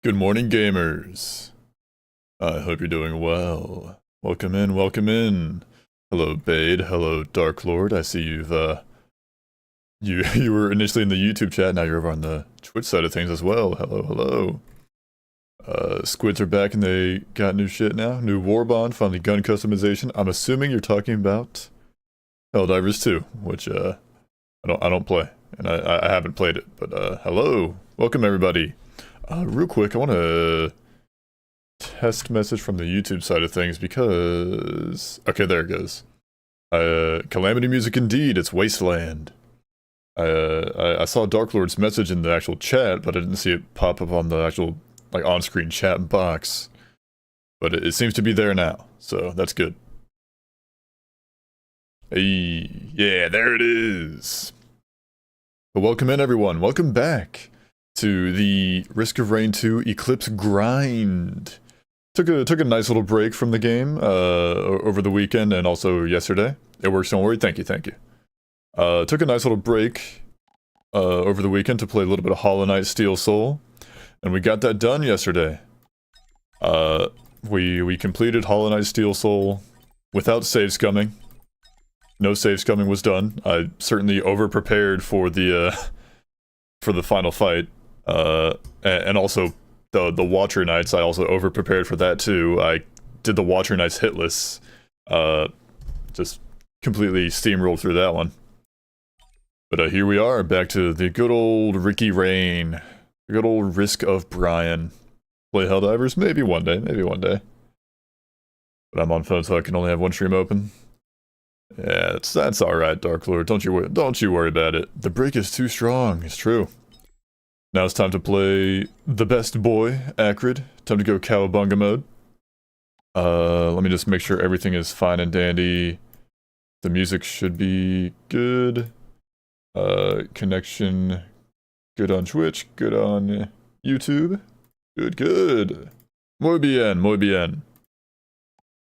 Good morning, gamers. I hope you're doing well. Welcome in, welcome in. Hello, Bade. Hello, Dark Lord. I see you've, you were initially in the YouTube chat, now you're over on the Twitch side of things as well. Hello, hello. Squids are back and they got new shit now. New Warbond, finally gun customization. I'm assuming you're talking about Helldivers 2, which, I don't play. And I haven't played it, but, hello. Welcome, everybody. Real quick, I want to test message from the YouTube side of things because... Okay, there it goes. Calamity music indeed, it's Wasteland. I saw Dark Lord's message in the actual chat, but I didn't see it pop up on the actual, like, on-screen chat box. But it seems to be there now, so that's good. Hey, yeah, there it is. But welcome in, everyone. Welcome back to the Risk of Rain 2 Eclipse grind. Took a nice little break from the game over the weekend and also yesterday. It works, don't worry. Thank you, thank you. Took a nice little break over the weekend to play a little bit of Hollow Knight Steel Soul, and we got that done yesterday. We completed Hollow Knight Steel Soul without save scumming. No save scumming was done. I certainly over-prepared for the final fight. And also the Watcher Knights, I also over-prepared for that too. I did the Watcher Knights hitless. Just completely steamrolled through that one. But here we are, back to the good old Ricky Rain. The good old Risk of Brian. Play Helldivers? Maybe one day, maybe one day. But I'm on phone, so I can only have one stream open. Yeah, that's alright, Dark Lord. Don't you worry about it. The break is too strong, it's true. Now it's time to play the best boy, Acrid. Time to go cowabunga mode. Let me just make sure everything is fine and dandy. The music should be good. Connection good on Twitch, good on YouTube. Good. Muy bien, muy bien.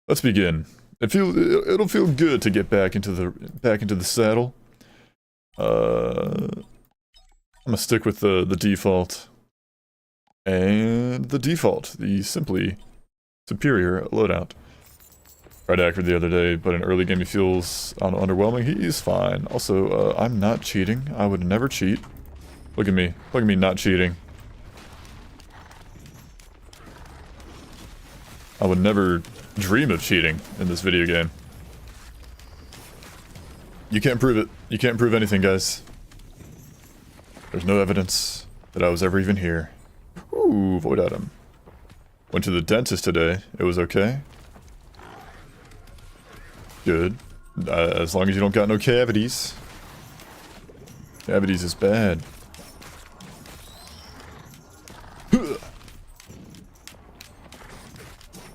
Let's begin. It'll feel good to get back into the saddle. I'm gonna stick with the default. And the default, the simply superior loadout. Tried Acrid the other day, but in early game he feels underwhelming. He's fine. Also, I'm not cheating. I would never cheat. Look at me not cheating. I would never dream of cheating in this video game. You can't prove it. You can't prove anything, guys. There's no evidence that I was ever even here. Ooh, void item. Went to the dentist today. It was okay. Good. As long as you don't got no cavities. Cavities is bad.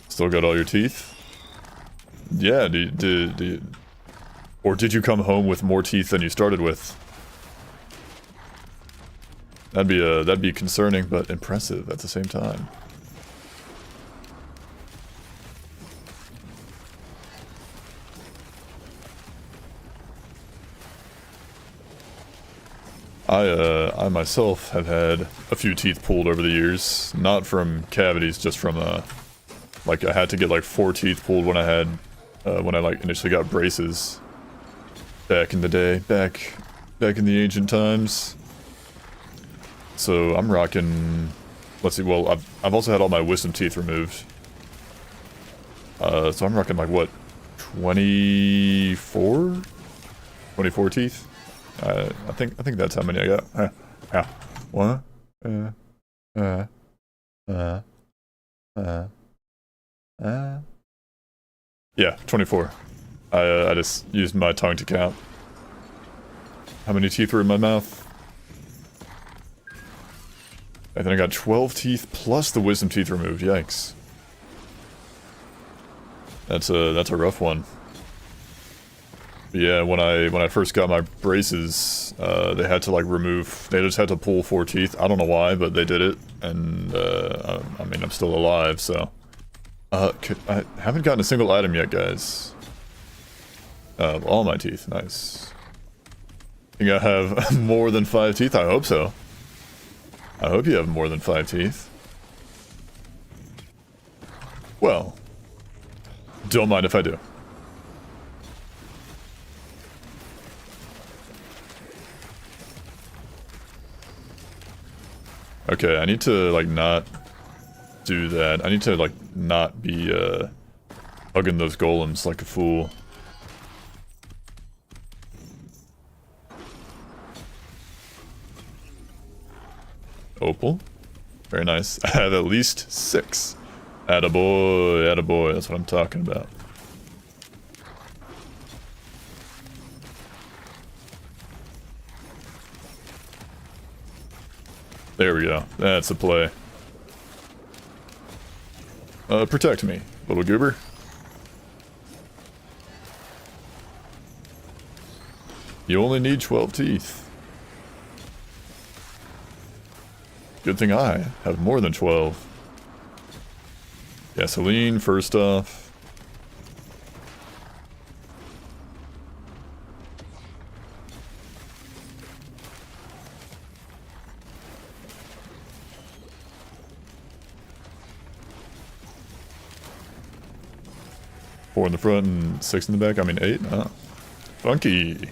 Still got all your teeth? Yeah, or did you come home with more teeth than you started with? That'd be concerning, but impressive at the same time. I myself have had a few teeth pulled over the years, not from cavities, just from like I had to get like 4 teeth pulled when I like initially got braces back in the day, back in the ancient times. So I'm rocking, let's see, well, I've also had all my wisdom teeth removed. So I'm rocking like, what, 24? 24 teeth? I think that's how many I got. Yeah. What? Yeah, 24. I just used my tongue to count. How many teeth were in my mouth? And then I got 12 teeth plus the wisdom teeth removed. Yikes. That's a rough one. But yeah, when I first got my braces, they had to like they just had to pull 4 teeth. I don't know why, but they did it, and I mean I'm still alive, so. I haven't gotten a single item yet, guys. All my teeth, nice. Think I have more than 5 teeth? I hope so. I hope you have more than 5 teeth. Well, don't mind if I do. Okay, I need to, like, not do that. I need to, like, not be, hugging those golems like a fool. Opal. Very nice. I have at least 6. Attaboy, attaboy, that's what I'm talking about. There we go. That's the play. Protect me, little goober. You only need 12 teeth. Good thing I have more than 12. Gasoline, first off. Four in the front and 6 in the back. I mean 8. Oh. Funky.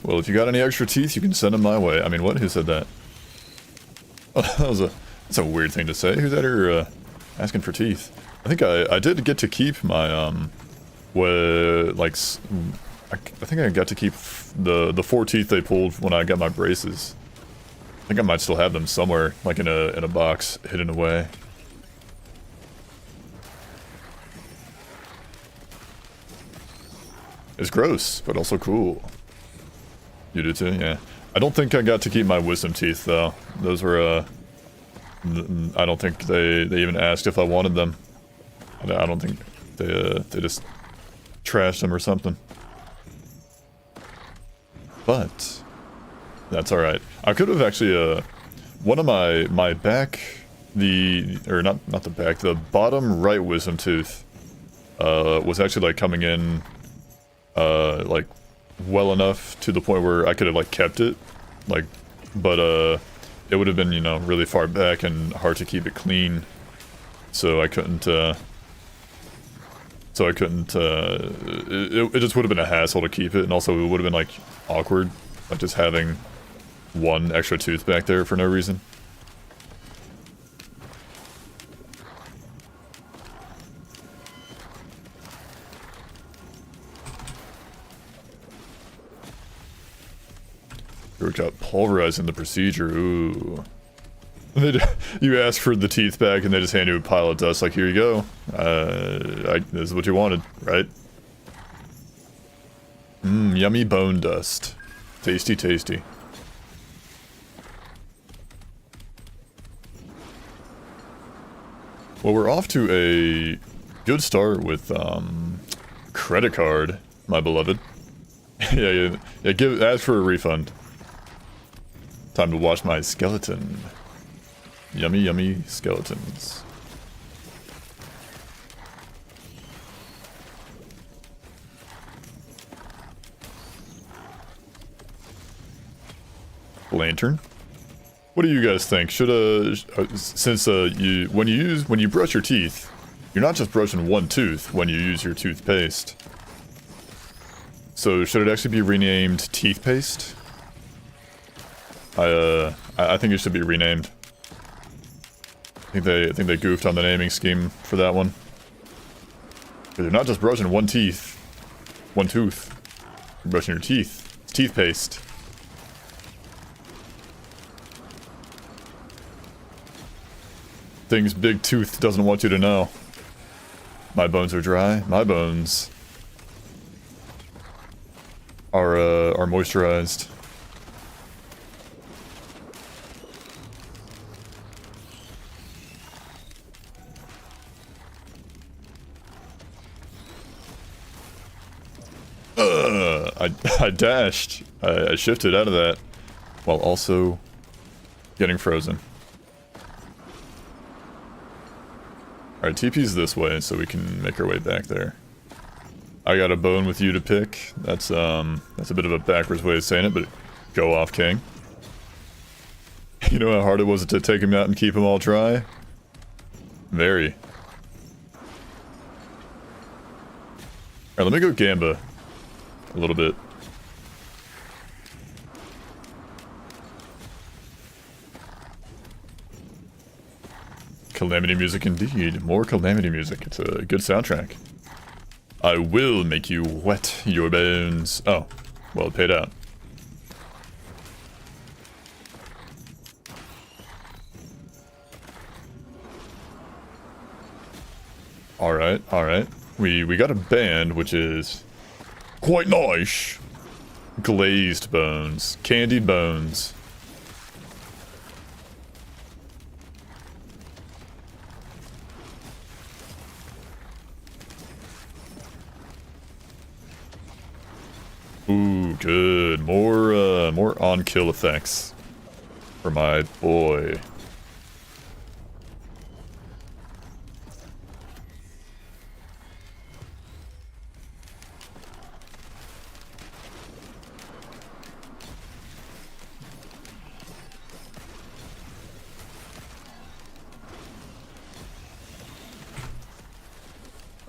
Well, if you got any extra teeth, you can send them my way. I mean, what? Who said that? Oh, that's a weird thing to say. Who's out here asking for teeth? I think I did get to keep my I think I got to keep the 4 teeth they pulled when I got my braces. I think I might still have them somewhere, like in a box hidden away. It's gross, but also cool. You do too? Yeah. I don't think I got to keep my wisdom teeth, though. Those were, I don't think they even asked if I wanted them. I don't think they just trashed them or something. But that's alright. I could have actually, one of my back, not the back, the bottom right wisdom tooth, was actually, like, coming in, like, well enough to the point where I could have, like, kept it, like, but it would have been, you know, really far back and hard to keep it clean, so I couldn't it just would have been a hassle to keep it, and also it would have been, like, awkward, like, just having one extra tooth back there for no reason. We got pulverizing the procedure. Ooh. You ask for the teeth back and they just hand you a pile of dust like, here you go. This is what you wanted, right? Mmm, yummy bone dust. Tasty, tasty. Well, we're off to a good start with, credit card, my beloved. yeah, ask for a refund. Time to wash my skeleton. Yummy, yummy skeletons. Lantern. What do you guys think? Should since when you brush your teeth, you're not just brushing one tooth when you use your toothpaste. So should it actually be renamed teeth paste? I think it should be renamed. I think they goofed on the naming scheme for that one. Because you're not just brushing one tooth. You're brushing your teeth. It's teeth paste. Things Big Tooth doesn't want you to know. My bones are dry. My bones are moisturized. I dashed. I shifted out of that while also getting frozen. Alright, TP's this way so we can make our way back there. I got a bone with you to pick. That's a bit of a backwards way of saying it, but go off, King. You know how hard it was to take him out and keep him all dry? Very. Alright, let me go Gamba. A little bit. Calamity music indeed. More Calamity music. It's a good soundtrack. I will make you wet your bones. Oh, well, it paid out. Alright, alright. We got a band, which is quite nice. Glazed bones. Candied bones. Ooh, good. More on-kill effects for my boy.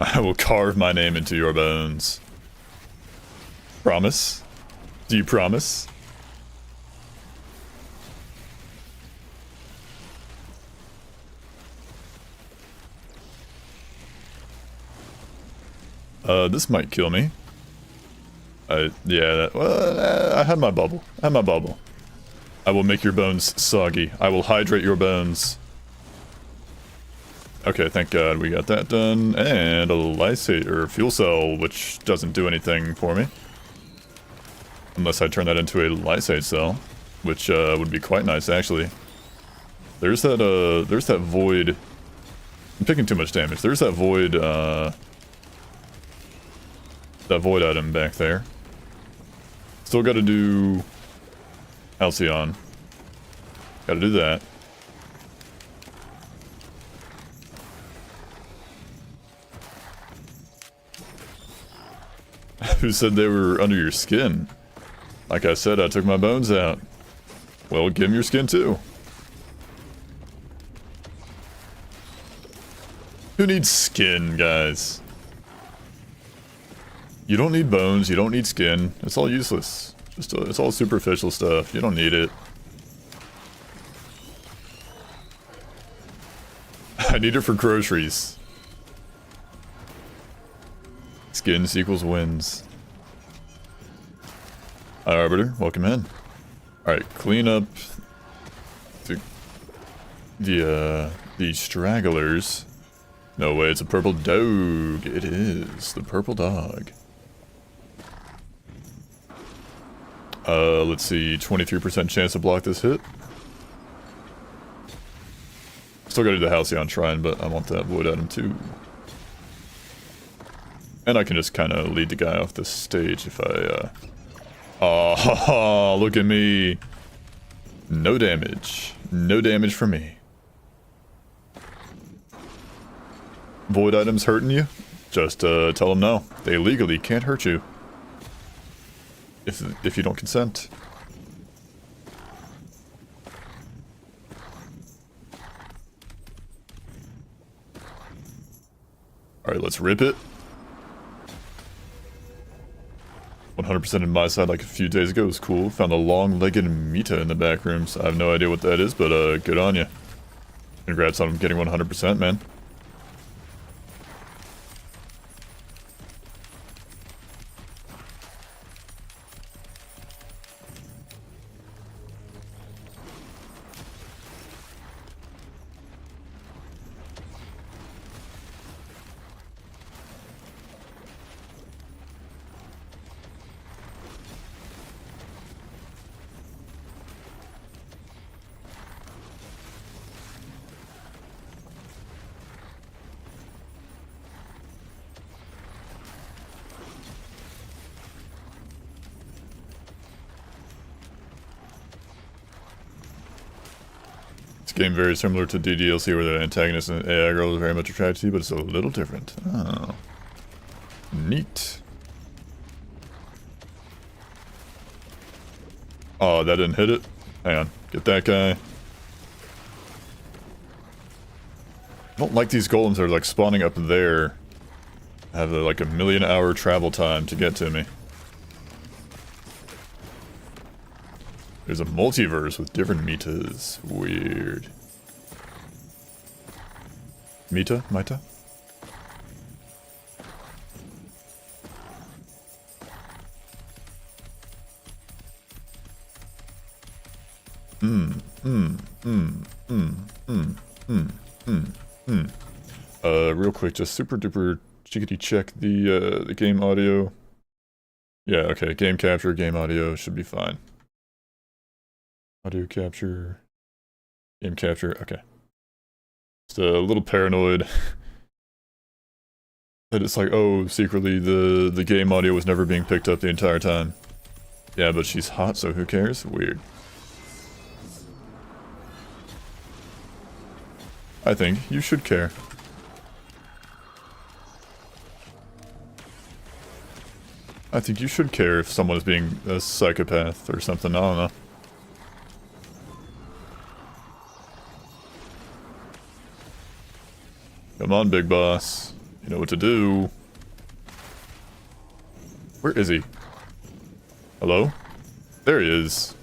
I will carve my name into your bones. Promise? Do you promise? This might kill me. Yeah, I had my bubble. I had my bubble. I will make your bones soggy. I will hydrate your bones. Okay, thank God we got that done. And a lysate, or fuel cell, which doesn't do anything for me. Unless I turn that into a lysate cell, which would be quite nice, actually. There's that void. I'm taking too much damage. There's that void item back there. Still gotta do Halcyon. Gotta do that. Who said they were under your skin? Like I said, I took my bones out. Well, give him your skin too. Who needs skin, guys? You don't need bones, you don't need skin. It's all useless. It's all superficial stuff. You don't need it. I need it for groceries. Skins equals wins. Hi, Arbiter. Welcome in. Alright, clean up the stragglers. No way, it's a purple dog. It is. The purple dog. Let's see. 23% chance to block this hit. Still gotta do the Halcyon Shrine, but I want that void item too. And I can just kind of lead the guy off the stage if I, Oh, look at me. No damage. No damage for me. Void items hurting you? Just tell them no. They legally can't hurt you. If you don't consent. Alright, let's rip it. 100% in my side like a few days ago was cool. Found a long-legged Mita in the back rooms. I have no idea what that is, but good on you. Congrats on getting 100%, man. Game very similar to DDLC where the antagonist and AI girl is very much attracted to you, but it's a little different. Oh. Neat. Oh, that didn't hit it? Hang on. Get that guy. don't like these golems that are like spawning up there. Have like a 1,000,000-hour travel time to get to me. There's a multiverse with different metas. Weird. Meta? Mita? Real quick, just super duper chickadee check the game audio. Yeah, okay, game capture, game audio should be fine. Audio capture, game capture, okay. Just a little paranoid that it's like, oh, secretly the game audio was never being picked up the entire time. Yeah, but she's hot, so who cares? Weird. I think you should care. I think you should care if someone is being a psychopath or something, I don't know. Come on, big boss. You know what to do. Where is he? Hello? There he is.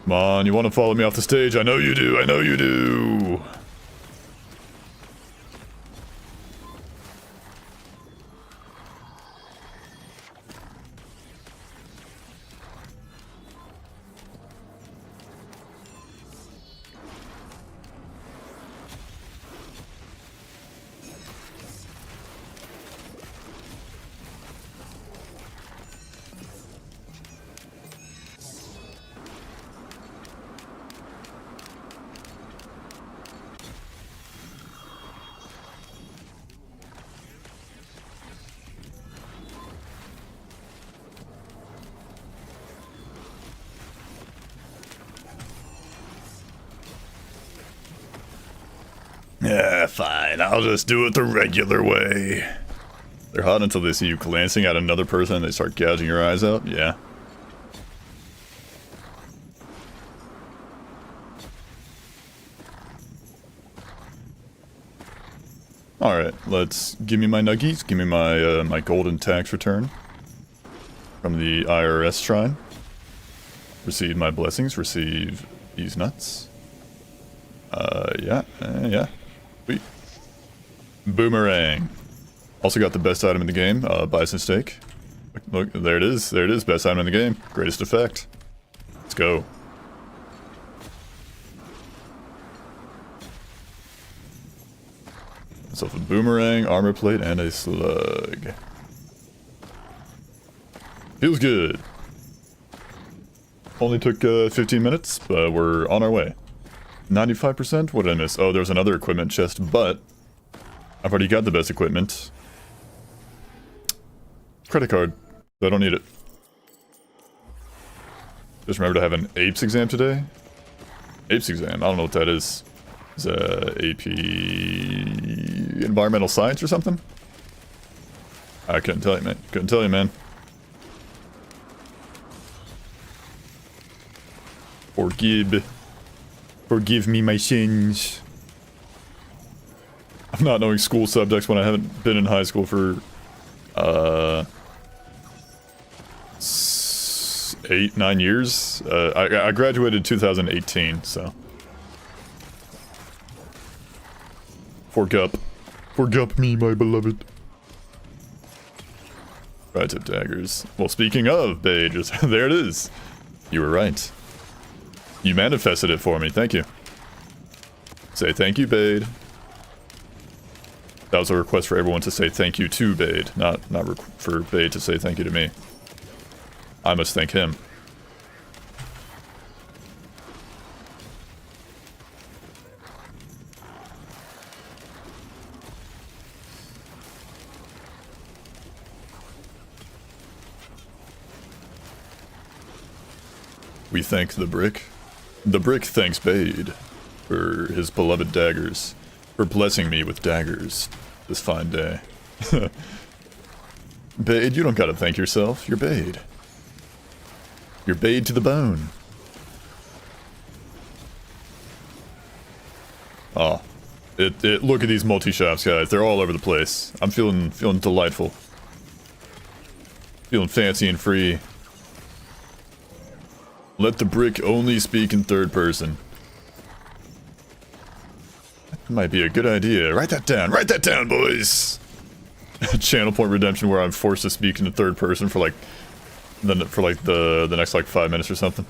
Come on, you want to follow me off the stage? I know you do, I know you do! Yeah, fine. I'll just do it the regular way. They're hot until they see you glancing at another person and they start gouging your eyes out? Yeah. Alright, let's... give me my nuggies. Give me my, my golden tax return. From the IRS shrine. Receive my blessings. Receive these nuts. Yeah. Sweet. Boomerang. Also got the best item in the game, Bison Steak. Look, there it is, best item in the game. Greatest effect. Let's go. Myself a boomerang, armor plate, and a slug. Feels good. Only took 15 minutes, but we're on our way. 95%? What did I miss? Oh, there's another equipment chest, but I've already got the best equipment. Credit card. I don't need it. Just remember to have an APES exam today. APES exam. I don't know what that is. Is AP environmental science or something? I couldn't tell you, man. Couldn't tell you, man. Forgive me my sins. I'm not knowing school subjects when I haven't been in high school for 8-9 years. I graduated in 2018, so forgup me, my beloved. Tri-tip daggers. Well, speaking of Bage, there it is. You were right. You manifested it for me, thank you. Say thank you, Bade. That was a request for everyone to say thank you to Bade, not for Bade to say thank you to me. I must thank him. We thank the brick. The brick thanks Bade. for his beloved daggers, for blessing me with daggers this fine day. Bade, you don't gotta thank yourself. You're Bade. You're Bade to the bone. Oh. Look at these multi-shops, guys. They're all over the place. I'm feeling delightful. Feeling fancy and free. Let the brick only speak in third person. That might be a good idea. Write that down, boys! Channel point redemption where I'm forced to speak in the third person for like the next like 5 minutes or something.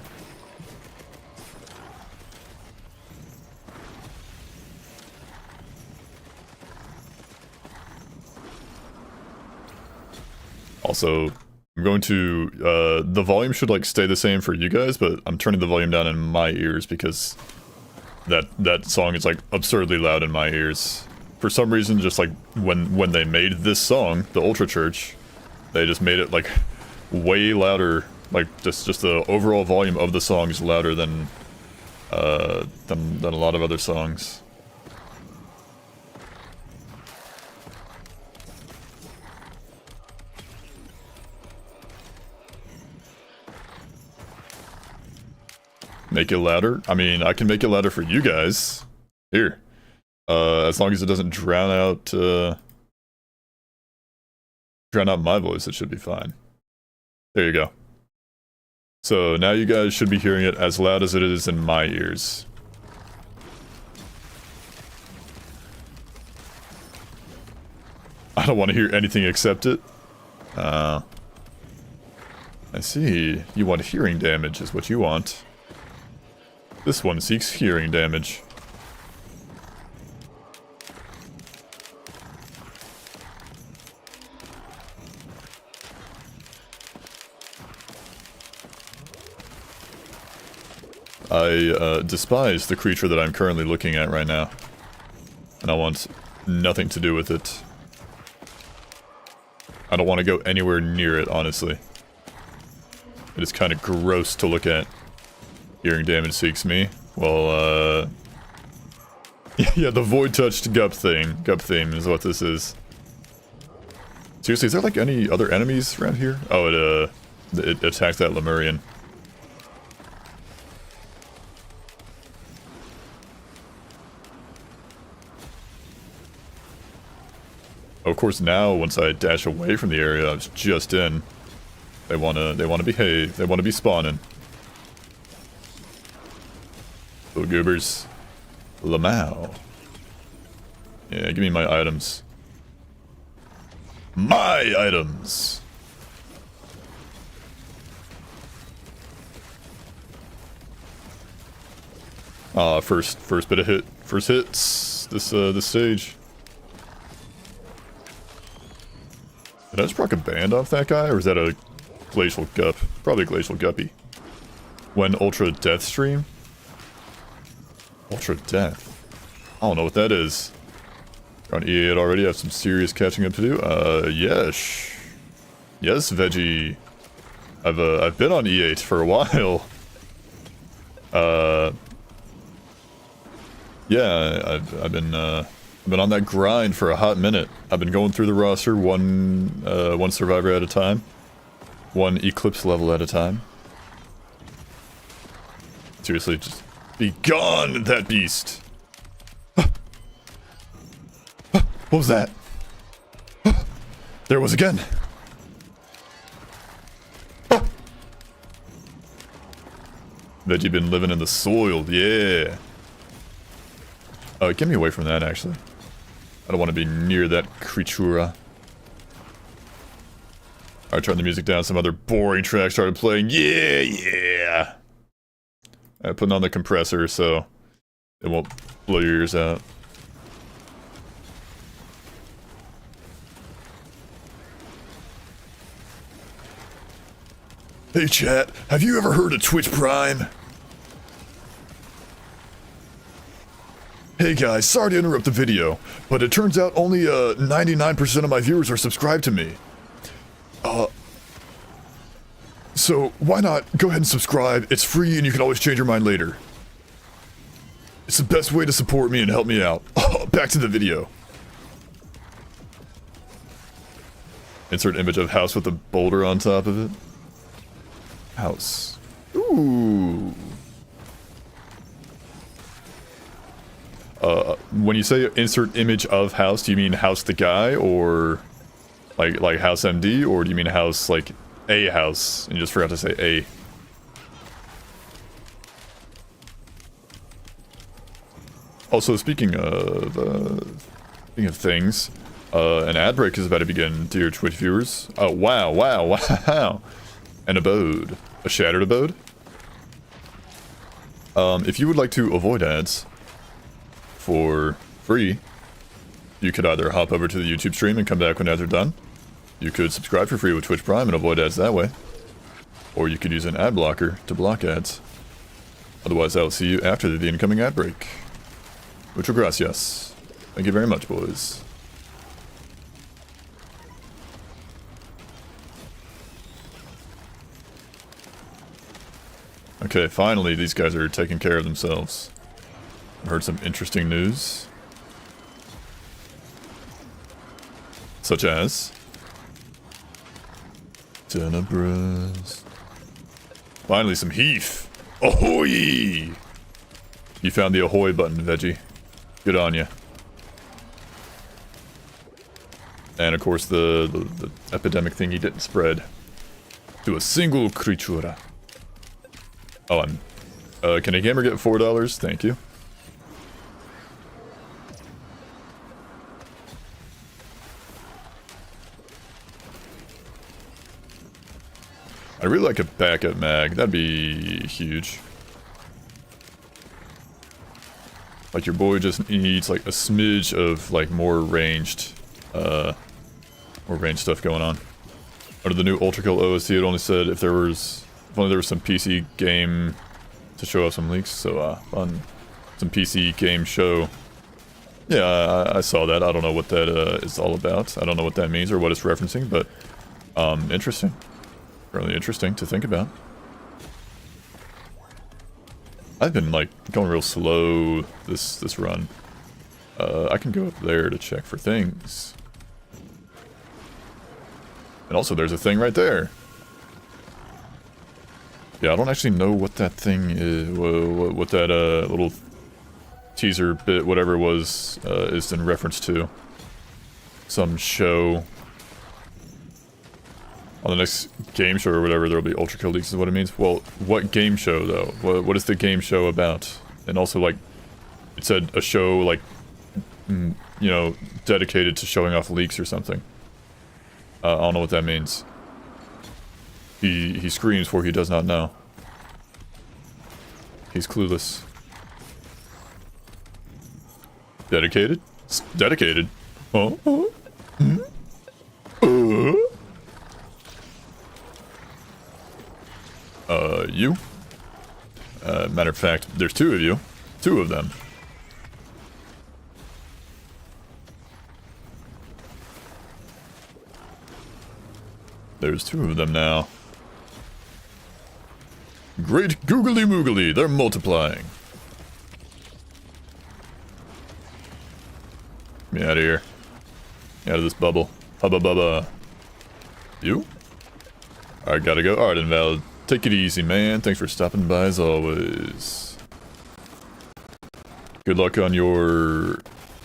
Also, I'm going to, the volume should like stay the same for you guys, but I'm turning the volume down in my ears because that song is like absurdly loud in my ears. For some reason, just like when they made this song, the Ultra Church, they just made it like way louder. Like just the overall volume of the song is louder than a lot of other songs. Make it louder? I mean, I can make it louder for you guys. Here. As long as it doesn't drown out my voice, it should be fine. There you go. So now you guys should be hearing it as loud as it is in my ears. I don't want to hear anything except it. I see. You want hearing damage is what you want. This one seeks hearing damage. I despise the creature that I'm currently looking at right now. And I want nothing to do with it. I don't want to go anywhere near it, honestly. It is kind of gross to look at. Hearing damage seeks me. Well, yeah, the void-touched gup theme is what this is. Seriously, is there like any other enemies around here? Oh, it attacked that Lemurian. Of course, now once I dash away from the area I was just in, they wanna behave. They wanna be spawning. Little goobers. Lamau. Yeah, give me my items. My items! First bit of first hits this stage. Did I just proc a band off that guy, or is that a glacial gup? Probably a glacial guppy. When Ultra Death stream? Ultra Death? I don't know what that is. You're on E8 already, I have some serious catching up to do. Yes. Yes, Veggie. I've been on E8 for a while. Yeah, I've been on that grind for a hot minute. I've been going through the roster one survivor at a time. One Eclipse level at a time. Seriously, just be gone, that beast! What was that? There it was again! Veggie been living in the soil, yeah! Get me away from that, actually. I don't want to be near that creatura. I turned the music down, some other boring track started playing. Yeah! I put on the compressor so it won't blow your ears out. Hey chat, have you ever heard of Twitch Prime? Hey guys, sorry to interrupt the video, but it turns out only 99% of my viewers are subscribed to me. So why not go ahead and subscribe? It's free and you can always change your mind later. It's the best way to support me and help me out. Oh, back to the video. Insert image of house with a boulder on top of it. House. Ooh. When you say insert image of house, do you mean house the guy, or like house MD, or do you mean house like a house and you just forgot to say a? Also, speaking of things, an ad break is about to begin, dear Twitch viewers. Oh wow, wow, wow! An abode, a shattered abode. If you would like to avoid ads for free, you could either hop over to the YouTube stream and come back when ads are done. You could subscribe for free with Twitch Prime and avoid ads that way. Or you could use an ad blocker to block ads. Otherwise, I will see you after the incoming ad break. Muchas gracias. Thank you very much, boys. Okay, finally, these guys are taking care of themselves. I've heard some interesting news. Such as... Tenebras. Finally, some heath. Ahoy! You found the ahoy button, Veggie. Good on ya. And of course, the epidemic thing he didn't spread to a single creatura. Oh, can a gamer get $4? Thank you. I'd really like a backup mag. That'd be huge. Like, your boy just needs, like, a smidge of, like, more ranged stuff going on. Under the new Ultra Kill OSC, it only said if only there was some PC game to show off some leaks, so, on some PC game show. Yeah, I saw that. I don't know what that, is all about. I don't know what that means or what it's referencing, but, interesting. Really interesting to think about. I've been, like, going real slow this run. I can go up there to check for things. And also, there's a thing right there. Yeah, I don't actually know what that thing is, what that, little teaser bit, whatever it was, is in reference to. Some show. On the next game show or whatever, there'll be Ultra Kill leaks is what it means. Well, what game show, though? What is the game show about? And also, like, it said a show, like, you know, dedicated to showing off leaks or something. I don't know what that means. He screams for he does not know. He's clueless. Dedicated? Dedicated? Oh? You? Matter of fact, there's two of you. Two of them. There's two of them now. Great googly moogly, they're multiplying. Get me out of here. Out of this bubble. Hubba bubba. You? Alright, gotta go. Alright, Invalid. Take it easy, man. Thanks for stopping by as always. Good luck on your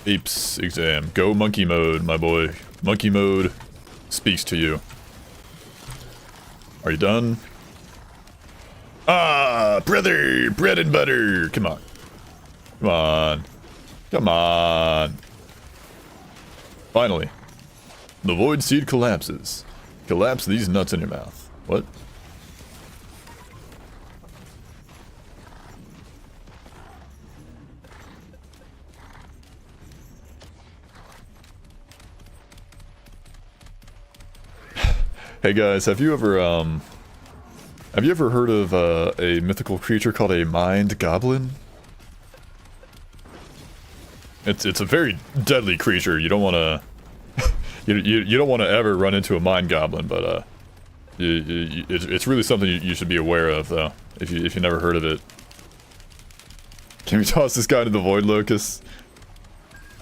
apes exam. Go monkey mode, my boy. Monkey mode speaks to you. Are you done? Ah, brother! Bread and butter! Come on. Come on. Come on. Finally. The void seed collapses. Collapse these nuts in your mouth. What? Hey guys, have you ever heard of a mythical creature called a mind goblin? It's a very deadly creature. You don't want to you don't want to ever run into a mind goblin, but it's really something you should be aware of, though, if you never heard of it. Can we toss this guy into the void, Lucas?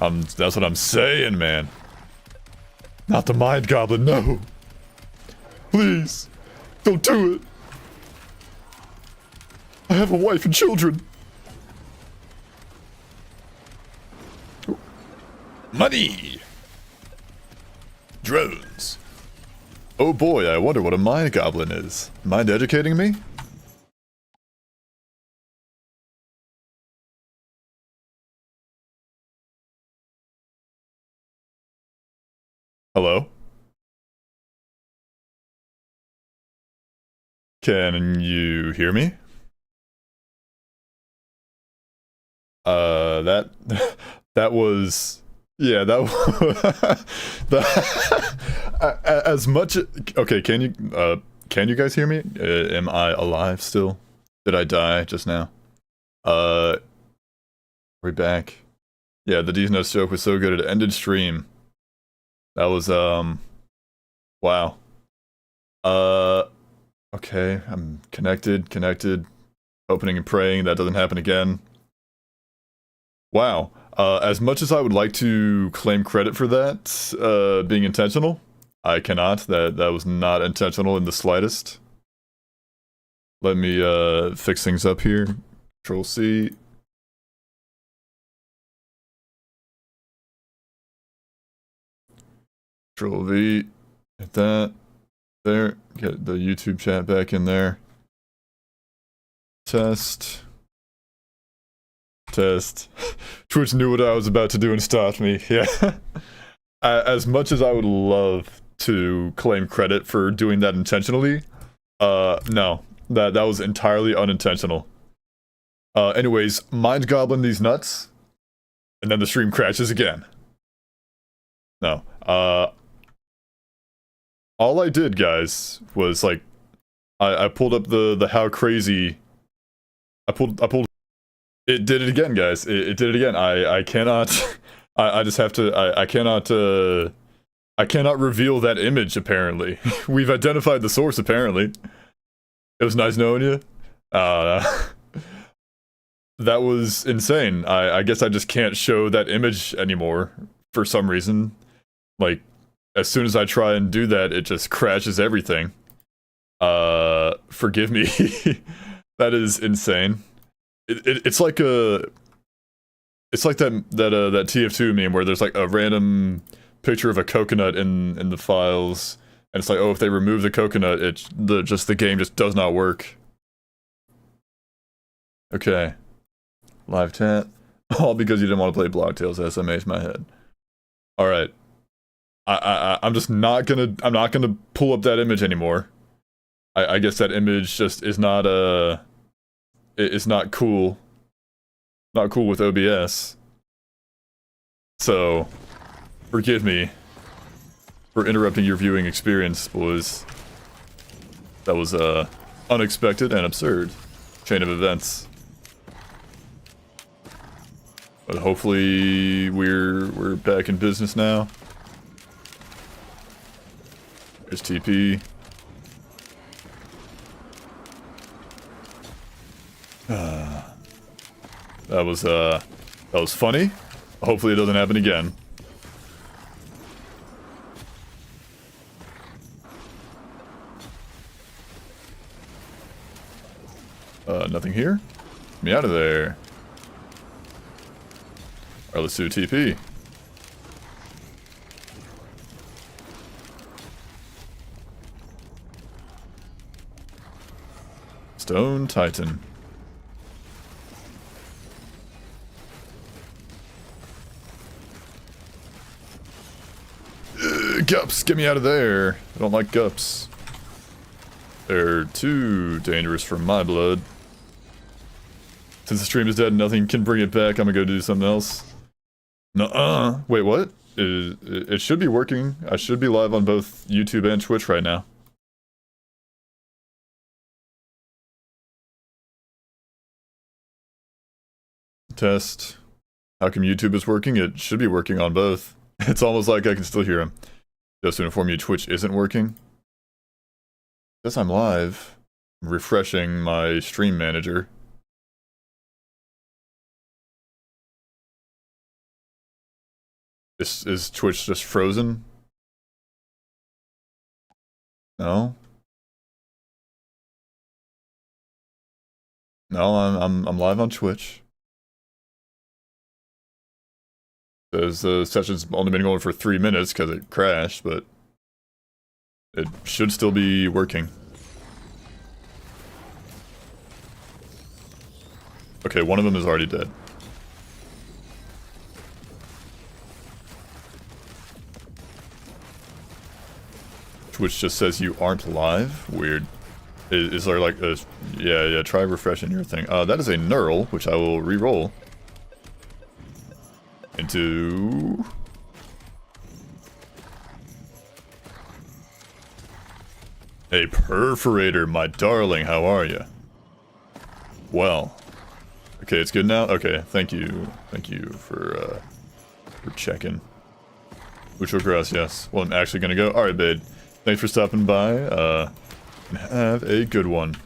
That's what I'm saying, man. Not the mind goblin, no. Please, don't do it. I have a wife and children. Money. Drones. Oh boy, I wonder what a mind goblin is. Mind educating me? Hello? Can you hear me? That that was, yeah, that was as much. Okay, can you guys hear me? Am I alive still? Did I die just now? We're back. Yeah, the D's No Joke was so good it ended stream. That was wow. Okay, I'm connected, hoping and praying that doesn't happen again. Wow. As much as I would like to claim credit for that being intentional, I cannot. That was not intentional in the slightest. Let me fix things up here. Control C. Control V. Hit that. There. Get the YouTube chat back in there. Test. Twitch knew what I was about to do and stopped me. Yeah. As much as I would love to claim credit for doing that intentionally, no. That was entirely unintentional. Anyways, mind goblin these nuts, and then the stream crashes again. No. All I did, guys, was like I pulled up the how crazy. I pulled it did it again, guys. It did it again. I cannot I just have to I cannot reveal that image apparently. We've identified the source apparently. It was nice knowing you. That was insane. I guess I just can't show that image anymore for some reason. Like, as soon as I try and do that, it just crashes everything. Forgive me. That is insane. It's like that TF2 meme where there's like a random picture of a coconut in the files, and it's like, oh, if they remove the coconut, the game just does not work. Okay. Live chat. All because you didn't want to play Blocktails SMH my head. Alright. I'm just not gonna pull up that image anymore. I guess that image just is not it's not cool. Not cool with OBS. So forgive me for interrupting your viewing experience, boys. That was unexpected and absurd chain of events. But hopefully we're back in business now. Here's TP. That was funny. Hopefully it doesn't happen again. Nothing here? Get me out of there. Alright, let's do TP. Stone Titan. Gups, get me out of there. I don't like gups. They're too dangerous for my blood. Since the stream is dead and nothing can bring it back, I'm gonna go do something else. Nuh-uh. Wait, what? It should be working. I should be live on both YouTube and Twitch right now. Test. How come YouTube is working? It should be working on both. It's almost like I can still hear him. Just to inform you, Twitch isn't working. Guess I'm live. I'm refreshing my stream manager. Is Twitch just frozen? No? No, I'm live on Twitch. The session's only been going for 3 minutes because it crashed, but it should still be working. Okay, one of them is already dead. Twitch just says you aren't live? Weird. Is there like a... Yeah, try refreshing your thing. That is a Knurl, which I will re-roll. Into... A Perforator, my darling, how are you? Well. Okay, it's good now? Okay, thank you. Thank you for checking. Mucho gracias. Well, I'm actually gonna go. Alright, babe. Thanks for stopping by. And have a good one.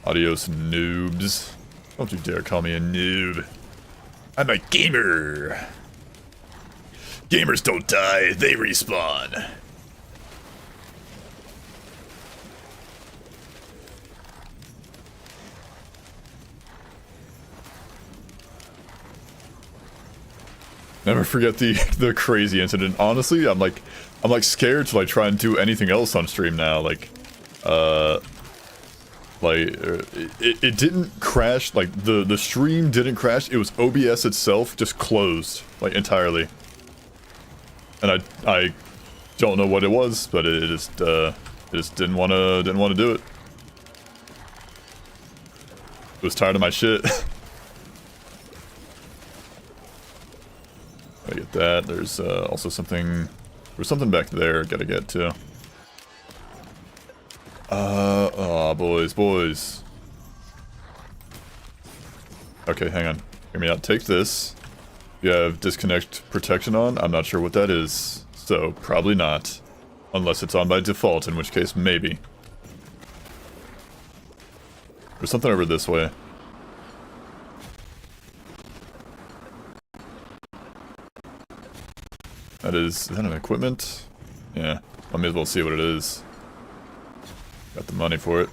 Adios, noobs. Don't you dare call me a noob. I'm a gamer. Gamers don't die, they respawn. Never forget the crazy incident. Honestly, I'm like scared to like try and do anything else on stream now. It didn't crash. Like the stream didn't crash. It was OBS itself just closed like entirely. And I don't know what it was, but it just didn't want to do it. It was tired of my shit. I get that. There's also something. There's something back there. Gotta get to. Oh, boys. Okay, hang on. Hear me out. Take this. You have disconnect protection on. I'm not sure what that is, so probably not, unless it's on by default. In which case, maybe. There's something over this way. Is that an equipment? Yeah, I may as well see what it is. Got the money for it.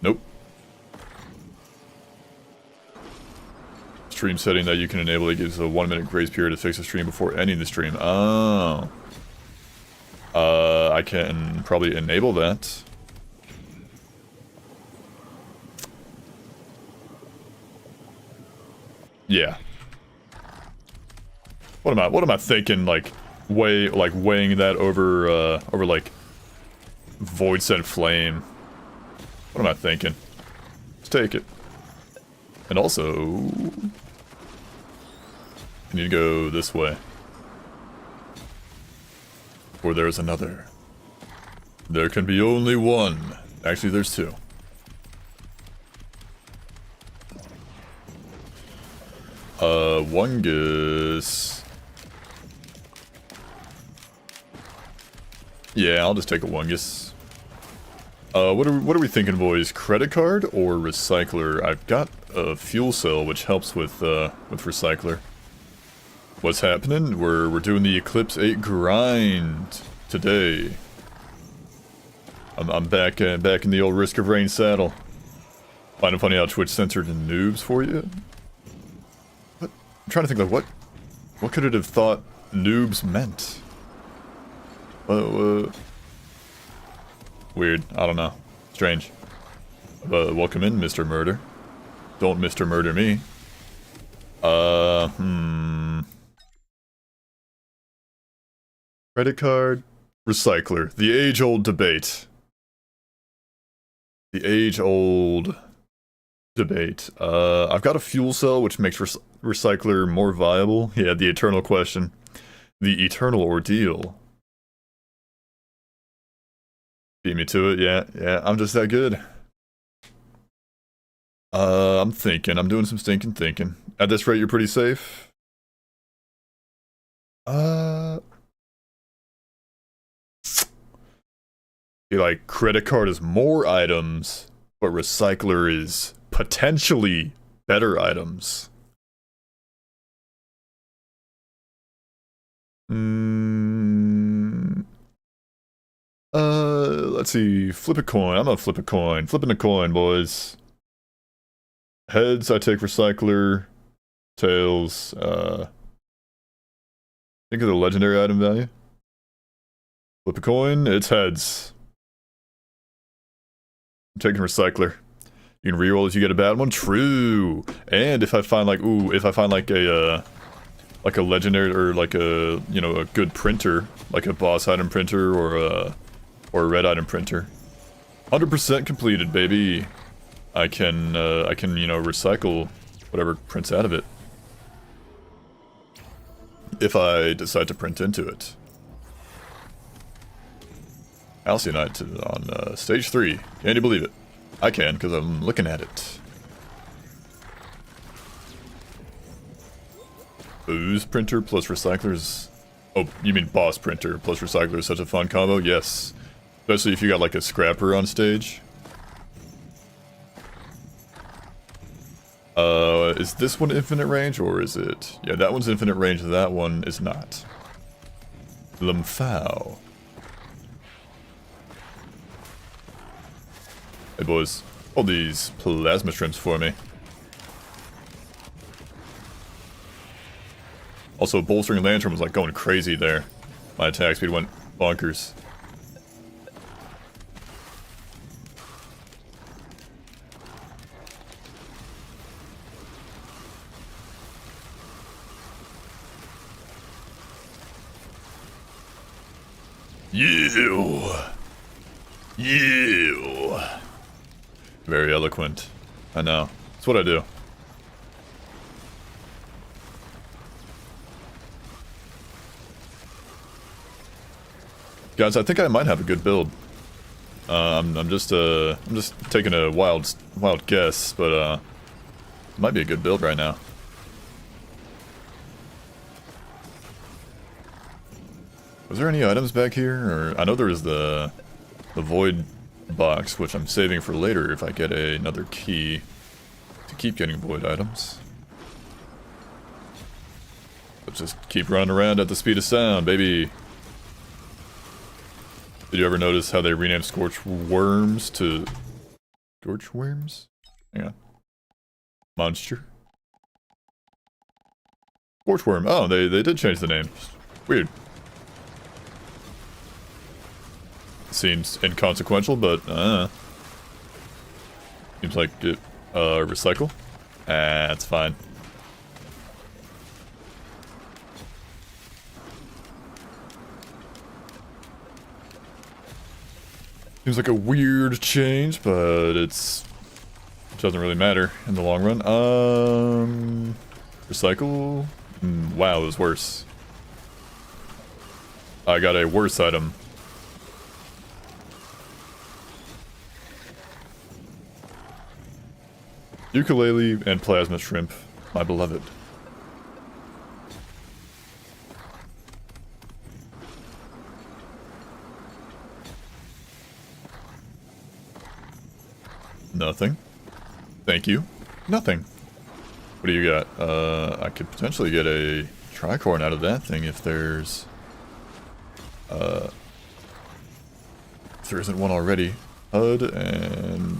Nope. Stream setting that you can enable. It gives a 1-minute grace period to fix the stream before ending the stream. Oh. I can probably enable that. Yeah. What am I thinking, like weighing that over like Void Sent Flame. What am I thinking? Let's take it. And also I need to go this way. Or there's another. There can be only one. Actually, there's two. Wungus. Yeah, I'll just take a Wungus. What are we thinking, boys? Credit card or recycler? I've got a fuel cell, which helps with recycler. What's happening? We're doing the Eclipse 8 grind today. I'm back in the old Risk of Rain saddle. Find it funny how Twitch censored noobs for you. I'm trying to think, like, what could it have thought noobs meant? Weird. I don't know. Strange. Welcome in, Mr. Murder. Don't Mr. Murder me. Credit card. Recycler. The age-old debate. The age-old debate. I've got a fuel cell, which makes recycler more viable. Yeah, the eternal question. The eternal ordeal. Beat me to it, yeah, I'm just that good. I'm thinking, I'm doing some stinking thinking. At this rate, you're pretty safe? Uh, like credit card is more items, but recycler is potentially better items. Let's see. Flip a coin. I'm gonna flip a coin. Flipping a coin, boys. Heads, I take recycler. Tails, think of the legendary item value. Flip a coin, it's heads. I'm taking recycler. You can reroll if you get a bad one. True. And if I find like, if I find like a legendary or like a, you know, a good printer, like a boss item printer or a red item printer. 100% completed, baby. I can, you know, recycle whatever prints out of it. If I decide to print into it. Alcyonite on stage 3. Can you believe it? I can, because I'm looking at it. Booze printer plus recyclers. Oh, you mean boss printer plus recycler is such a fun combo? Yes. Especially if you got like a scrapper on stage. Is this one infinite range, or is it? Yeah, that one's infinite range, that one is not. Lumphao. Hey boys, hold these plasma shrimps for me. Also, bolstering lantern was like going crazy there. My attack speed went bonkers. You. Very eloquent. I know. That's what I do. Guys, I think I might have a good build. I'm just taking a wild guess, but it might be a good build right now. Was there any items back here? Or I know there was the void box, which I'm saving for later if I get another key to keep getting void items. Let's just keep running around at the speed of sound, baby. Did you ever notice how they renamed Scorch Worms to Scorch Worms? Hang on. Monster. Scorch Worm. Oh, they did change the name. Weird. Seems inconsequential, but seems like it recycle. That's fine. Seems like a weird change, but it doesn't really matter in the long run. Recycle. Wow, it was worse. I got a worse item. Ukulele and plasma shrimp, my beloved. Nothing. Thank you. Nothing. What do you got? I could potentially get a tricorn out of that thing if there's... if there isn't one already. HUD and...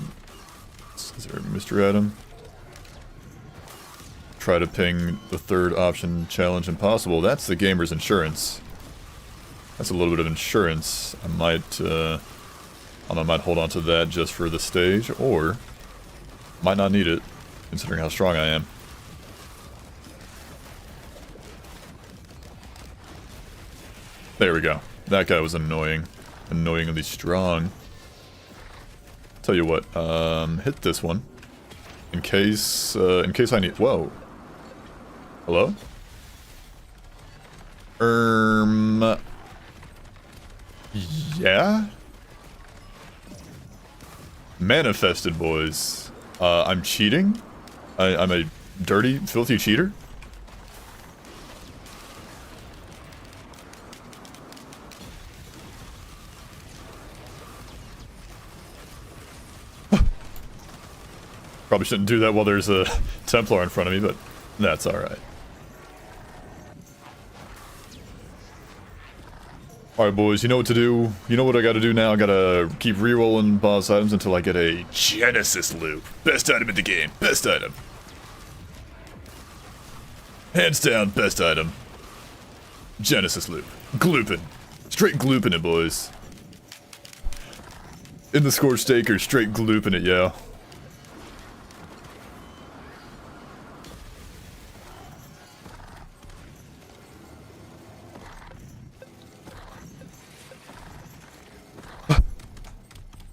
Is there a mystery item? Try to ping the third option, challenge impossible. That's the gamer's insurance. That's a little bit of insurance. I might hold on to that just for the stage, or might not need it, considering how strong I am. There we go. That guy was annoying. Annoyingly strong. Tell you what, hit this one. In case I need... Whoa. Hello? Yeah? Manifested, boys. I'm cheating? I'm a dirty, filthy cheater? Probably shouldn't do that while there's a Templar in front of me, but that's alright. Alright boys, you know what to do. You know what I gotta do now. I gotta keep rerolling boss items until I get a Genesis loop. Best item in the game. Best item. Hands down, best item. Genesis loop. Gloopin'. Straight gloopin' it, boys. In the Scorched Acre, straight gloopin' it, yo.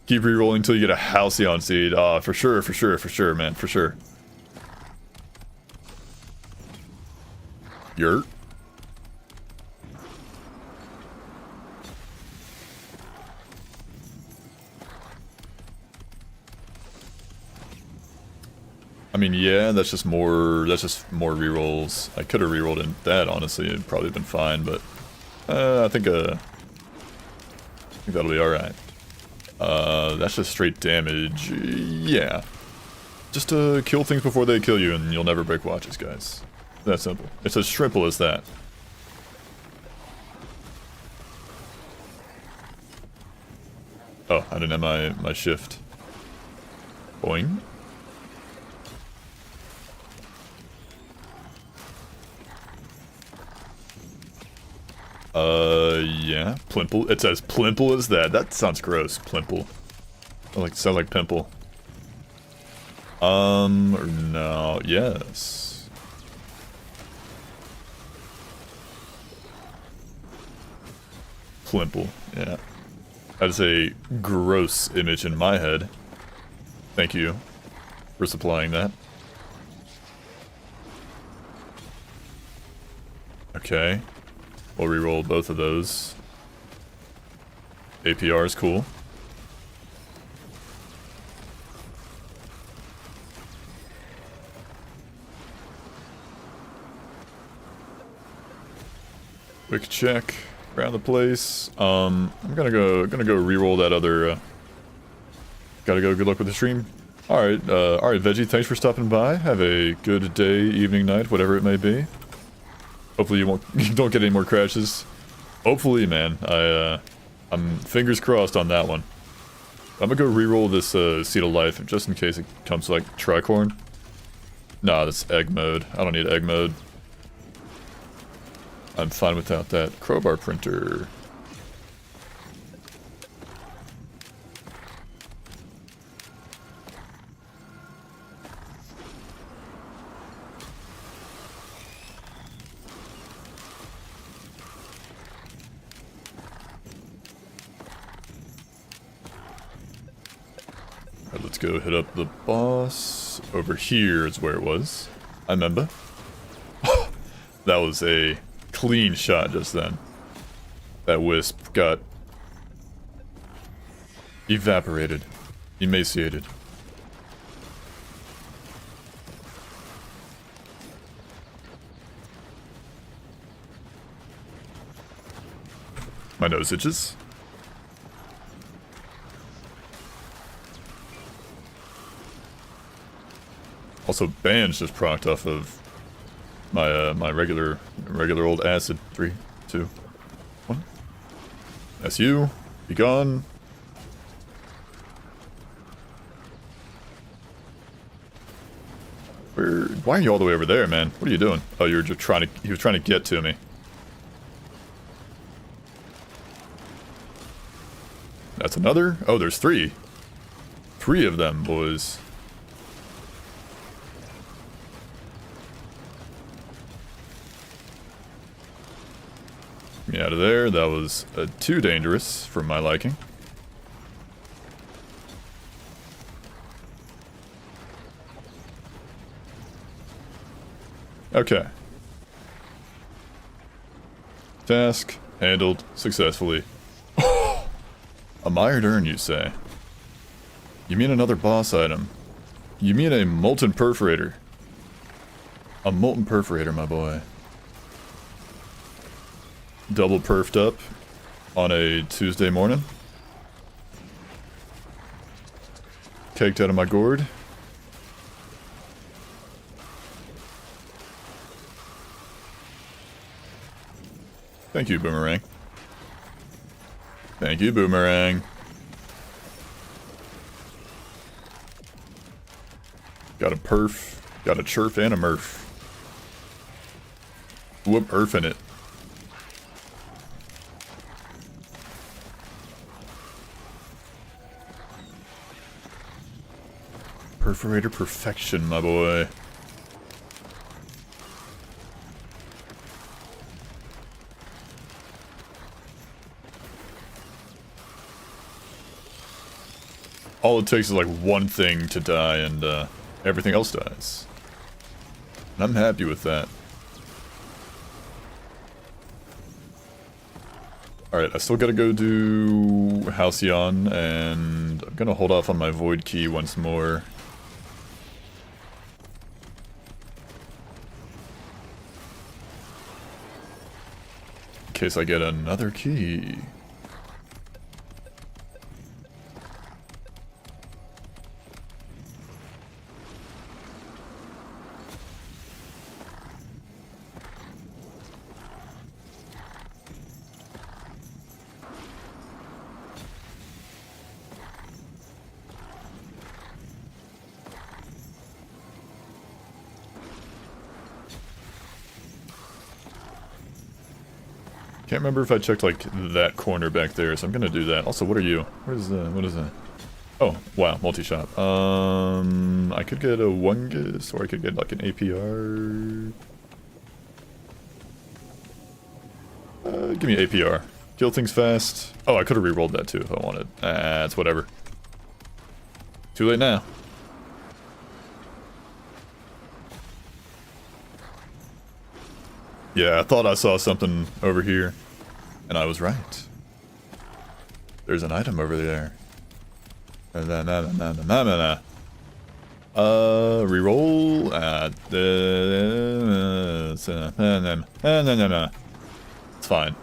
Keep rerolling until you get a Halcyon Seed. For sure, for sure, for sure, man, for sure. Yurt. I mean, yeah, that's just more rerolls. I could have rerolled in that, honestly. It'd probably been fine, but I think that'll be alright. That's just straight damage. Yeah. Just kill things before they kill you and you'll never break watches, guys. That simple. It's as simple as that. Oh, I didn't have my shift. Boing. Yeah. Plimple. It says plimple is that. That sounds gross. Plimple. Sounds like pimple. No. Yes. Plimple. Yeah. That is a gross image in my head. Thank you for supplying that. Okay. We'll reroll both of those. APR is cool. Quick check around the place. I'm gonna go reroll that other. Gotta go. Good luck with the stream. All right, Veggie. Thanks for stopping by. Have a good day, evening, night, whatever it may be. Hopefully you don't get any more crashes. Hopefully, man. I'm fingers crossed on that one. I'm gonna go reroll this Seed of Life just in case it comes to, like, tricorn. Nah, that's egg mode. I don't need egg mode. I'm fine without that. Crowbar printer. Alright, let's go hit up the boss. Over here is where it was. I remember. That was a clean shot just then. That wisp got evaporated. Emaciated. My nose itches. Also, bands just procced off of my my regular old acid. 3, 2, 1. That's you. Be gone. Why are you all the way over there, man? What are you doing? Oh, you were just trying to. He was trying to get to me. That's another. Oh, there's 3. 3 of them, boys. Get me out of there. That was too dangerous for my liking. Okay. Task handled successfully. A mired urn, you say? You mean another boss item? You mean a molten perforator? A molten perforator, my boy. Double perfed up on a Tuesday morning. Caked out of my gourd. Thank you, Boomerang. Thank you, Boomerang. Got a perf, got a chirp, and a murph. Whoop, earfing it. Perforator perfection, my boy. All it takes is like one thing to die and everything else dies. And I'm happy with that. Alright, I still gotta go do Halcyon, and I'm gonna hold off on my Void Key once more. In case I get another key. Can't remember if I checked, like, that corner back there, so I'm gonna do that. Also, what are you? What is that? Oh, wow, multi-shop. I could get a Wungus, or I could get, like, an APR. Give me APR. Kill things fast. Oh, I could have re-rolled that, too, if I wanted. It's whatever. Too late now. Yeah, I thought I saw something over here, and I was right. There's an item over there. Reroll. It's fine.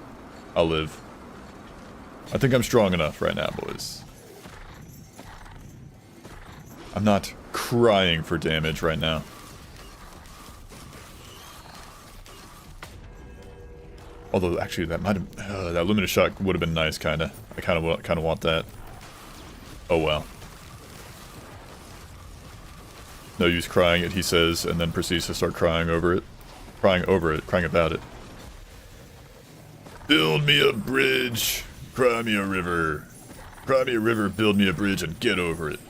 I'll live. I think I'm strong enough right now, boys. I'm not crying for damage right now. Although, actually, that might have... that limited shot would have been nice, kinda. I kinda want that. Oh well. No use crying it, he says, and then proceeds to start crying over it. Crying about it. Build me a bridge! Cry me a river. Cry me a river, build me a bridge, and get over it.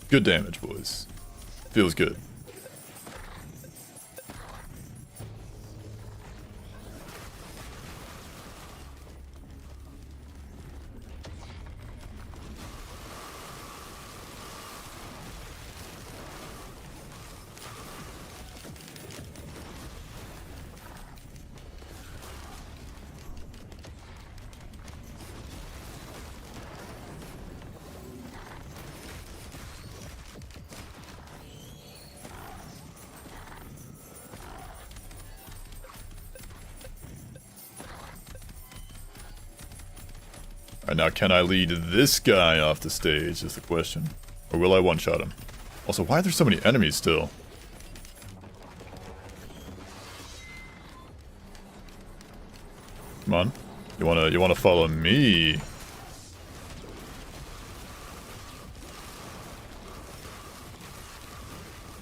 Good damage, boys. Feels good. Alright, now can I lead this guy off the stage is the question. Or will I one-shot him? Also, why are there so many enemies still? Come on. You wanna follow me?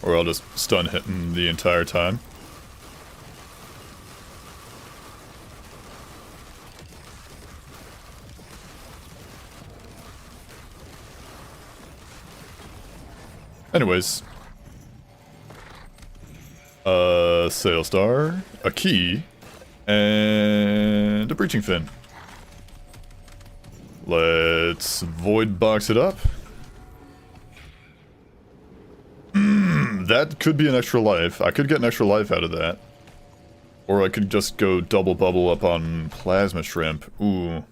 Or I'll just stun hitting the entire time. Anyways. Sail Star, a key, and a breaching fin. Let's void box it up. That could be an extra life. I could get an extra life out of that. Or I could just go double bubble up on Plasma Shrimp. Ooh.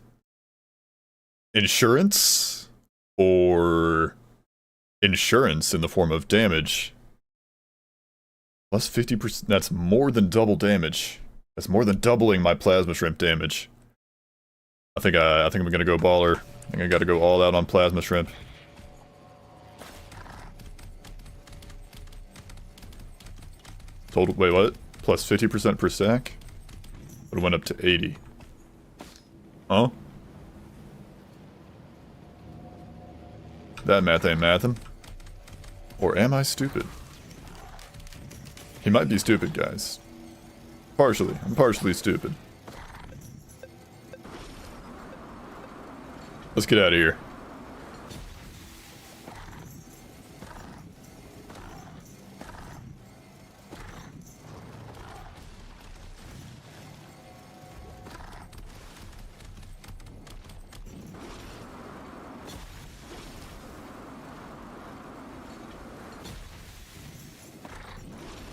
Insurance? Or... insurance in the form of damage. Plus 50%. That's more than double damage. That's more than doubling my plasma shrimp damage. I think I'm gonna go baller. I think I gotta go all out on plasma shrimp. Total, wait, what? Plus 50% per stack? It went up to 80. Huh? That math ain't mathin'. Or am I stupid? He might be stupid, guys. Partially. I'm partially stupid. Let's get out of here.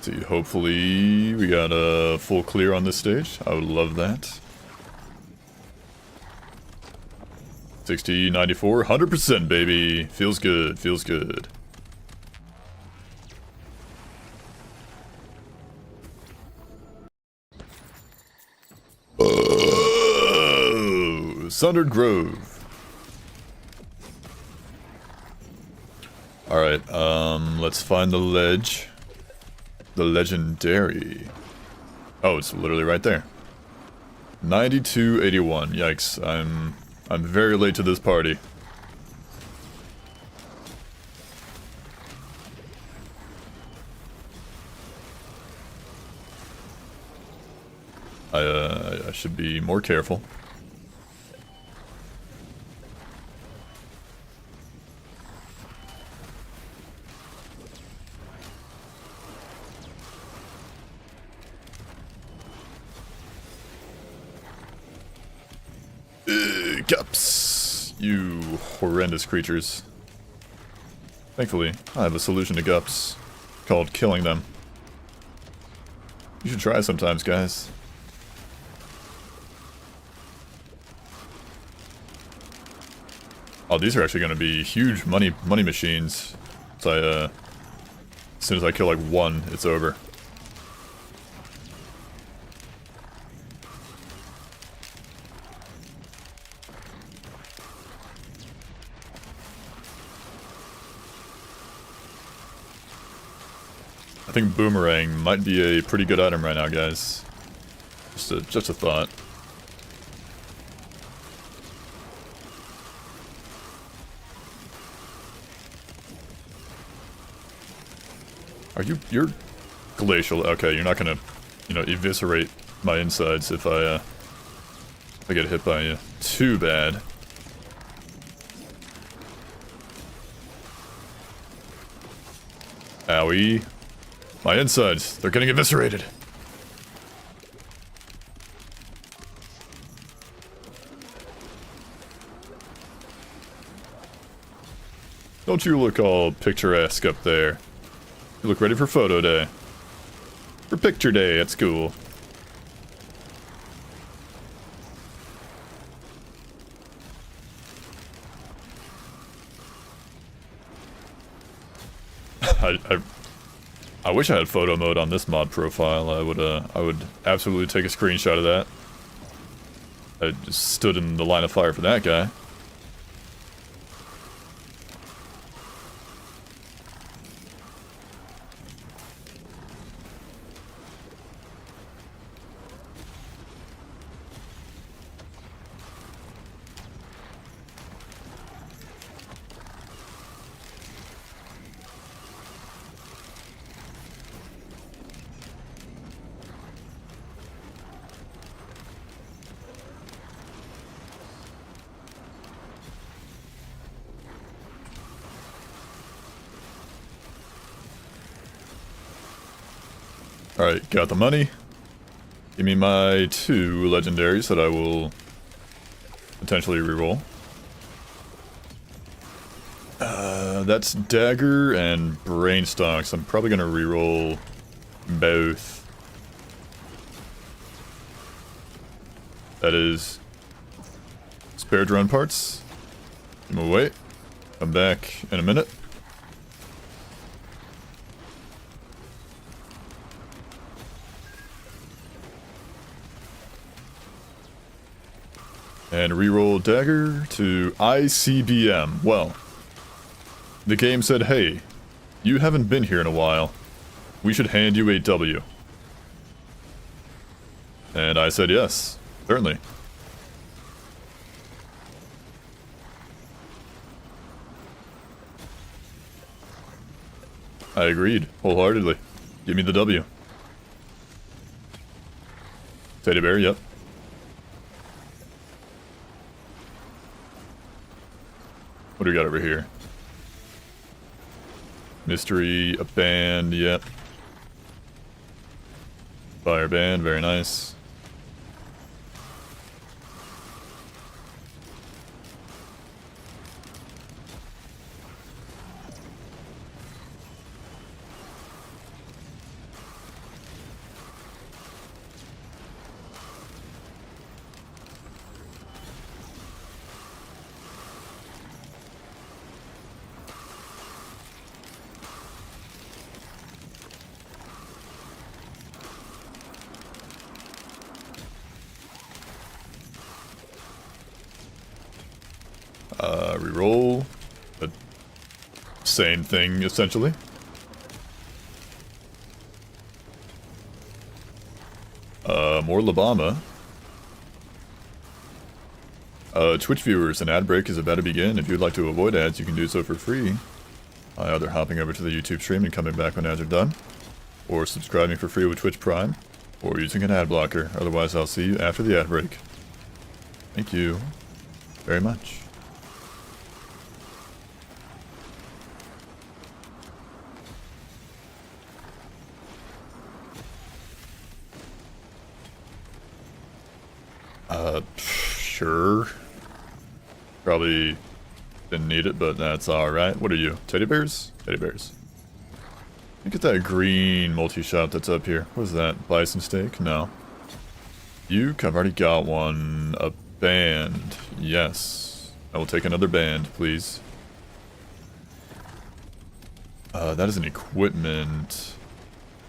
See, hopefully we got a full clear on this stage. I would love that. 60, 94, 100%, baby. Feels good, feels good. Oh, Sundered Grove. Alright, let's find the ledge. The legendary. Oh, it's literally right there. 9281. Yikes, I'm very late to this party. I should be more careful. Gups! You horrendous creatures. Thankfully, I have a solution to Gups, called killing them. You should try sometimes, guys. Oh, these are actually going to be huge money machines. So as soon as I kill like one, it's over. I think Boomerang might be a pretty good item right now, guys. Just a thought. You're glacial. Okay, you're not gonna, you know, eviscerate my insides if I get hit by you. Too bad. Owie. My insides, they're getting eviscerated. Don't you look all picturesque up there. You look ready for photo day. For picture day at school. I wish I had photo mode on this mod profile. I would absolutely take a screenshot of that. I just stood in the line of fire for that guy. Alright, got the money. Give me my 2 legendaries that I will potentially reroll. That's Dagger and Brainstalks. I'm probably gonna reroll both. That is spare drone parts. I'm gonna wait. Come back in a minute. And reroll dagger to ICBM. Well, the game said, hey, you haven't been here in a while. We should hand you a W. And I said yes, certainly. I agreed, wholeheartedly. Give me the W. Teddy bear, yep. What do we got over here? Mystery, a band, yep. Fire band, very nice. Reroll. The same thing, essentially. More Labama. Twitch viewers, an ad break is about to begin. If you'd like to avoid ads, you can do so for free. By either hopping over to the YouTube stream and coming back when ads are done, or subscribing for free with Twitch Prime, or using an ad blocker. Otherwise, I'll see you after the ad break. Thank you very much. Sure. Probably didn't need it, but that's alright. What are you? Teddy bears? Teddy bears. Look at that green multi-shot that's up here. What is that? Bison steak? No. Uke, I've already got one. A band. Yes. I will take another band, please. That is an equipment.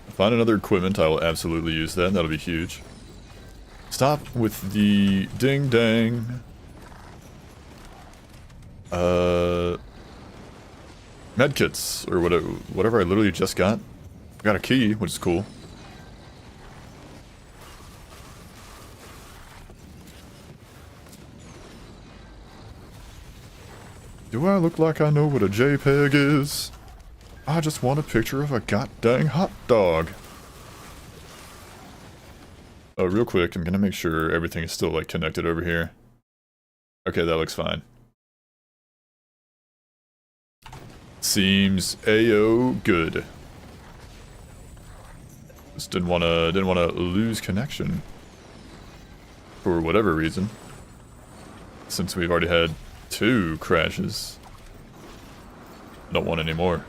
If I find another equipment, I will absolutely use that. That'll be huge. Stop with the ding-dang. Medkits, or whatever I literally just got. I got a key, which is cool. Do I look like I know what a JPEG is? I just want a picture of a goddamn hot dog. Oh, real quick, I'm gonna make sure everything is still, like, connected over here. Okay, that looks fine. Seems AO good. Just didn't wanna lose connection. For whatever reason. Since we've already had 2 crashes. Don't want any more.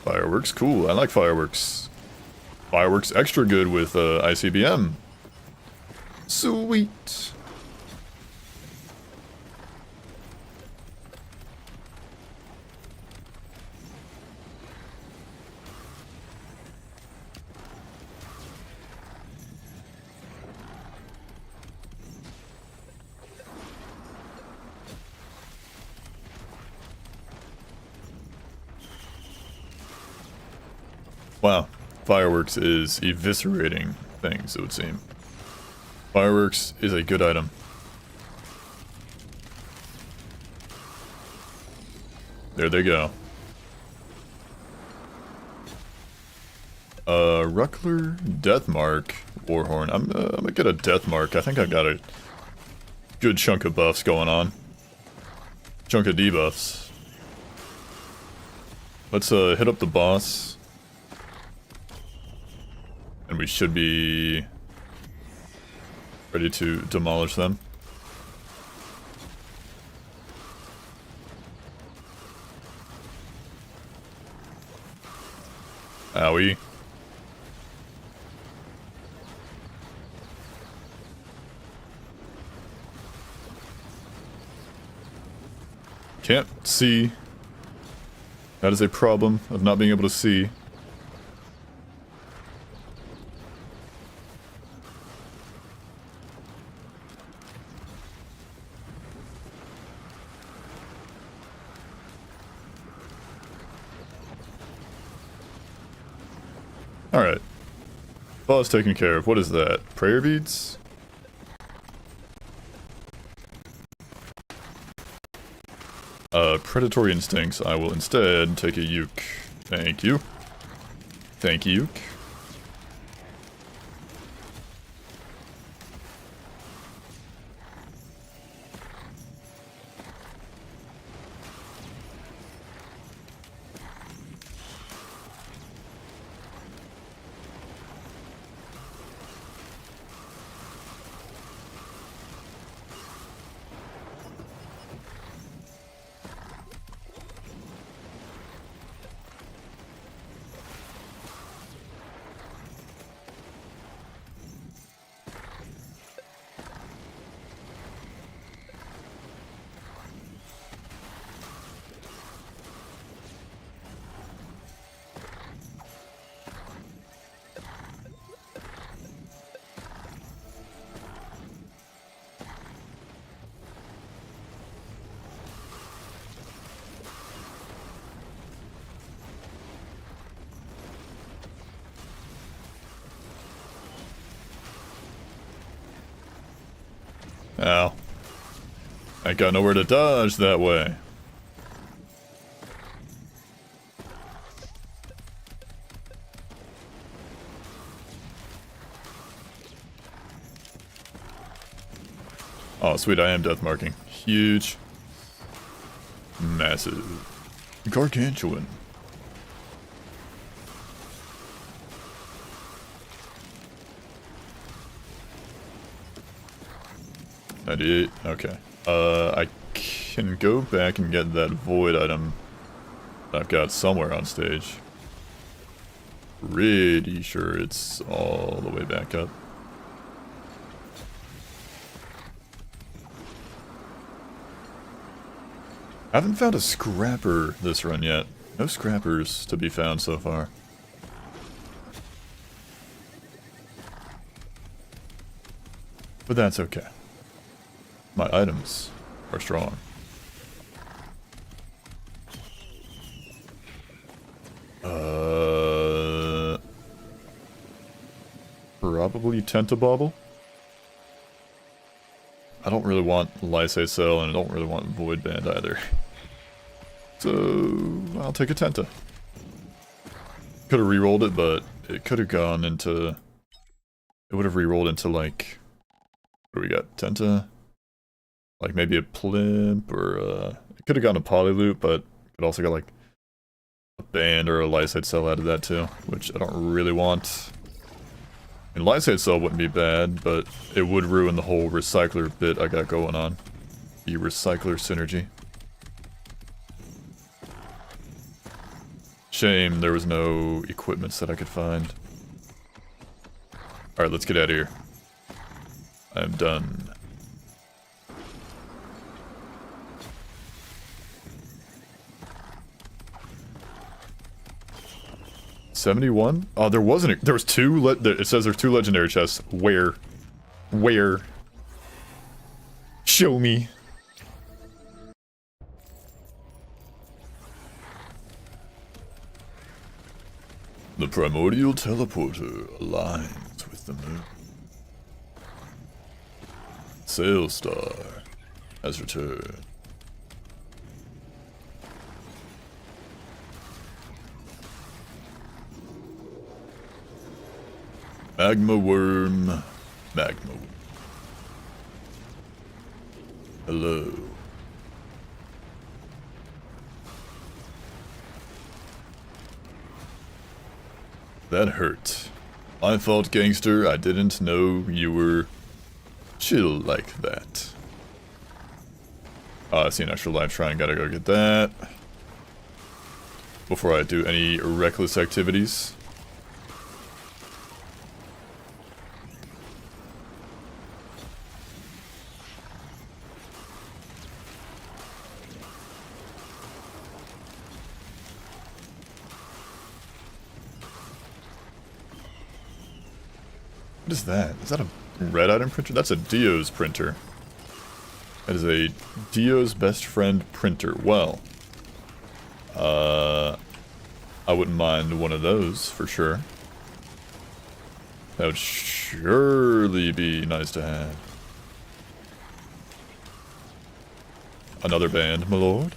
Fireworks, cool. I like fireworks. Fireworks extra good with ICBM. Sweet. Wow, fireworks is eviscerating things, it would seem. Fireworks is a good item. There they go. Ruckler, Deathmark, Warhorn. I'm gonna get a Deathmark. I think I got a good chunk of buffs going on. Chunk of debuffs. Let's hit up the boss. And we should be ready to demolish them. Owie. Can't see. That is a problem of not being able to see. Alright. Boss taken care of. What is that? Prayer beads? Predatory instincts. I will instead take a uke. Thank you. Thank you, uke. Ow. I got nowhere to dodge that way. Oh, sweet, I am death marking. Huge. Massive. Gargantuan. Okay. I can go back and get that void item that I've got somewhere on stage. Pretty sure it's all the way back up. I haven't found a scrapper this run yet. No scrappers to be found so far. But that's okay. My items are strong. Probably Tentabobble. I don't really want Lysate Cell, and I don't really want Void Band either. So, I'll take a Tenta. Could have re-rolled it, but it could have gone into... It would have re-rolled into, like... What do we got? Tenta? Like, maybe a Plimp, or it could have gone a Polyloop, but it also got, like, a Band or a Lysate Cell out of that, too. Which I don't really want. And Lysate Cell wouldn't be bad, but it would ruin the whole Recycler bit I got going on. The Recycler synergy. Shame there was no equipments that I could find. Alright, let's get out of here. I'm done. $71? Oh, there wasn't. There was two. It says there's 2 legendary chests. Where? Where? Show me. The primordial teleporter aligns with the moon. Sailstar has returned. Magma worm. Magma worm. Hello. That hurt. My fault, gangster. I didn't know you were chill like that. I see an extra life shrine. Gotta go get that before I do any reckless activities. is that? Is that a red item printer? That's a Dio's printer. That is a Dio's best friend printer. Well, I wouldn't mind one of those for sure. That would surely be nice to have. Another band, my lord.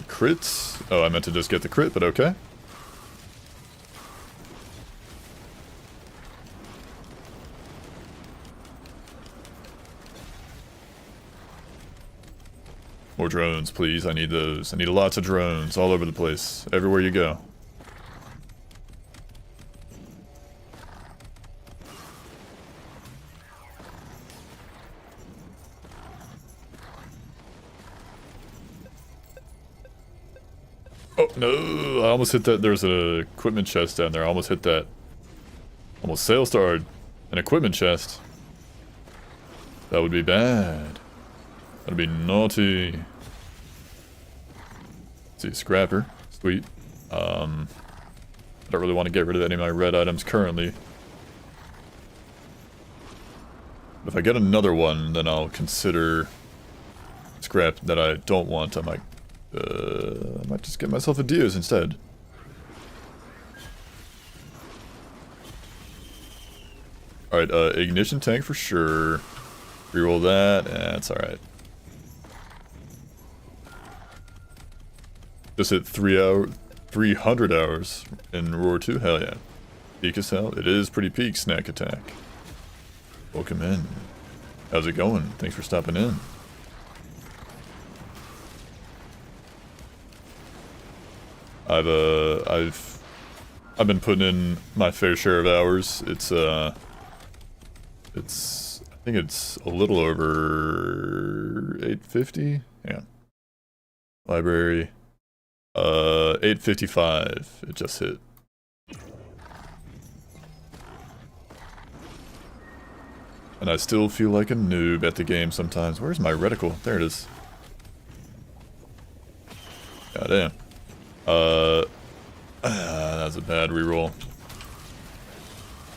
Crits? Oh, I meant to just get the crit, but okay. More drones, please. I need those. I need lots of drones all over the place. Everywhere you go. Oh, no. I almost hit that. There's an equipment chest down there. I almost hit that. Almost sail starred an equipment chest. That would be bad. That'd be naughty. Let's see, scrapper. Sweet. I don't really want to get rid of any of my red items currently. If I get another one, then I'll consider scrap that I don't want. I might just get myself a Dio's instead. Alright, ignition tank for sure. Reroll that. Yeah, that's alright. Just hit 300 hours in Roar 2? Hell yeah. Peak as hell? It is pretty peak, Snack Attack. Welcome in. How's it going? Thanks for stopping in. I've been putting in my fair share of hours. I think it's a little over 850. Hang on. Library. 855. It just hit. And I still feel like a noob at the game sometimes. Where's my reticle? There it is. Goddamn. That's a bad reroll.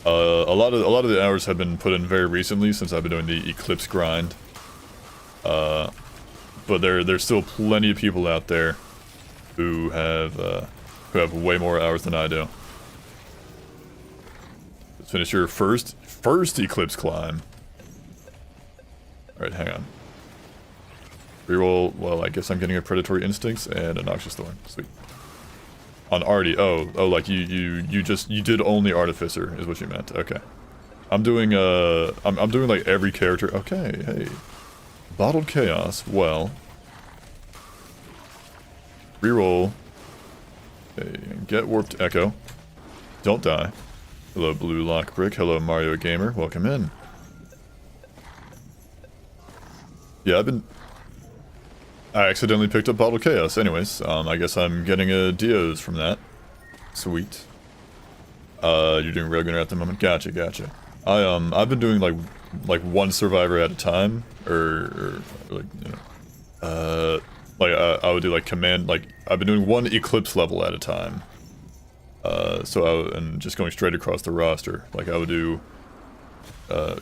A lot of the hours have been put in very recently since I've been doing the Eclipse grind. But there's still plenty of people out there who have way more hours than I do. Let's finish your first Eclipse climb. Alright, hang on. Reroll, well, I guess I'm getting a Predatory Instincts and a Noxious Thorn. Sweet. On Artie, oh, like you did only Artificer, is what you meant. Okay. I'm doing, I'm doing like every character. Okay, hey. Bottled Chaos, well. Reroll. Okay, get Warped Echo. Don't die. Hello, Blue Lock Brick. Hello, Mario Gamer. Welcome in. Yeah, I accidentally picked up Bottled Chaos. Anyways, I guess I'm getting a Dio's from that. Sweet. You're doing Railgunner at the moment. Gotcha. I've been doing like one survivor at a time, or like, you know, I would do like command, like I've been doing one Eclipse level at a time. And just going straight across the roster. Like I would do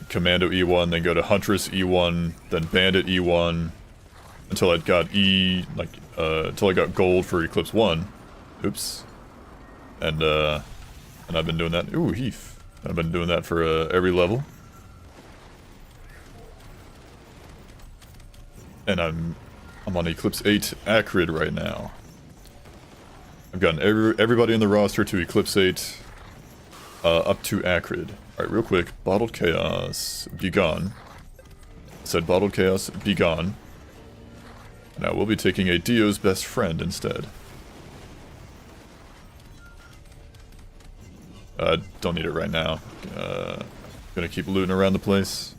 Commando E1, then go to Huntress E1, then Bandit E1, until I got until I got gold for Eclipse 1. Oops. And I've been doing that. Ooh, Heath. I've been doing that for every level. And I'm on Eclipse 8 Acrid right now. I've gotten everybody in the roster to Eclipse 8 up to Acrid. Alright, real quick. Bottled Chaos, be gone. I said Bottled Chaos, be gone. Now we'll be taking a Dio's best friend instead. Don't need it right now. Gonna keep looting around the place.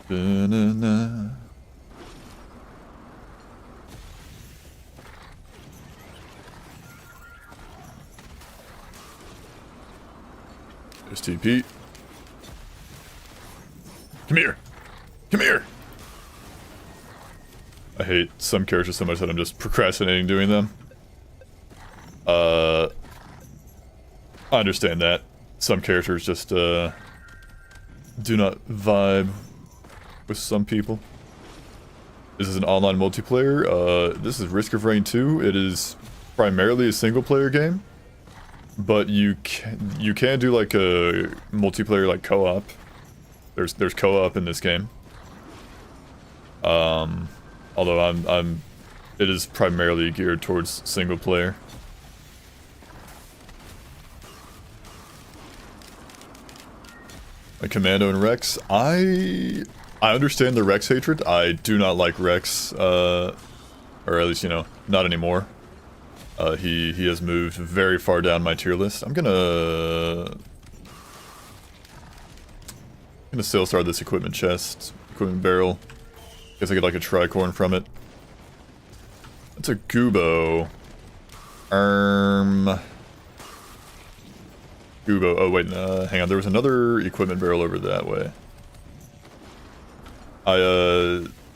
Ba-na-na. TP. Come here! Come here! I hate some characters so much that I'm just procrastinating doing them. I understand that. Some characters just, do not vibe with some people. This is an online multiplayer. This is Risk of Rain 2. It is primarily a single-player game, but you can do like a multiplayer like co-op. There's co-op in this game. Although it is primarily geared towards single-player. A Commando and Rex. I understand the Rex hatred. I do not like Rex, or at least, you know, not anymore. He has moved very far down my tier list. I'm gonna sale star this equipment chest, equipment barrel. Guess I get like a tricorn from it. That's a Gubo. Gubo. Oh wait, hang on. There was another equipment barrel over that way.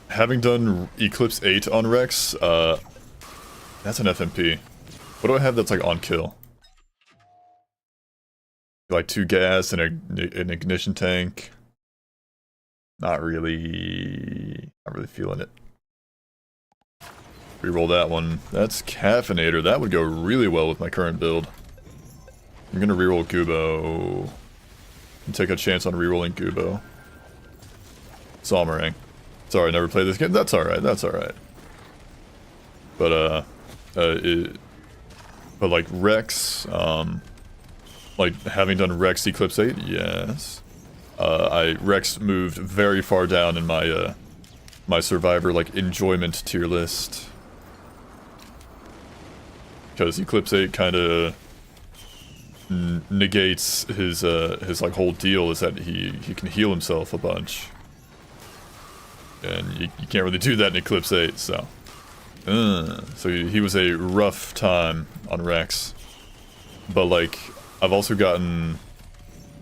Having done Eclipse 8 on Rex, that's an FMP. What do I have that's like on kill? Like 2 gas and an ignition tank. Not really feeling it. Reroll that one. That's Caffeinator. That would go really well with my current build. I'm gonna reroll Gubo. And take a chance on rerolling Gubo. Salmerang. Sorry, I never played this game. That's alright, that's alright. But, but like Rex, like having done Rex Eclipse 8, yes. Rex moved very far down in my, my Survivor, like, enjoyment tier list. Because Eclipse 8 kinda negates his like whole deal is that he can heal himself a bunch. And you can't really do that in Eclipse 8, so. So he was a rough time on Rex. But like, I've also gotten,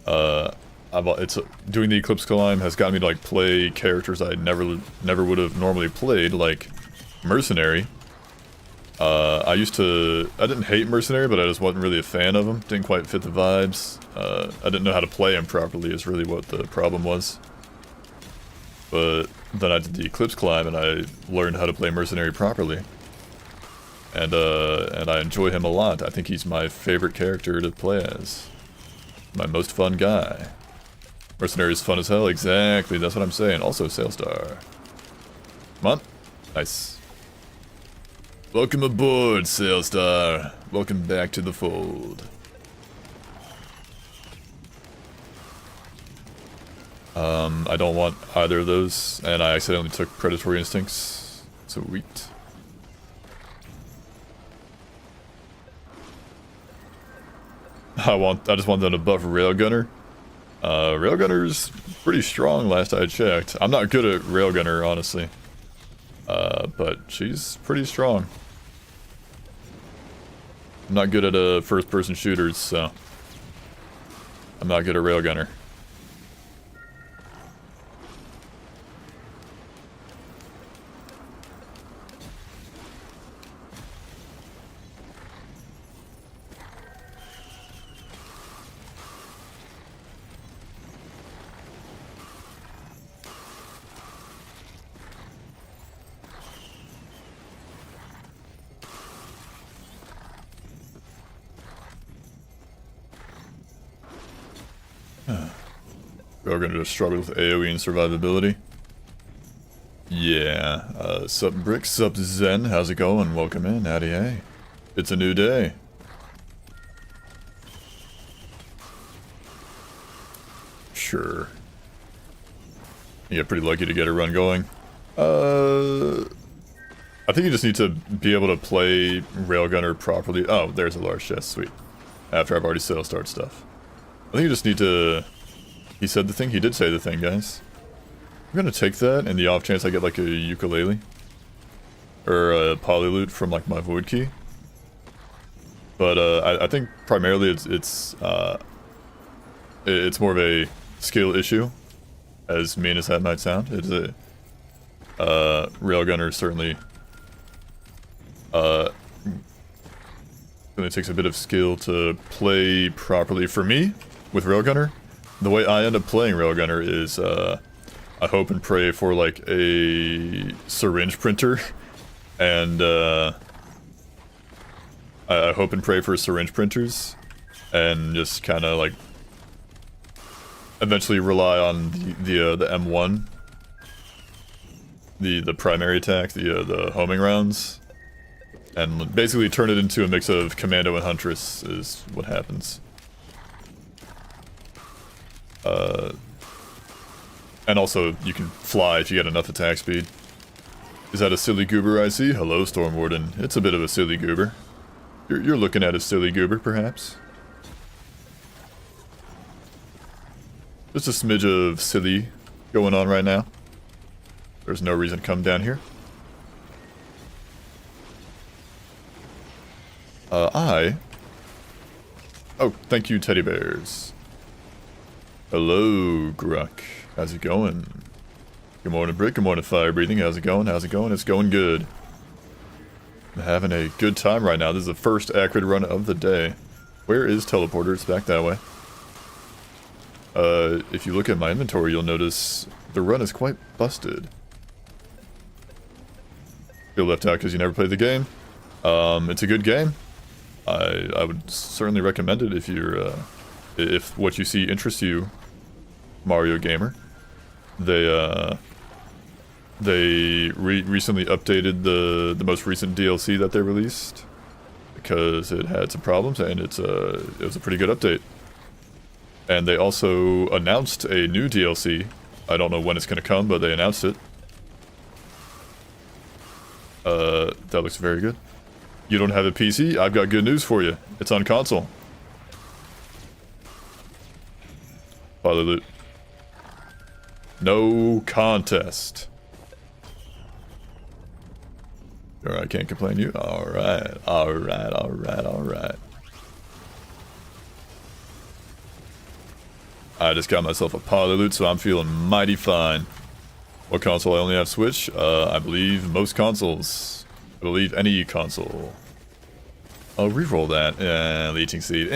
doing the Eclipse climb has gotten me to like play characters I never would have normally played, like Mercenary. I didn't hate Mercenary, but I just wasn't really a fan of him. Didn't quite fit the vibes. I didn't know how to play him properly is really what the problem was. But then I did the Eclipse climb and I learned how to play Mercenary properly. And I enjoy him a lot. I think he's my favorite character to play as. My most fun guy. Mercenary is fun as hell, exactly, that's what I'm saying. Also, Sailstar. Come on. Nice. Welcome aboard, Sailstar. Welcome back to the fold. I don't want either of those, and I accidentally took Predatory Instincts. Sweet. I just want them to buff Railgunner. Railgunner's pretty strong last I checked. I'm not good at Railgunner, honestly. But she's pretty strong. I'm not good at first-person shooters, so I'm not good at Railgunner. We're gonna just struggle with AoE and survivability. Yeah, sup Brick, sup Zen, how's it going? Welcome in, howdy hey. It's a new day. Sure. You get pretty lucky to get a run going. I think you just need to be able to play Railgunner properly. Oh, there's a large chest, sweet. After I've already sale start stuff. I think you just need to... He said the thing? He did say the thing, guys. I'm gonna take that in the off chance I get like a ukulele. Or a polyloot from like my void key. But I think primarily it's It's more of a skill issue, as mean as that might sound. It's a railgunner certainly it takes a bit of skill to play properly. For me, with railgunner, the way I end up playing railgunner is I hope and pray for like a syringe printer, and I hope and pray for syringe printers, and just kind of like eventually rely on the M1, the primary attack, the homing rounds, and basically turn it into a mix of Commando and Huntress is what happens. And also you can fly if you get enough attack speed. Is that a silly goober I see? Hello, Storm Warden. It's a bit of a silly goober. You're looking at a silly goober, perhaps? Just a smidge of silly going on right now. There's no reason to come down here. Oh, thank you, teddy bears. Hello, Gruck. How's it going? Good morning, Brick. Good morning, Fire Breathing. How's it going? How's it going? It's going good. I'm having a good time right now. This is the first Acrid run of the day. Where is Teleporter? It's back that way. If you look at my inventory, you'll notice the run is quite busted. Feel left out because you never played the game. It's a good game. I would certainly recommend it if you're, if what you see interests you, Mario gamer. They recently updated the most recent DLC that they released because it had some problems, and it was a pretty good update. And they also announced a new DLC. I don't know when it's going to come, but they announced it. That looks very good. You don't have a PC? I've got good news for you. It's on console. Father Loot. No contest. Alright, can't complain you. Alright, alright, alright, alright. I just got myself a Parlor Loot, so I'm feeling mighty fine. What console? I only have Switch? I believe most consoles. I believe any console. I'll reroll that. Leeching Seed.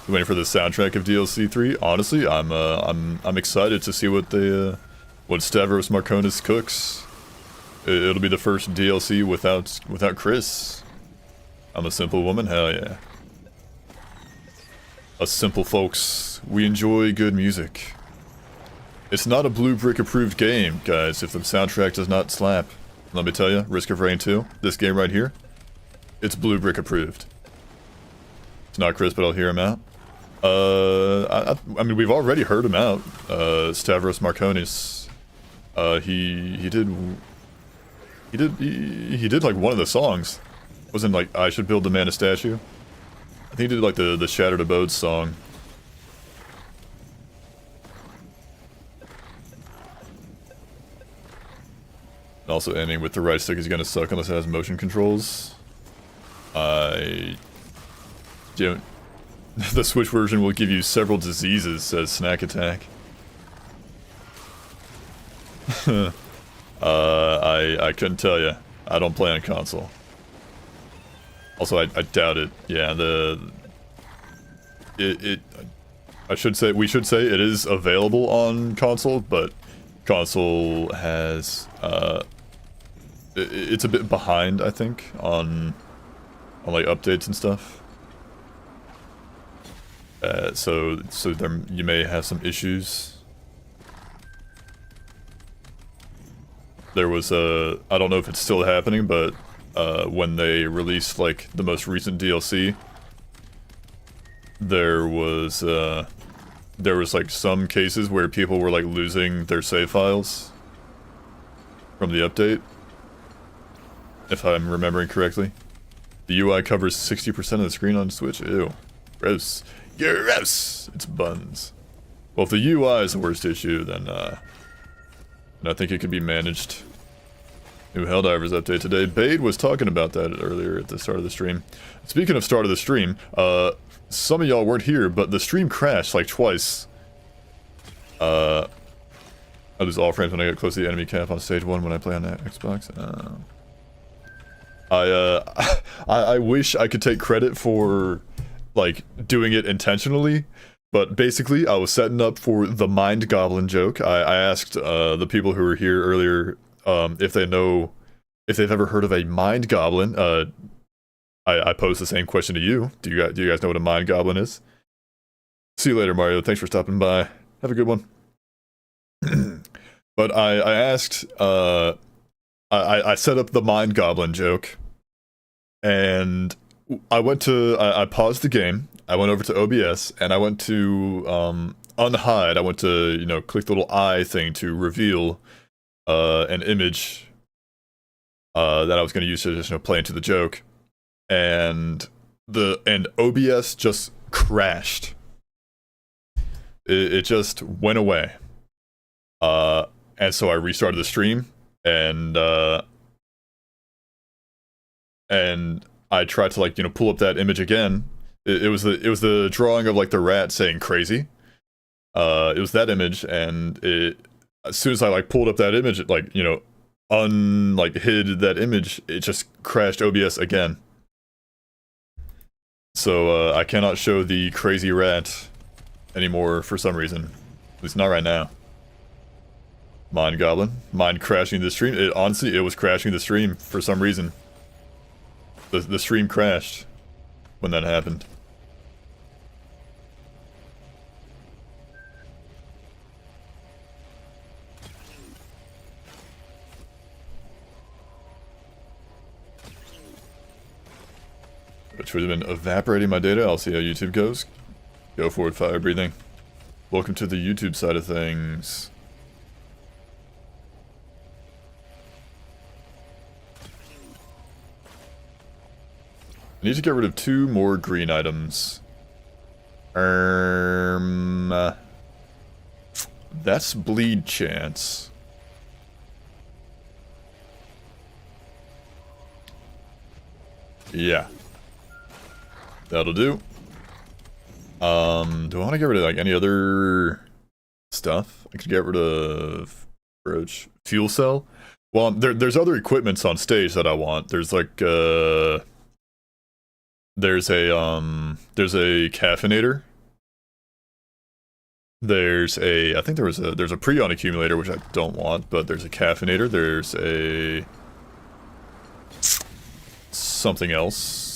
Waiting for the soundtrack of DLC 3. Honestly, I'm excited to see what Stavros Marconis cooks. It'll be the first DLC without Chris. I'm a simple woman. Hell yeah. Us simple folks, we enjoy good music. It's not a Blue Brick approved game, guys, if the soundtrack does not slap. Let me tell you, Risk of Rain 2, this game right here, it's Blue Brick approved. It's not Chris, but I'll hear him out. I mean, we've already heard him out. Stavros Marconis. He did like one of the songs. Wasn't like I Should Build the Man a Statue. I think he did like the Shattered Abodes song. Also, aiming with the right stick is gonna suck unless it has motion controls. I don't. The Switch version will give you several diseases, says Snack Attack. I couldn't tell you. I don't play on console. Also, I doubt it. Yeah, we should say it is available on console, but console has it's a bit behind, I think, on like updates and stuff. So there you may have some issues. There was I don't know if it's still happening, but when they released like the most recent DLC, there was like some cases where people were like losing their save files from the update, if I'm remembering correctly. The UI covers 60% of the screen on Switch. Ew. Gross. Gross! It's buns. Well, if the UI is the worst issue, then I think it could be managed. New Helldivers update today. Bade was talking about that earlier at the start of the stream. Speaking of start of the stream, some of y'all weren't here, but the stream crashed like twice. I lose all frames when I get close to the enemy cap on stage 1 when I play on the Xbox. I wish I could take credit for, like, doing it intentionally, but basically I was setting up for the Mind Goblin joke. I asked the people who were here earlier if they've ever heard of a Mind Goblin. I posed the same question to you. Do you guys know what a Mind Goblin is? See you later, Mario. Thanks for stopping by. Have a good one. But I asked, I set up the Mind Goblin joke, and I paused the game, I went over to OBS, and I went to unhide. I went to, you know, click the little eye thing to reveal an image that I was going to use to just, you know, play into the joke, and OBS just crashed. It just went away. And so I restarted the stream, and I tried to, like, you know, pull up that image again. It was the drawing of, like, the rat saying crazy. It was that image, and as soon as I, like, pulled up that image, it, like, you know, hid that image, it just crashed OBS again. So I cannot show the crazy rat anymore for some reason. At least not right now. Mind Goblin. Mind crashing the stream. Honestly, it was crashing the stream for some reason. The stream crashed when that happened. Which would have been evaporating my data. I'll see how YouTube goes. Go forward, fire breathing. Welcome to the YouTube side of things. I need to get rid of 2 more green items. That's bleed chance. Yeah. That'll do. Do I want to get rid of, like, any other stuff? I could get rid of brooch, fuel cell. Well, there's other equipments on stage that I want. There's, like, there's a caffeinator. I think there's a Prion accumulator, which I don't want, but there's a caffeinator. There's a something else.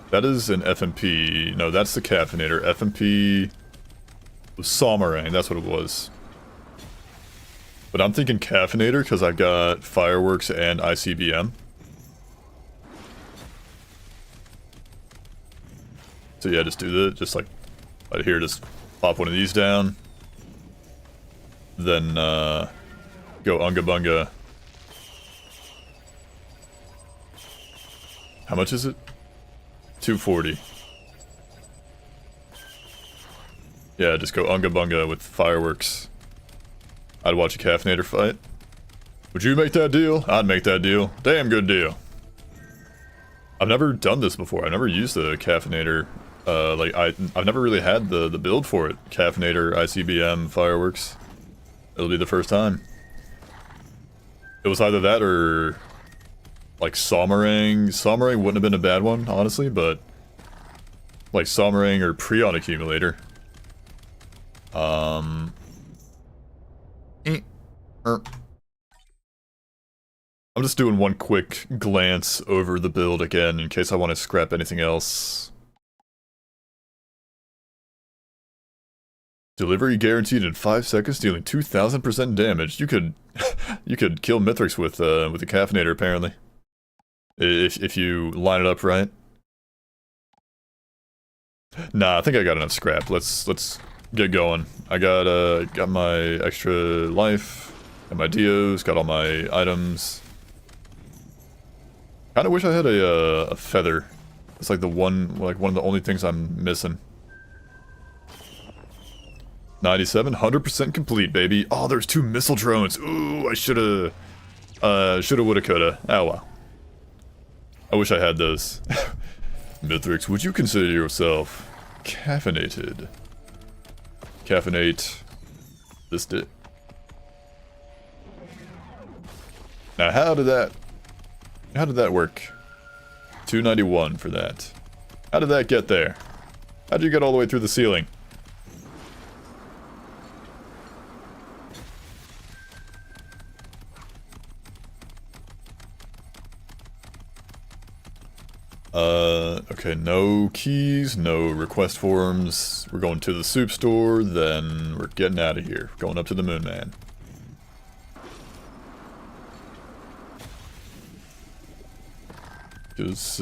That is an FMP. No, that's the caffeinator. FMP was Somarang, that's what it was. But I'm thinking caffeinator because I got fireworks and ICBM. So yeah, just do that. Just, like, right here, just pop one of these down. Then go Unga Bunga. How much is it? 240. Yeah, just go Unga Bunga with fireworks. I'd watch a caffeinator fight. Would you make that deal? I'd make that deal. Damn good deal. I've never done this before. I've never used the caffeinator. Like, I've never really had the build for it. Caffeinator, ICBM, fireworks. It'll be the first time. It was either that or, like, Somarang. Somarang wouldn't have been a bad one, honestly, but, like, Somarang or Prion accumulator. I'm just doing one quick glance over the build again in case I want to scrap anything else. Delivery guaranteed in 5 seconds, dealing 2000% damage. You could kill Mithrix with the caffeinator, apparently. If you line it up right. Nah, I think I got enough scrap. Let's get going. I got my extra life, got my Dios, got all my items. Kinda wish I had a feather. It's like one of the only things I'm missing. 97, 100% complete, baby. Oh, there's 2 missile drones. Ooh, I should've Shoulda, woulda, coulda. Oh well. I wish I had those. Mithrix, would you consider yourself caffeinated? Caffeinate this dick. Now how did that work? 291 for that. How did that get there? How did you get all the way through the ceiling? Okay, no keys, no request forms. We're going to the soup store, then we're getting out of here. Going up to the moon, man. Cause,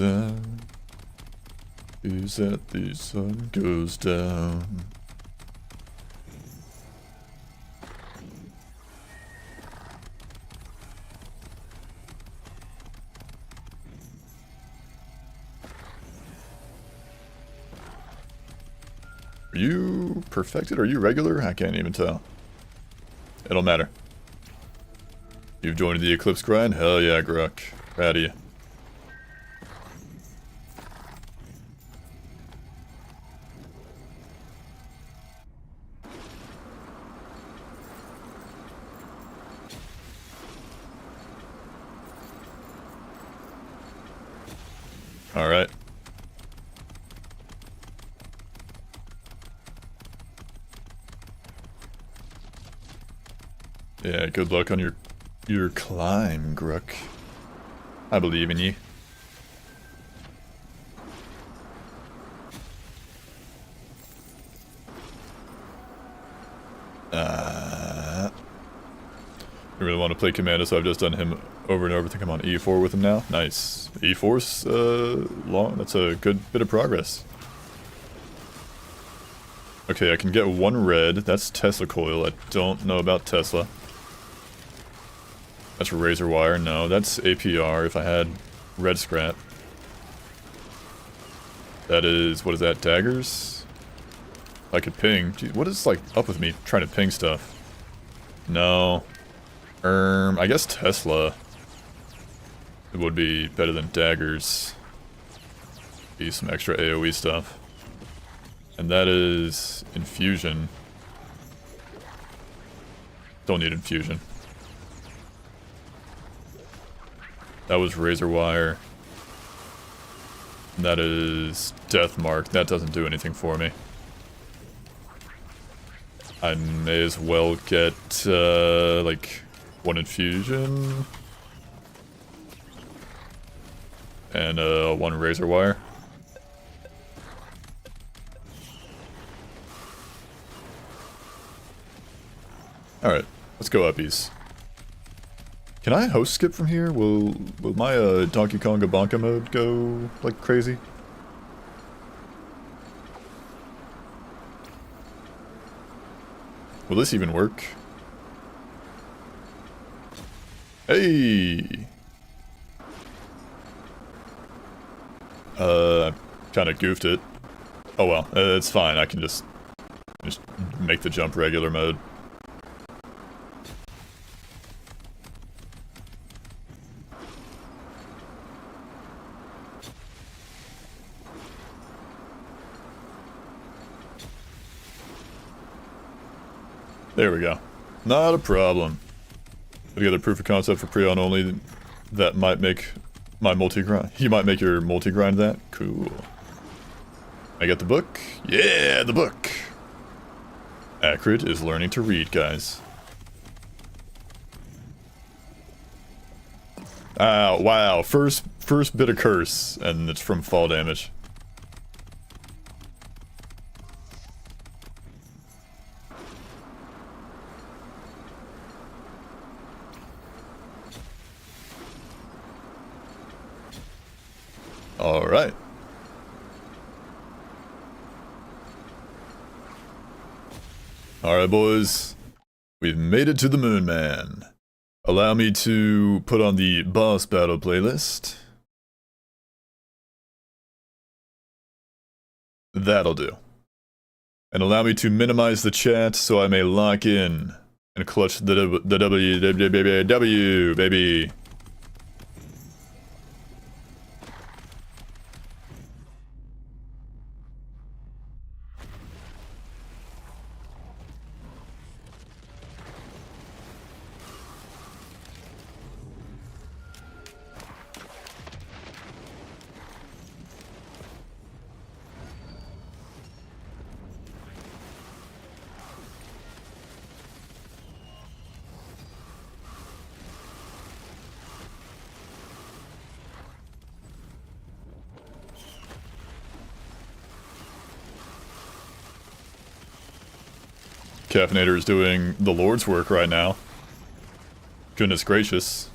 is that the sun goes down. Are you perfected? Are you regular? I can't even tell. It don't matter. You've joined the Eclipse grind? Hell yeah, Gruck. Proud of you. Alright. Yeah, good luck on your climb, Gruck. I believe in you. I really want to play Commando, so I've just done him over and over. I think I'm on E4 with him now. Nice. E4's long. That's a good bit of progress. Okay, I can get one red. That's Tesla coil. I don't know about Tesla. That's razor wire. No, that's APR if I had red scrap. That is, what is that, daggers? I could ping. Gee, what is, like, up with me trying to ping stuff? No. I guess Tesla. It would be better than daggers. Be some extra AoE stuff. And that is infusion. Don't need infusion. That was razor wire. And that is death mark. That doesn't do anything for me. I may as well get like one infusion and one razor wire. Alright, let's go uppies. Can I host skip from here? Will my Donkey Konga Bonka mode go like crazy? Will this even work? Hey! Kinda goofed it. Oh well, it's fine. I can just make the jump regular mode. There we go. Not a problem. Put together proof of concept for Prion only that might make my multi-grind. You might make your multi-grind that? Cool. I get the book? Yeah, the book! Acrid is learning to read, guys. Ah, wow. First bit of curse, and it's from fall damage. Alright. Alright, boys. We've made it to the moon, man. Allow me to put on the boss battle playlist. That'll do. And allow me to minimize the chat so I may lock in And clutch the W, baby. Caffeinator is doing the Lord's work right now. Goodness gracious.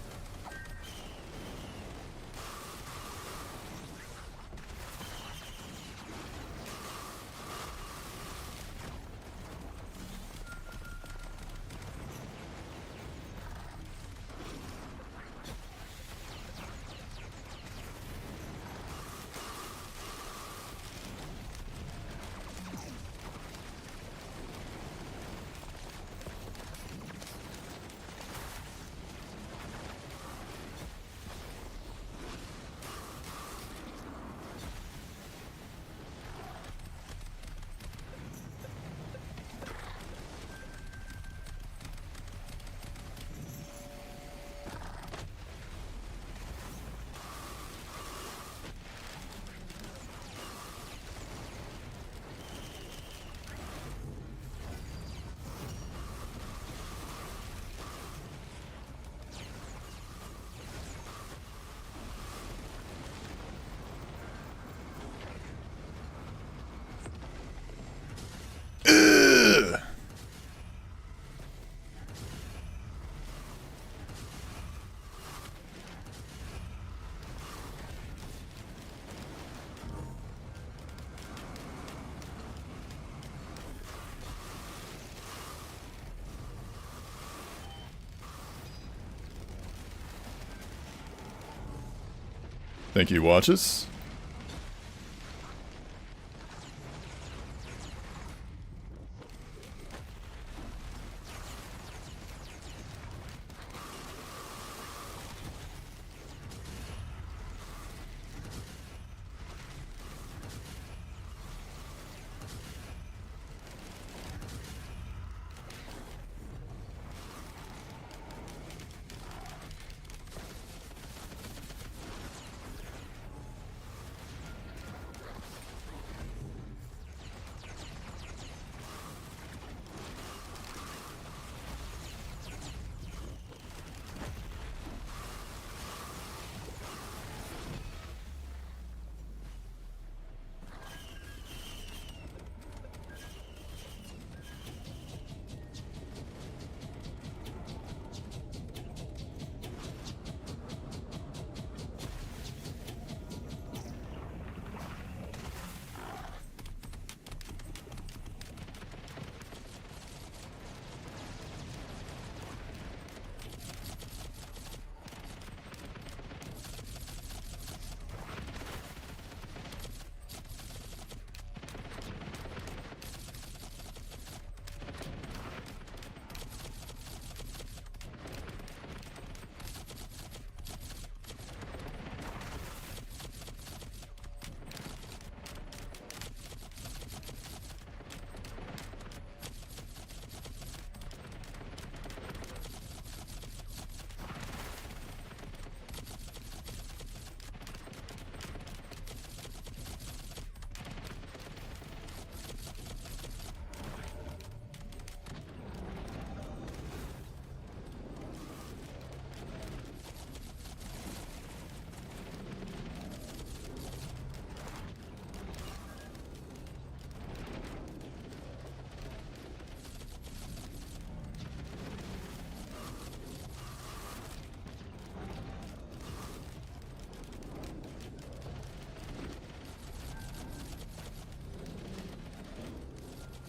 Thank you, watches.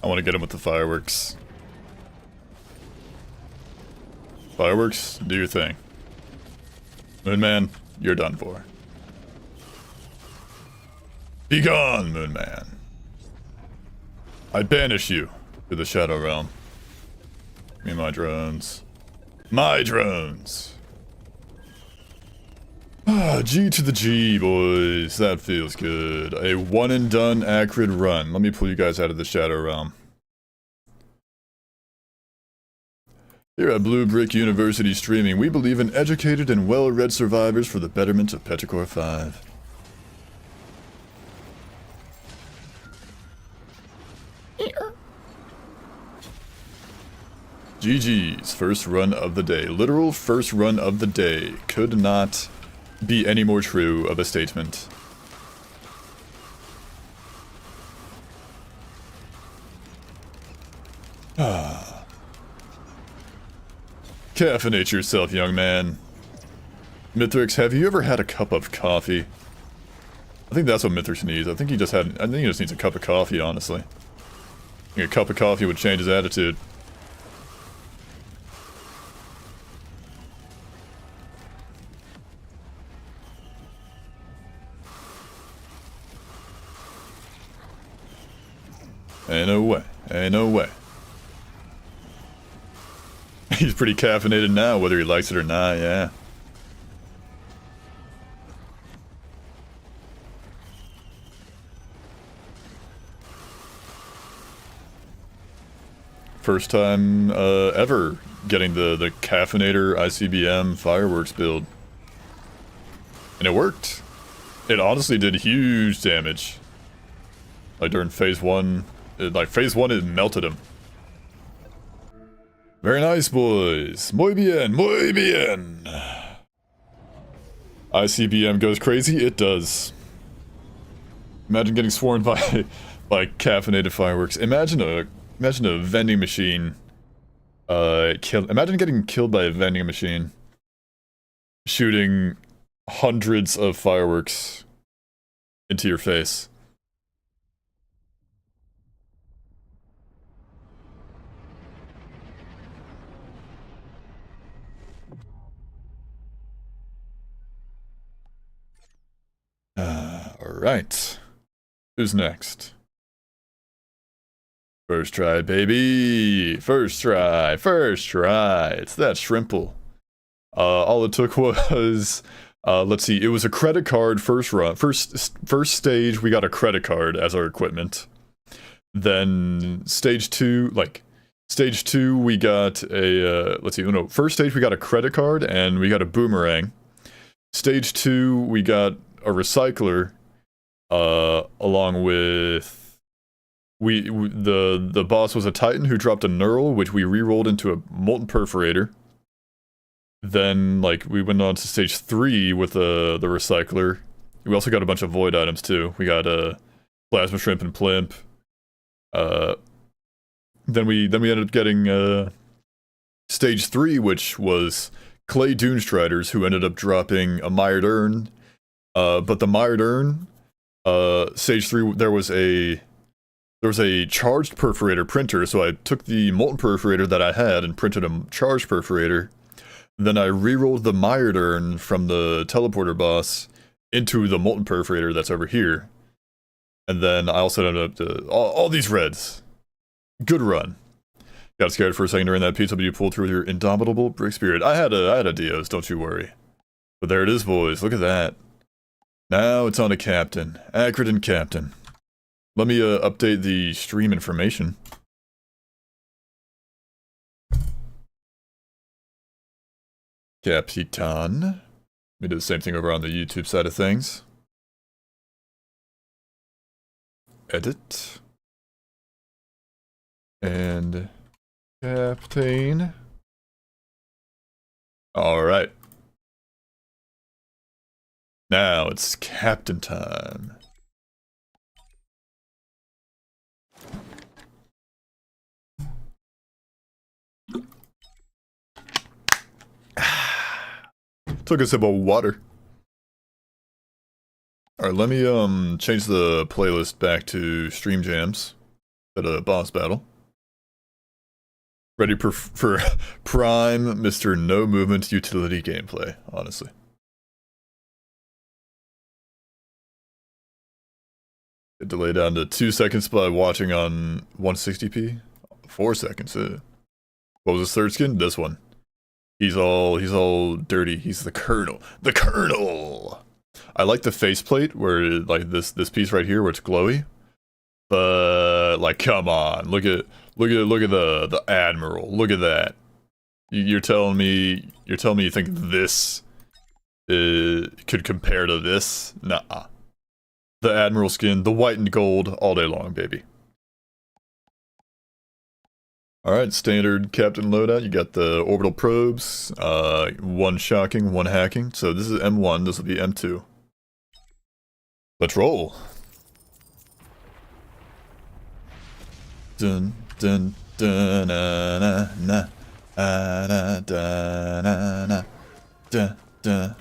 I want to get him with the fireworks. Fireworks, do your thing. Moonman, you're done for. Be gone, Moonman. I banish you to the Shadow Realm. Give me my drones. My drones! Ah, G to the G, boys. That feels good. A one and done Acrid run. Let me pull you guys out of the Shadow Realm. Here at Blue Brick University Streaming, we believe in educated and well-read survivors for the betterment of Petrichor 5. GG's first run of the day. Literal first run of the day. Could not be any more true of a statement. Caffeinate yourself, young man. Mithrix, have you ever had a cup of coffee? I think that's what Mithrix needs. I think he just needs a cup of coffee, honestly. I think a cup of coffee would change his attitude. Ain't no way. Ain't no way. He's pretty caffeinated now, whether he likes it or not, yeah. First time ever getting the Caffeinator ICBM fireworks build. And it worked. It honestly did huge damage. Like during phase 1, phase 1 it melted him. Very nice, boys. Muy bien, muy bien. ICBM goes crazy? It does. Imagine getting swarmed by caffeinated fireworks. Imagine a vending machine. Imagine getting killed by a vending machine. Shooting hundreds of fireworks into your face. Alright. Who's next? First try, baby! First try! First try! It's that shrimple. All it took was... let's see, it was a credit card first run. First stage, we got a credit card as our equipment. Then stage 2, we got a... let's see, no, first stage we got a credit card and we got a boomerang. Stage 2, we got a recycler, along with the boss was a Titan who dropped a Knurl, which we re-rolled into a Molten Perforator. Then, we went on to stage 3 with the recycler. We also got a bunch of void items too. We got a Plasma Shrimp and Plimp. Then we ended up getting stage 3, which was Clay Doomstriders, who ended up dropping a Mired Urn. But the Mired Urn, stage 3, there was a charged perforator printer, so I took the molten perforator that I had and printed a charged perforator. Then I re-rolled the Mired Urn from the teleporter boss into the molten perforator that's over here. And then I also ended up all these reds. Good run. Got scared for a second during that pizza, but you pulled through with your indomitable brick spirit. I had a Dios, don't you worry. But there it is, boys. Look at that. Now it's on to Captain. Acrid and Captain. Let me update the stream information. Capitan. We do the same thing over on the YouTube side of things. Edit. And Captain. Alright. Now it's Captain time. Took a sip of water. Alright, let me change the playlist back to Stream Jams at a boss battle. Ready for prime Mr. No Movement utility gameplay, honestly. It delayed down to 2 seconds by watching on 160p. 4 seconds, What was his third skin? This one. He's all dirty. He's the Colonel. The Colonel! I like the faceplate where, like, this piece right here where it's glowy. But, like, come on. Look at the Admiral. Look at that. You're telling me you think this could compare to this? Nah. The Admiral skin, the white and gold, all day long, baby. Alright, standard Captain loadout. You got the orbital probes, one shocking, one hacking. So this is M1, this will be M2. Let's roll. Dun dun dun na na na na da na na da da.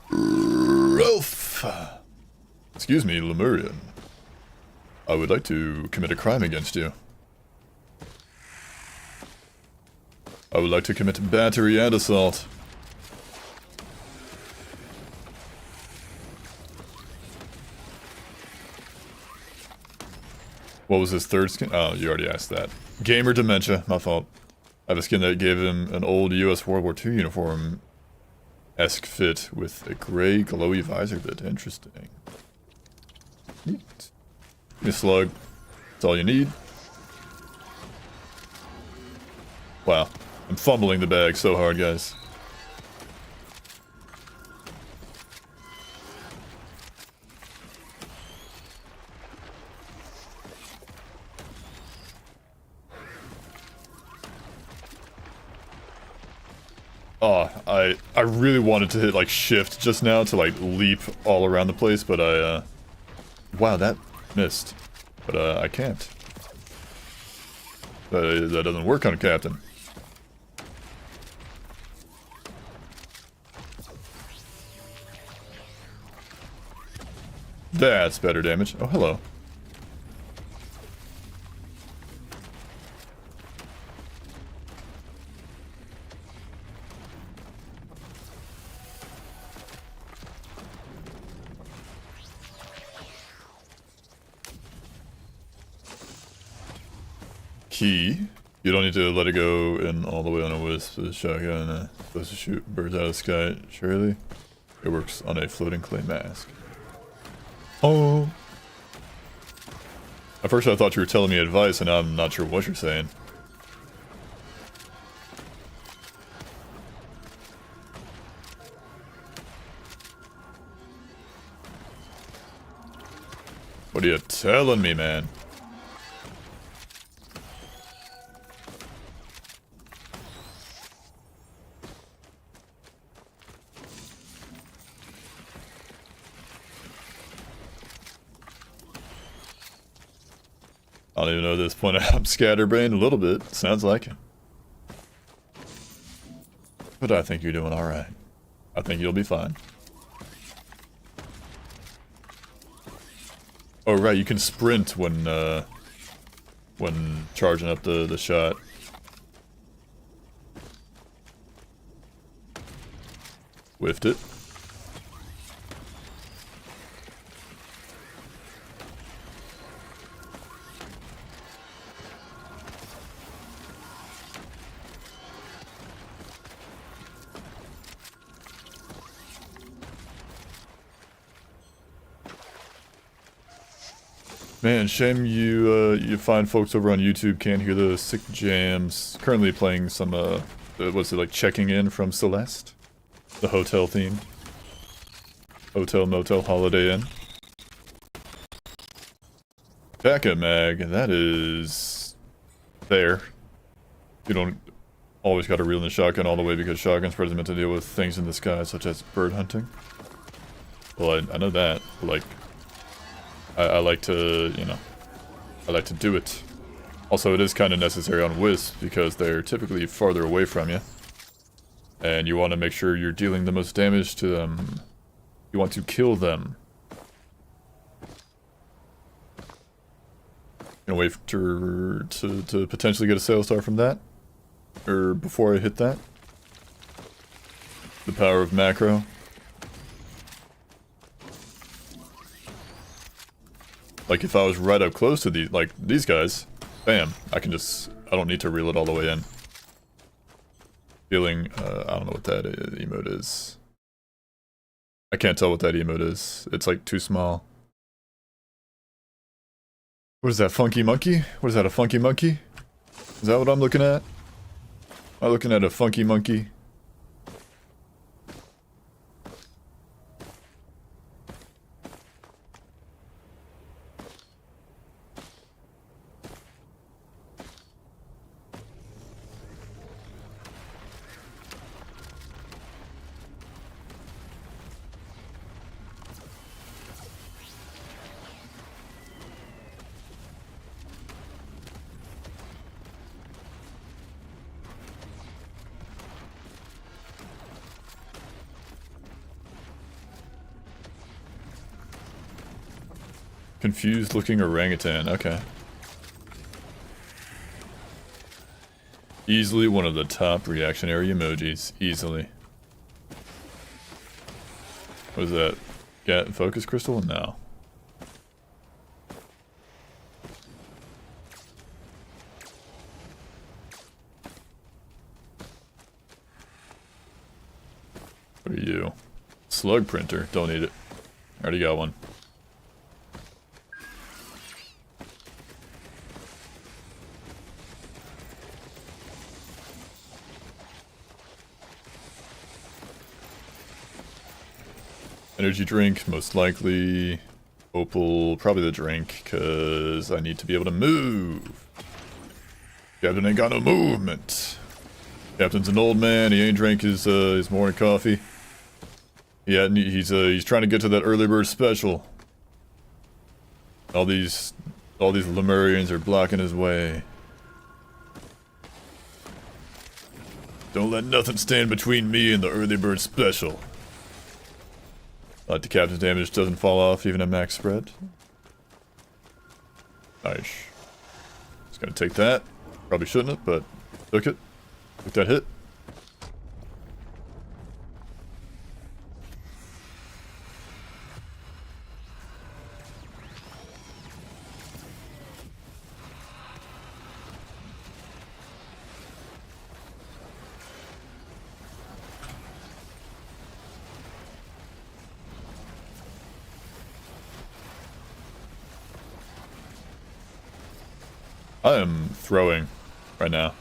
Rolf! Excuse me, Lemurian. I would like to commit a crime against you. I would like to commit battery and assault. What was his third skin? Oh, you already asked that. Gamer dementia, my fault. I have a skin that gave him an old US World War II uniform-esque fit with a gray glowy visor bit. Interesting. Neat. Give me a slug. That's all you need. Wow. I'm fumbling the bag so hard, guys. Oh, I really wanted to hit, like, shift just now to, like, leap all around the place, but wow, that missed. But, I can't. That doesn't work on a captain. That's better damage. Oh, hello. Key. You don't need to let it go in all the way on a wisp. The shotgun supposed to shoot birds out of the sky. Surely, it works on a floating clay mask. Oh. At first I thought you were telling me advice, and now I'm not sure what you're saying. What are you telling me, man? I don't even know at this point. I'm scatterbrained a little bit. Sounds like it. But I think you're doing alright. I think you'll be fine. Oh right, you can sprint when charging up the shot. Whiffed it. Man, shame you find folks over on YouTube can't hear the sick jams. Currently playing some what's it, like, Checking In from Celeste? The hotel theme. Hotel, motel, Holiday Inn. Backup mag, that is there. You don't always gotta reel in the shotgun all the way because shotgun spreads are meant to deal with things in the sky such as bird hunting. Well, I know that, but, like, I like to, you know, I like to do it. Also, it is kind of necessary on wisps because they're typically farther away from you. And you want to make sure you're dealing the most damage to them. You want to kill them. Gonna wait to potentially get a sales star from that? Or before I hit that? The power of macro. Like, if I was right up close to these guys, Bam. I don't need to reel it all the way in. Feeling, I don't know what that emote is. I can't tell what that emote is. It's like too small. What is that, funky monkey? What is that, a funky monkey? Is that what I'm looking at? Am I looking at a funky monkey? Confused looking orangutan, okay. Easily one of the top reactionary emojis, easily. What is that? Gat focus crystal? No. What are you? Slug printer, don't need it. Already got one. Energy drink, most likely. Opal, probably the drink, because I need to be able to move. Captain ain't got no movement. Captain's an old man, he ain't drank his morning coffee. Yeah, he's trying to get to that early bird special. All these Lemurians are blocking his way. Don't let nothing stand between me and the early bird special. Like the captain's damage doesn't fall off even at max spread. Nice. Just gonna take that. Probably shouldn't have, but took it. Took that hit. I am throwing right now.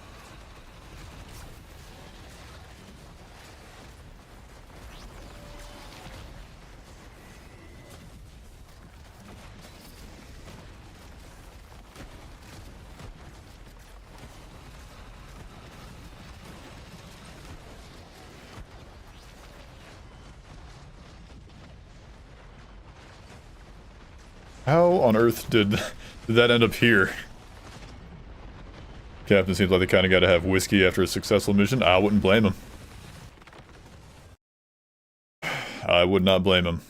How on earth did that end up here? Captain seems like they kind of got to have whiskey after a successful mission. I wouldn't blame him. I would not blame him.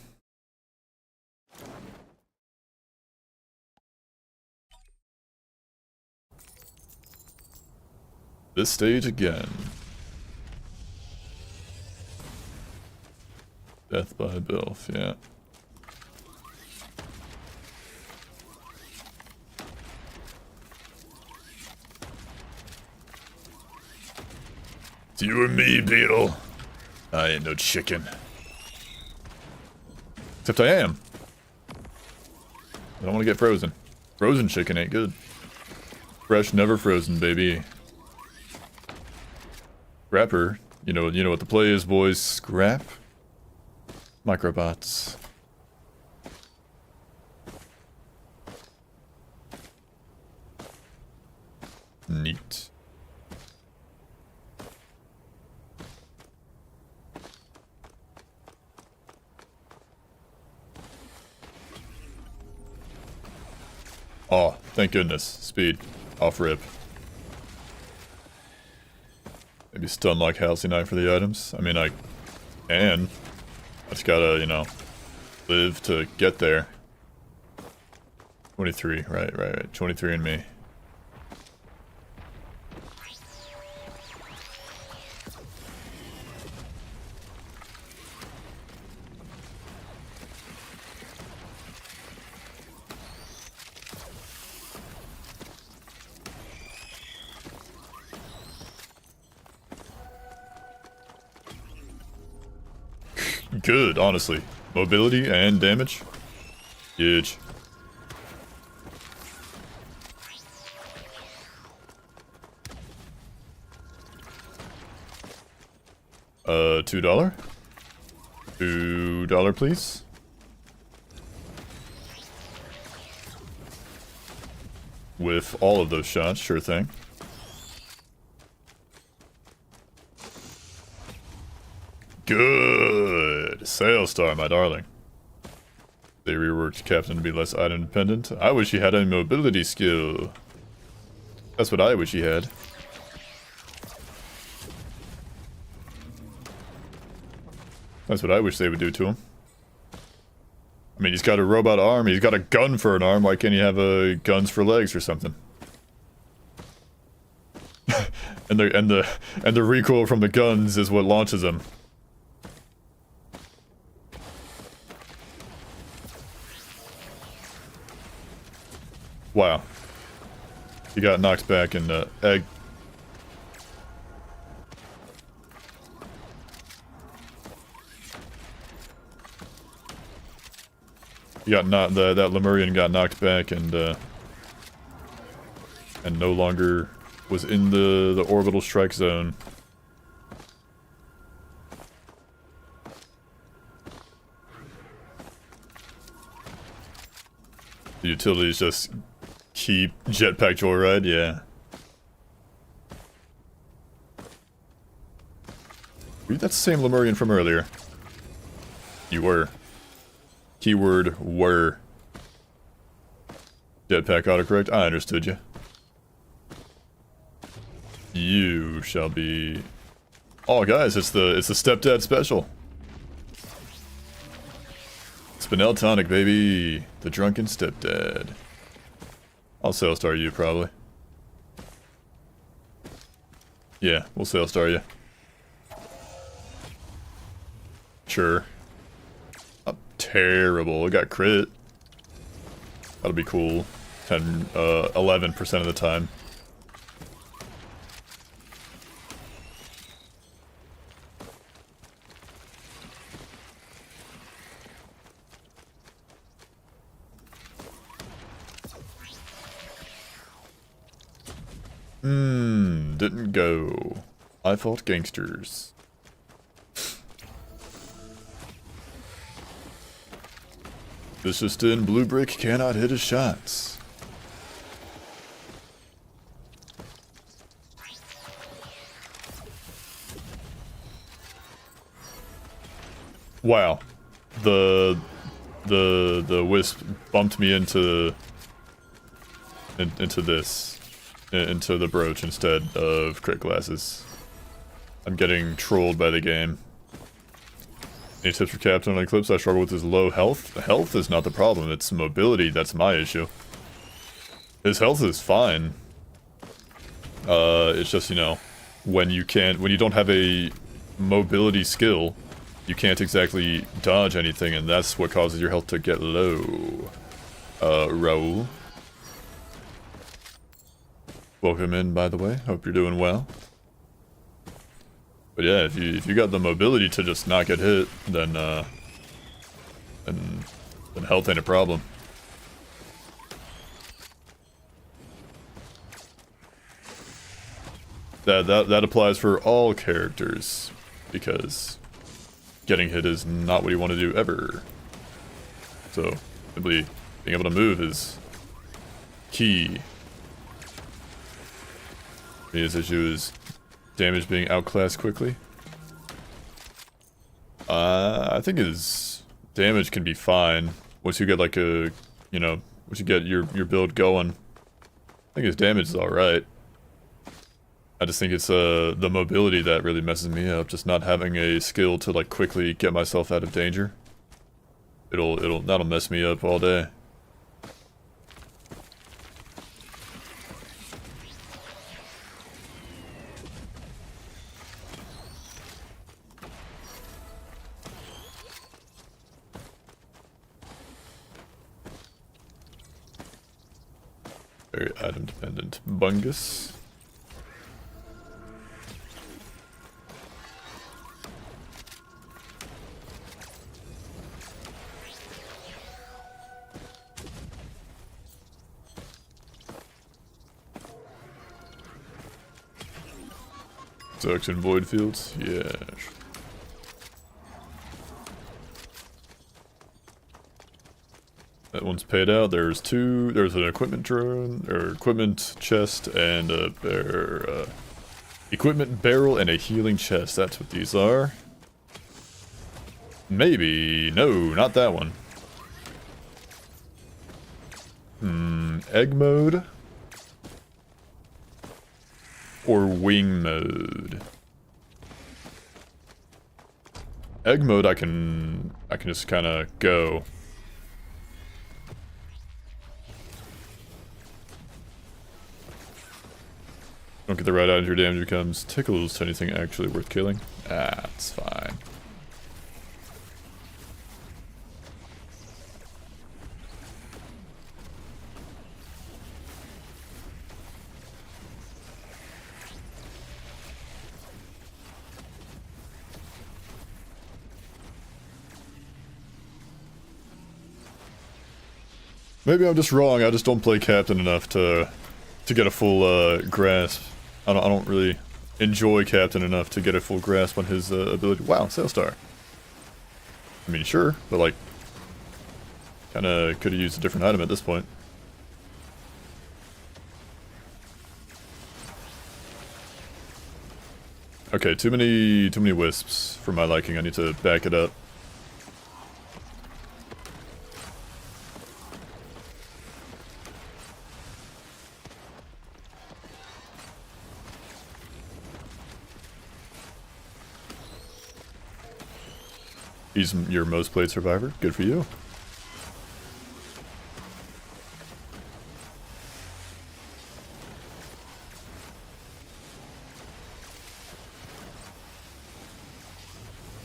This stage again. Death by Bilf, yeah. It's you and me, Beetle. I ain't no chicken. Except I am. I don't want to get frozen. Frozen chicken ain't good. Fresh, never frozen, baby. Scrapper. You know what the play is, boys. Scrap. Microbots. Neat. Oh, thank goodness. Speed. Off rip. Maybe stun like Halcyon for the items. I mean, I can. I just gotta, you know, live to get there. 23, right. 23 and me. good, honestly. Mobility and damage. Huge. $2? $2, please. With all of those shots, sure thing. Good! Sail Star, my darling. They reworked Captain to be less item dependent. I wish he had a mobility skill. That's what I wish he had. That's what I wish they would do to him. I mean, he's got a robot arm, he's got a gun for an arm, why can't he have guns for legs or something? and the recoil from the guns is what launches him. Wow. He got knocked back in the egg. He got that Lemurian got knocked back and no longer was in the orbital strike zone. The utilities just keep jetpack joyride, yeah. Were you that same Lemurian from earlier? You were. Keyword were. Jetpack autocorrect, I understood you. You shall be... Oh guys, it's the stepdad special. Spinel tonic, baby. The drunken stepdad. I'll sail star you probably. Yeah, we'll sail star you. Sure. Terrible. It got crit. That'll be cool. 11% of the time. Didn't go. I fought gangsters. Vicious-in Blue Brick cannot hit his shots. Wow. The wisp bumped me into the brooch instead of crit glasses. I'm getting trolled by the game. Any tips for Captain on Eclipse? I struggle with his low health. Health is not the problem, it's mobility that's my issue. His health is fine. It's just, you know, when you don't have a mobility skill, you can't exactly dodge anything, and that's what causes your health to get low. Raul. Welcome in, by the way. Hope you're doing well. But yeah, if you got the mobility to just not get hit, then health ain't a problem. That applies for all characters, because getting hit is not what you want to do ever. So simply being able to move is key. His issue is damage being outclassed quickly. I think his damage can be fine once you get like once you get your build going. I think his damage is alright. I just think it's the mobility that really messes me up, just not having a skill to like quickly get myself out of danger. That'll mess me up all day. Very item dependent. Bungus. Sucks in void fields? Yes. That one's paid out. There's two. There's an equipment drone, or equipment chest, and a equipment barrel and a healing chest. That's what these are. Maybe. No, not that one. Egg mode. Or wing mode. Egg mode I can just kinda go. Don't get the right out, your damage becomes tickles to anything actually worth killing. That's fine. Maybe I'm just wrong, I just don't play Captain enough to get a full grasp. I don't really enjoy Captain enough to get a full grasp on his ability. Wow, Sailstar. I mean, sure, but like, kinda could've used a different item at this point. Okay, too many wisps for my liking. I need to back it up. He's your most played survivor. Good for you.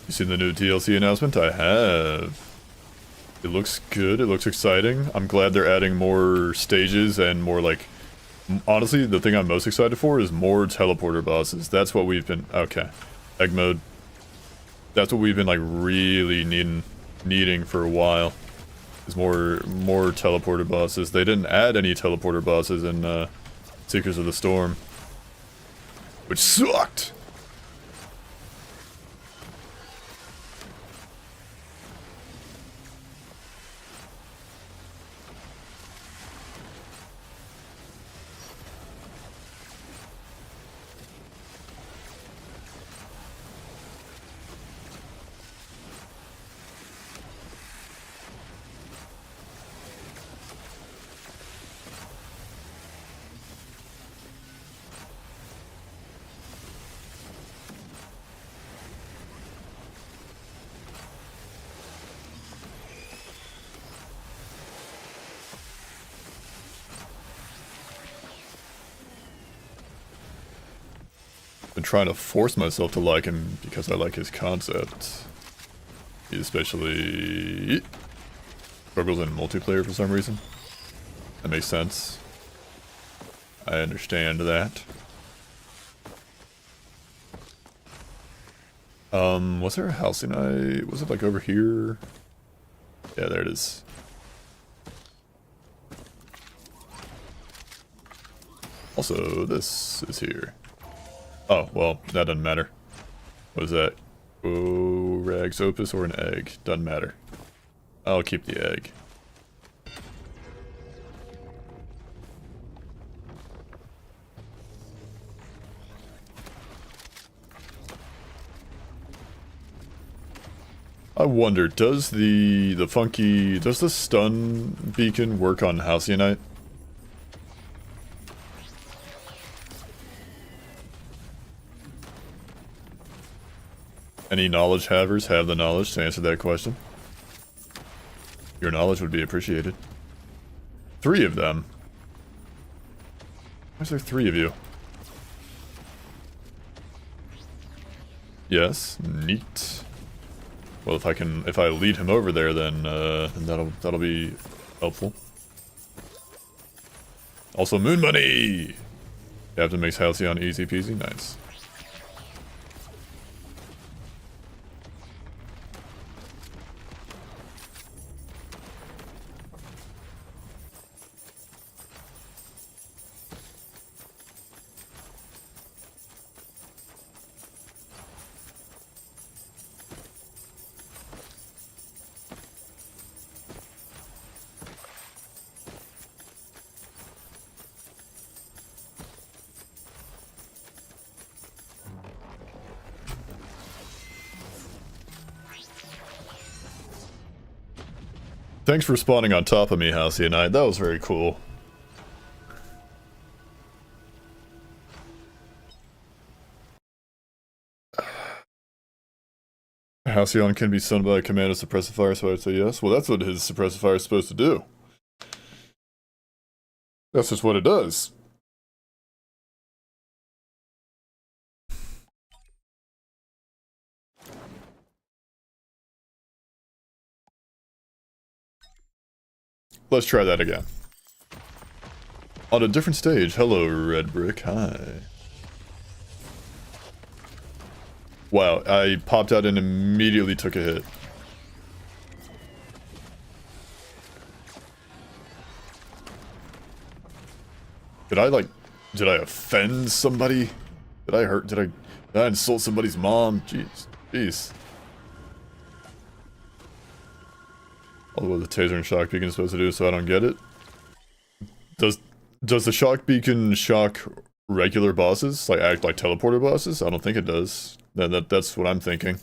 You seen the new DLC announcement? I have. It looks good. It looks exciting. I'm glad they're adding more stages and more like... Honestly, the thing I'm most excited for is more teleporter bosses. That's what we've been... Okay. Egg mode. That's what we've been like really needing for a while. Is more teleporter bosses. They didn't add any teleporter bosses in Seekers of the Storm, which sucked. Been trying to force myself to like him because I like his concept. He especially struggles in multiplayer for some reason. That makes sense. I understand that. Was there a halcyon? Was it like over here? Yeah, there it is. Also, this is here. Oh, well, that doesn't matter. What is that? Oh, rags, opus, or an egg? Doesn't matter. I'll keep the egg. I wonder, does does the stun beacon work on Halcyonite? Any knowledge havers have the knowledge to answer that question? Your knowledge would be appreciated. 3 of them? Why is there 3 of you? Yes, neat. Well, if I lead him over there, then that'll be helpful. Also, moon money! Captain makes Halcyon easy peasy, nice. Thanks for spawning on top of me, Halcyon Knight. That was very cool. Halcyon can be stunned by a command to suppress a fire, so I'd say yes. Well, that's what his suppressive fire is supposed to do. That's just what it does. Let's try that again. On a different stage. Hello, Red Brick. Hi. Wow, I popped out and immediately took a hit. Did I offend somebody? Did I insult somebody's mom? Jeez. Although the taser and shock beacon is supposed to do, so I don't get it. Does the shock beacon shock regular bosses? Like act like teleporter bosses? I don't think it does. That's what I'm thinking.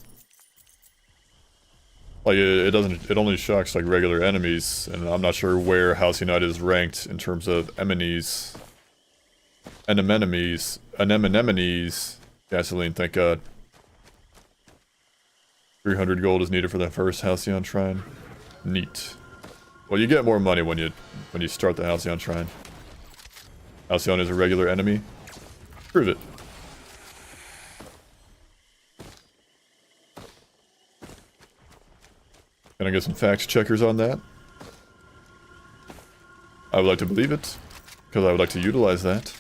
Like it doesn't. It only shocks like regular enemies, and I'm not sure where Halcyon Knight is ranked in terms of enemies. Anemones. Gasoline, thank God. 300 gold is needed for the first Halcyon Shrine. Neat. Well, you get more money when you start the Halcyon Shrine. Halcyon is a regular enemy. Prove it. Can I get some fact checkers on that? I would like to believe it, because I would like to utilize that.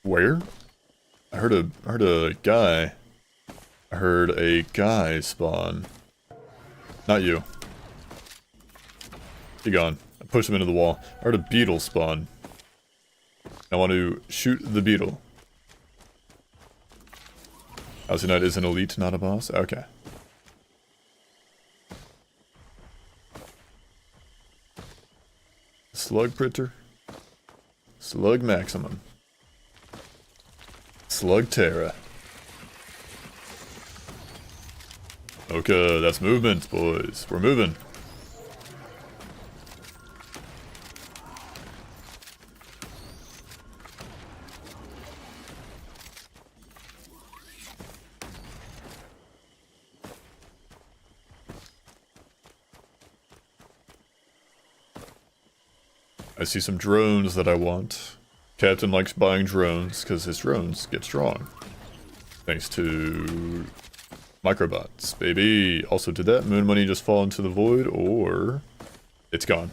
Where? I heard a guy. I heard a guy spawn. Not you. He gone. I pushed him into the wall. I heard a beetle spawn. I want to shoot the beetle. Halcyon Knight is an elite, not a boss? Okay. Slug printer. Slug maximum. Slug Terra. Okay, that's movement, boys. We're moving. I see some drones that I want. Captain likes buying drones because his drones get strong. Thanks to microbots, baby. Also, did that moon money just fall into the void, or it's gone?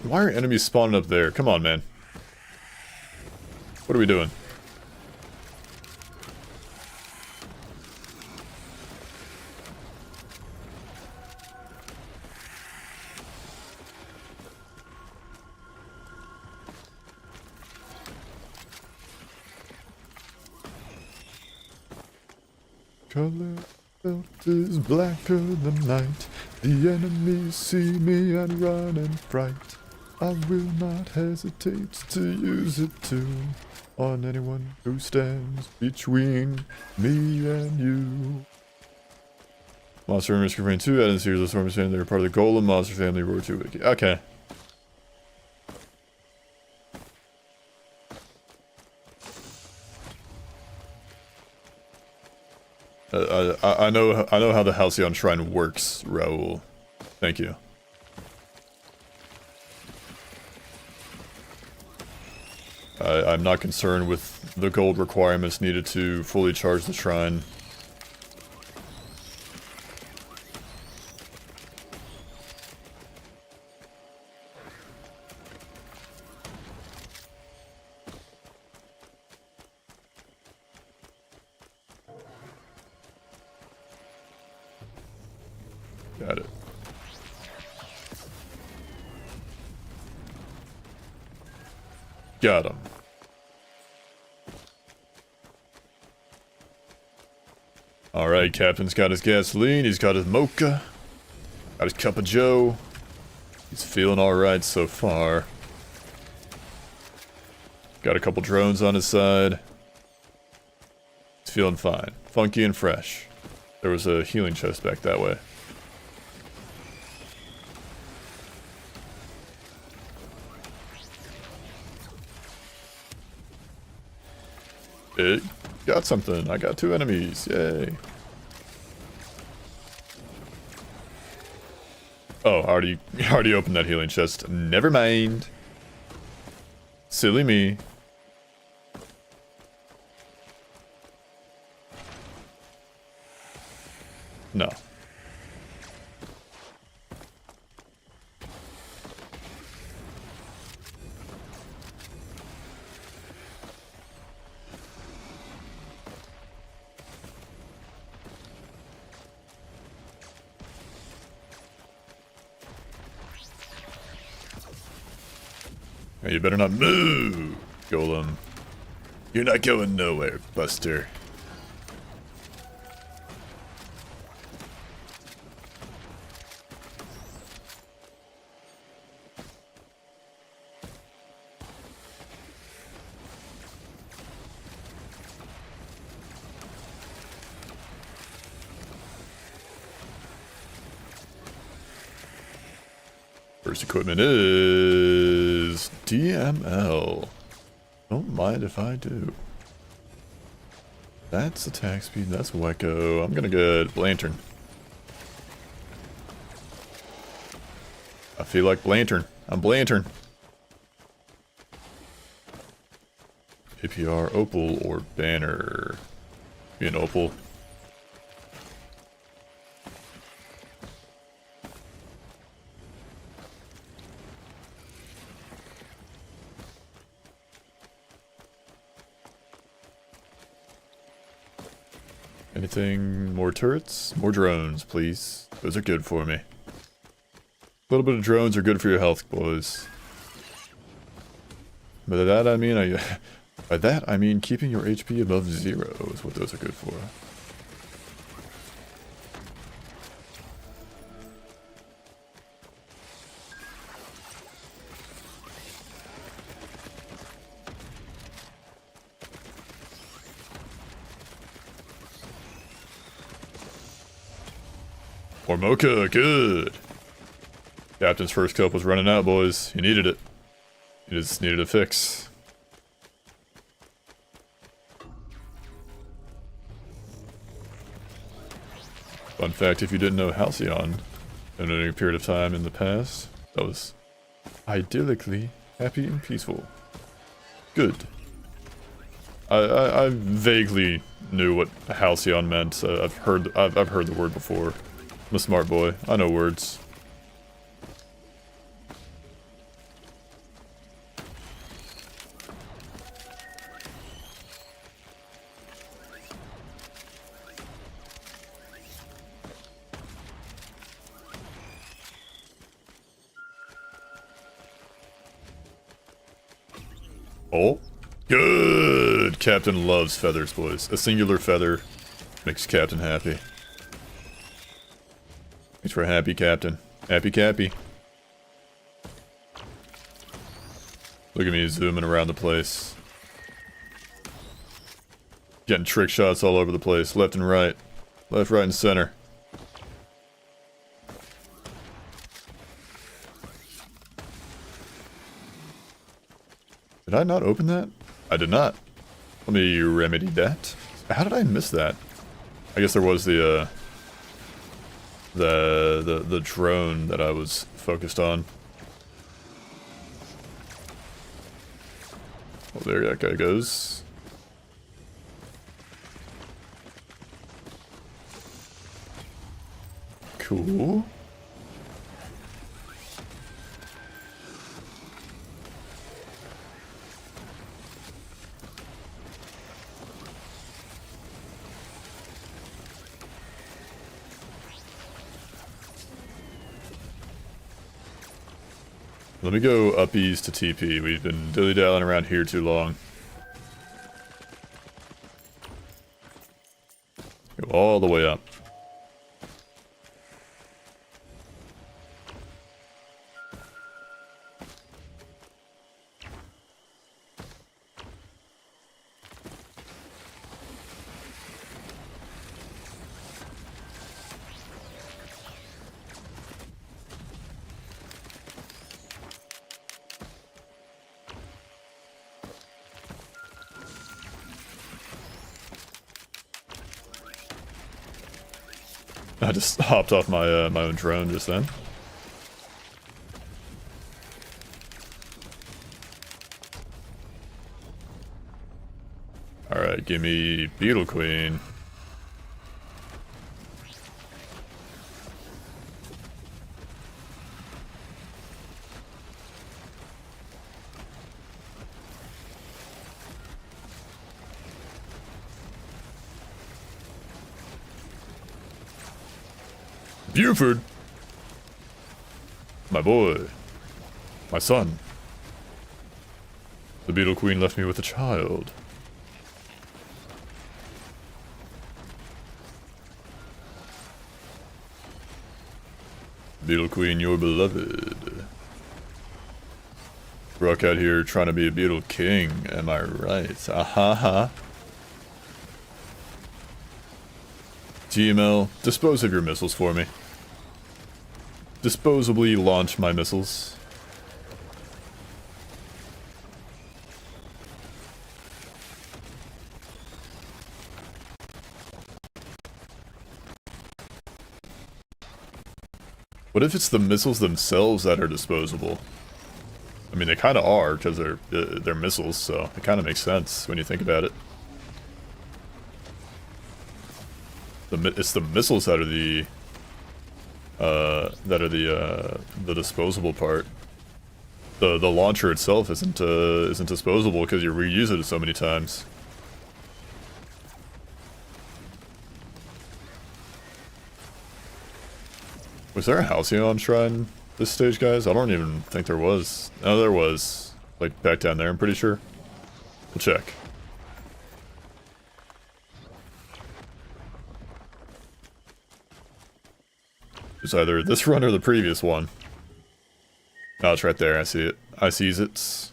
Why are enemies spawning up there? Come on, man. What are we doing? Color belt is blacker than night. The enemies see me and run in fright. I will not hesitate to use it too on anyone who stands between me and you. Monster Risk Rain 2 added series of storms saying they're part of the Golem Monster Family Roar 2 Wiki. Okay. I know how the Halcyon Shrine works, Raoul. Thank you. I'm not concerned with the gold requirements needed to fully charge the shrine. Got it. Got him. Alright, Captain's got his gasoline, he's got his mocha, got his cup of joe. He's feeling alright so far. Got a couple drones on his side. He's feeling fine. Funky and fresh. There was a healing chest back that way. It got something. I got 2 enemies. Yay. Oh, I already opened that healing chest. Never mind. Silly me. No. You better not move, Golem. You're not going nowhere, Buster. First equipment is DML. Don't mind if I do. That's attack speed, that's Wecco. I'm gonna get Lantern. I feel like Lantern. I'm Lantern. APR, Opal, or Banner. Be an Opal. Anything? More turrets? More drones, please. Those are good for me. A little bit of drones are good for your health, boys. By that I mean keeping your HP above 0 is what those are good for. More mocha, good. Captain's first cup was running out, boys. He needed it. He just needed a fix. Fun fact, if you didn't know, Halcyon, in a period of time in the past, that was idyllically happy and peaceful. Good. I vaguely knew what Halcyon meant. I've heard the word before. I'm a smart boy. I know words. Oh, good! Captain loves feathers, boys. A singular feather makes Captain happy. Thanks for a happy Captain. Happy Cappy. Look at me zooming around the place. Getting trick shots all over the place, left and right. Left, right, and center. Did I not open that? I did not. Let me remedy that. How did I miss that? I guess there was the drone that I was focused on. Oh, there that guy goes. Cool. Let me go uppies to TP. We've been dilly-dallying around here too long. Go all the way up. I just hopped off my my own drone just then. Alright, give me Beetle Queen. Buford! My boy. My son. The Beetle Queen left me with a child. Beetle Queen, your beloved. Brock out here trying to be a Beetle King, am I right? Ahaha. GML, dispose of your missiles for me. Disposably launch my missiles. What if it's the missiles themselves that are disposable? I mean, they kind of are, because they're missiles, so it kind of makes sense when you think about it. It's the missiles that are the disposable part. The launcher itself isn't disposable because you reuse it so many times. Was there a Halcyon shrine this stage, guys? I don't even think there was. No, there was. Like, back down there, I'm pretty sure. We'll check. It was either this run or the previous one. Oh, it's right there, I see it. I sees it.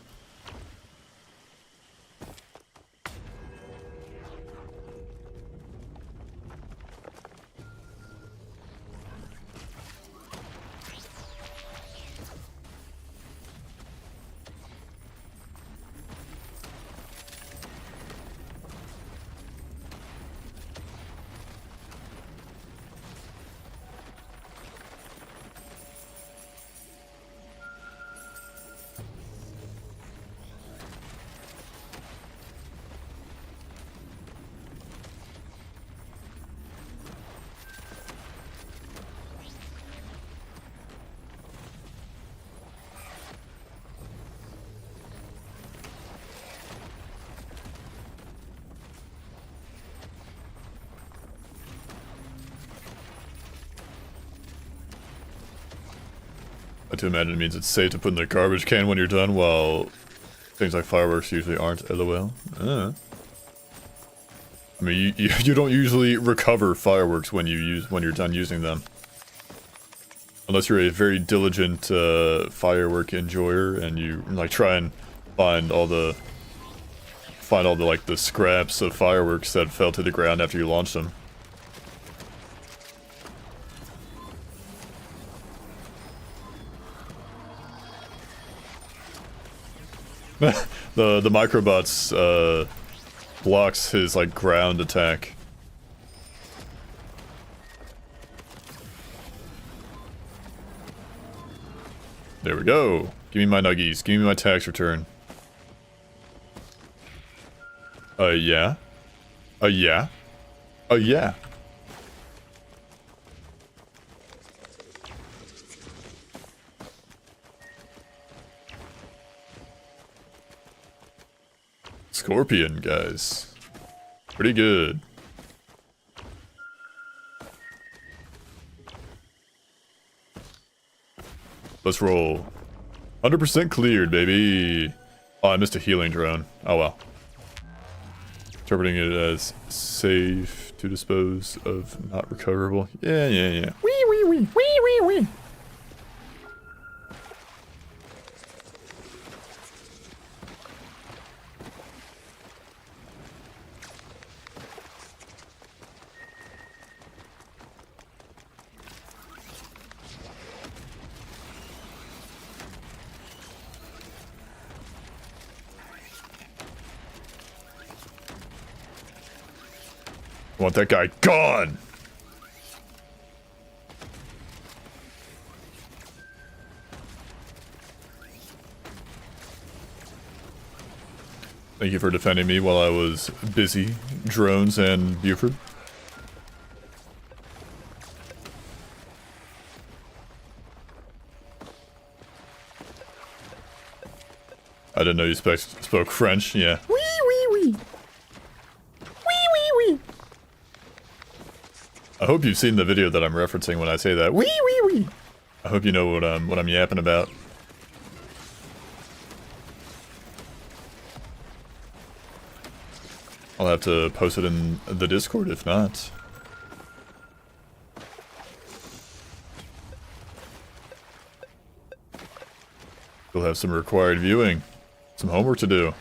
I do imagine it means it's safe to put in the garbage can when you're done, while things like fireworks usually aren't, lol. I mean, you don't usually recover fireworks when you're done using them. Unless you're a very diligent firework enjoyer and you like try and find all the like the scraps of fireworks that fell to the ground after you launched them. the microbots blocks his like ground attack. There we go. Give me my nuggies. Give me my tax return. Yeah. Yeah. Yeah. Scorpion, guys. Pretty good. Let's roll. 100% cleared, baby. Oh, I missed a healing drone. Oh well. Interpreting it as safe to dispose of not recoverable. Yeah. Wee wee wee wee wee wee. I want that guy gone! Thank you for defending me while I was busy. Drones and Buford. I didn't know you spoke French, yeah. Wee wee wee! Wee wee wee! I hope you've seen the video that I'm referencing when I say that. Wee wee wee! I hope you know what I'm yapping about. I'll have to post it in the Discord if not. We'll have some required viewing. Some homework to do.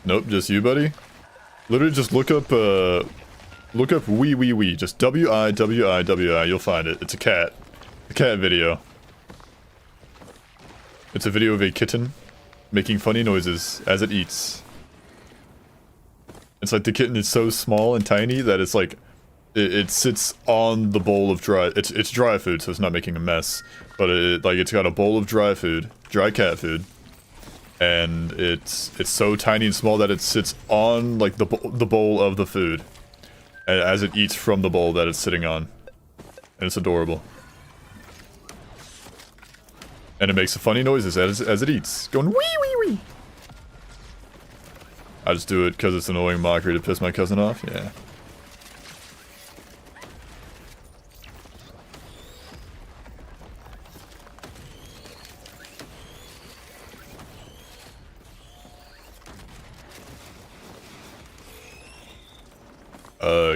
Nope, just you, buddy. Literally just look up wee wee wee. Just W-I-W-I-W-I. You'll find it. It's a cat. A cat video. It's a video of a kitten making funny noises as it eats. It's like the kitten is so small and tiny that it's like it sits on the bowl of dry. It's dry food, so it's not making a mess. But it's got a bowl of dry food, dry cat food. And it's so tiny and small that it sits on like the bowl of the food as it eats from the bowl that it's sitting on, and it's adorable. And it makes funny noises as it eats, going wee wee wee. I just do it because it's annoying mockery to piss my cousin off. Yeah.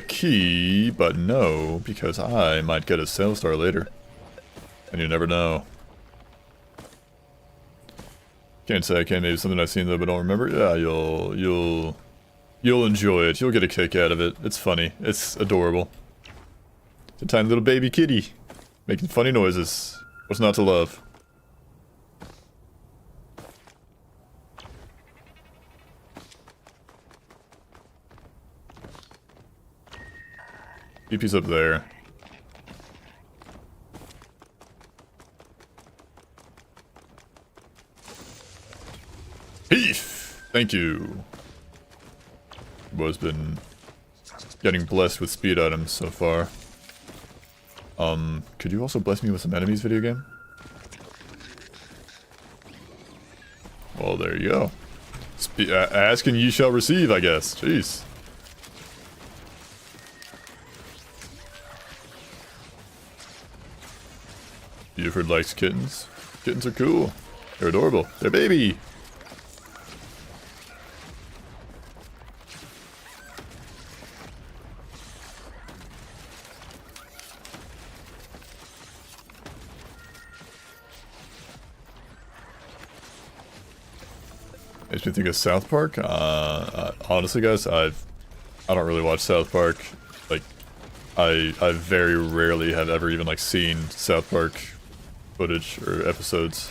Key, but no, because I might get a sales star later. And you never know. Can't say I can. Maybe something I've seen though, but don't remember. Yeah, you'll enjoy it. You'll get a kick out of it. It's funny. It's adorable. It's a tiny little baby kitty making funny noises. What's not to love? PP's up there. Heath! Thank you. Bo's been getting blessed with speed items so far. Could you also bless me with some enemies, video game? Well, there you go. Ask and ye shall receive, I guess. Jeez. Buford likes kittens. Kittens are cool. They're adorable. They're baby. Makes me think of South Park. Honestly, guys, I don't really watch South Park. Like, I very rarely have ever even like seen South Park footage or episodes.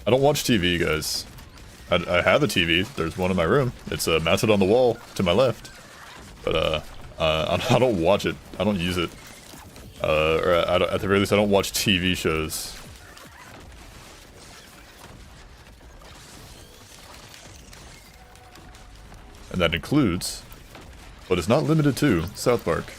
I don't watch TV, guys. I have a TV. There's one in my room. It's mounted on the wall to my left. But I don't watch it. I don't use it. Or at the very least, I don't watch TV shows. And that includes, but it's not limited to, South Park.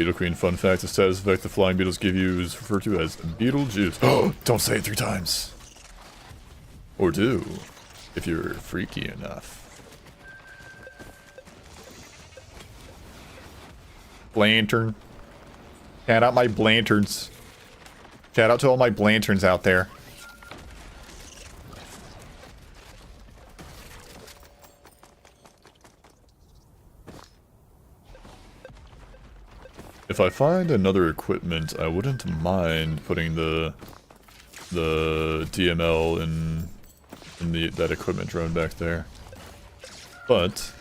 Beetle Queen fun fact, the status effect the flying beetles give you is referred to as beetle juice. Oh, don't say it 3 times. Or do, if you're freaky enough. Lantern. Shout out my Blanterns. Shout out to all my Blanterns out there. If I find another equipment, I wouldn't mind putting the DML in that equipment drone back there. But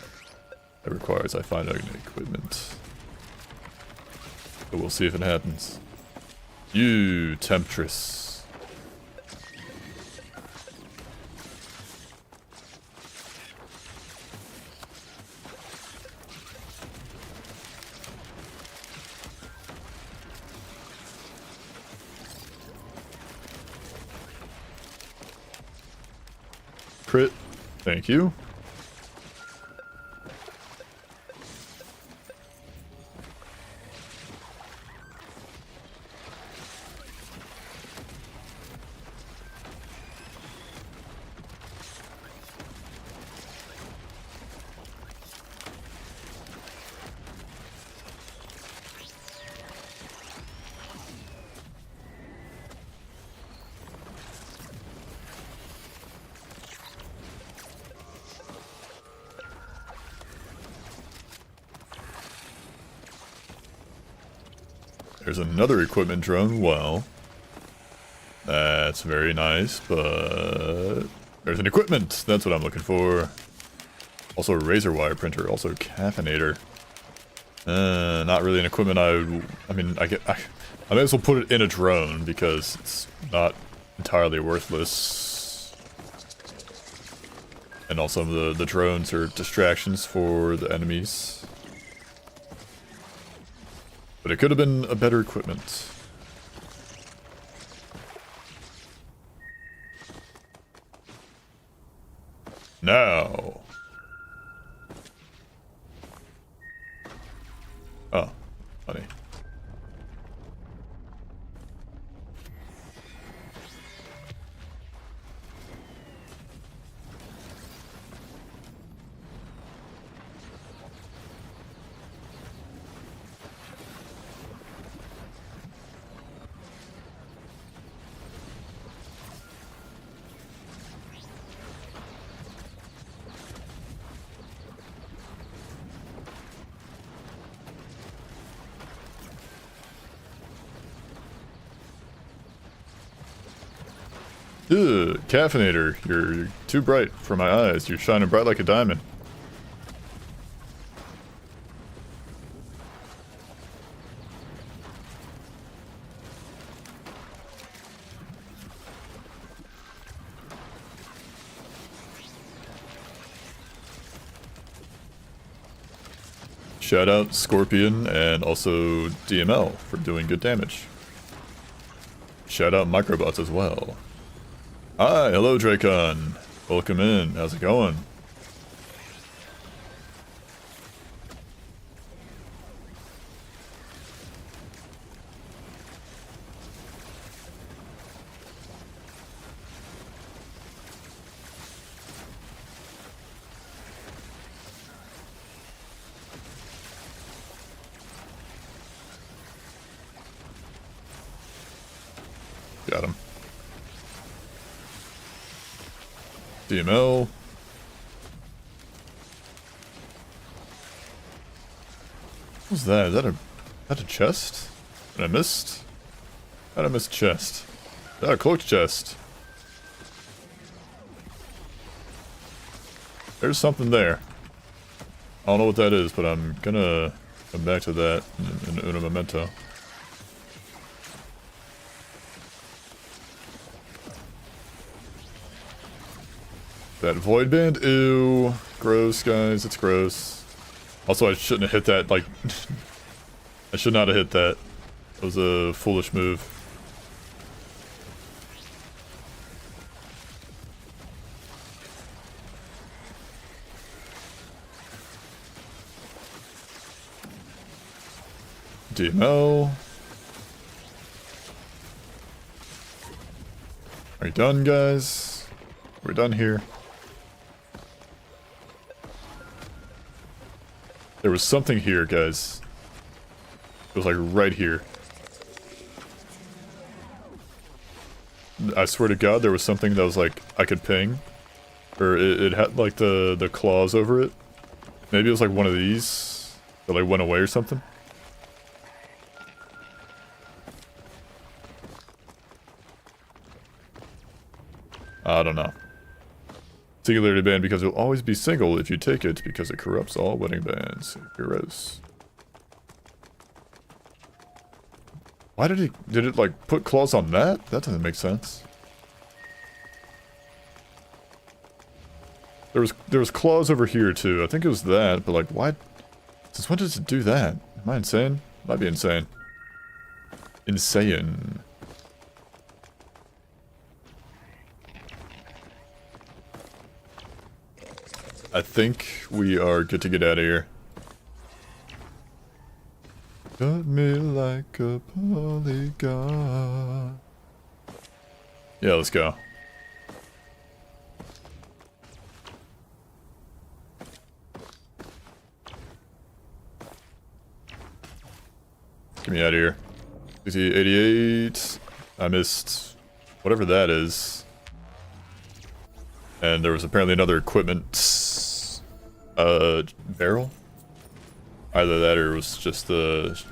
it requires I find an equipment. But we'll see if it happens. You temptress. Crit. Thank you. There's another equipment drone. Well, that's very nice, but there's an equipment. That's what I'm looking for. Also a razor wire printer. Also a caffeinator. Not really an equipment. I mean, I may as well put it in a drone because it's not entirely worthless. And also the drones are distractions for the enemies. But it could have been a better equipment. Now. Oh, funny. Ugh, caffeinator, you're too bright for my eyes. You're shining bright like a diamond. Shout out Scorpion and also DML for doing good damage. Shout out Microbots as well. Hi, hello Dracon. Welcome in. How's it going? Got him. DML. What's that? Is that a chest? That I missed? How'd I miss a chest? Ah, a cloaked chest. There's something there. I don't know what that is, but I'm gonna come back to that in una momento. That void band, ew. Gross, guys, it's gross. Also, I shouldn't have hit that, like... I should not have hit that. It was a foolish move. empty ML. Are you done, guys? We're done here. There was something here, guys. It was like right here. I swear to God, there was something that was like I could ping. Or it had like the claws over it. Maybe it was like one of these that like went away or something. I don't know. Singularity ban because it'll always be single if you take it because it corrupts all wedding bands. Gross. Why did it like put claws on that? That doesn't make sense. There was claws over here too. I think it was that, but like why? Since when does it do that? Am I insane? Might be insane. Insane. I think we are good to get out of here. Cut me like a polygon. Yeah, let's go. Get me out of here. CT-88. I missed whatever that is. And there was apparently another equipment barrel. Either that or it was just highlighting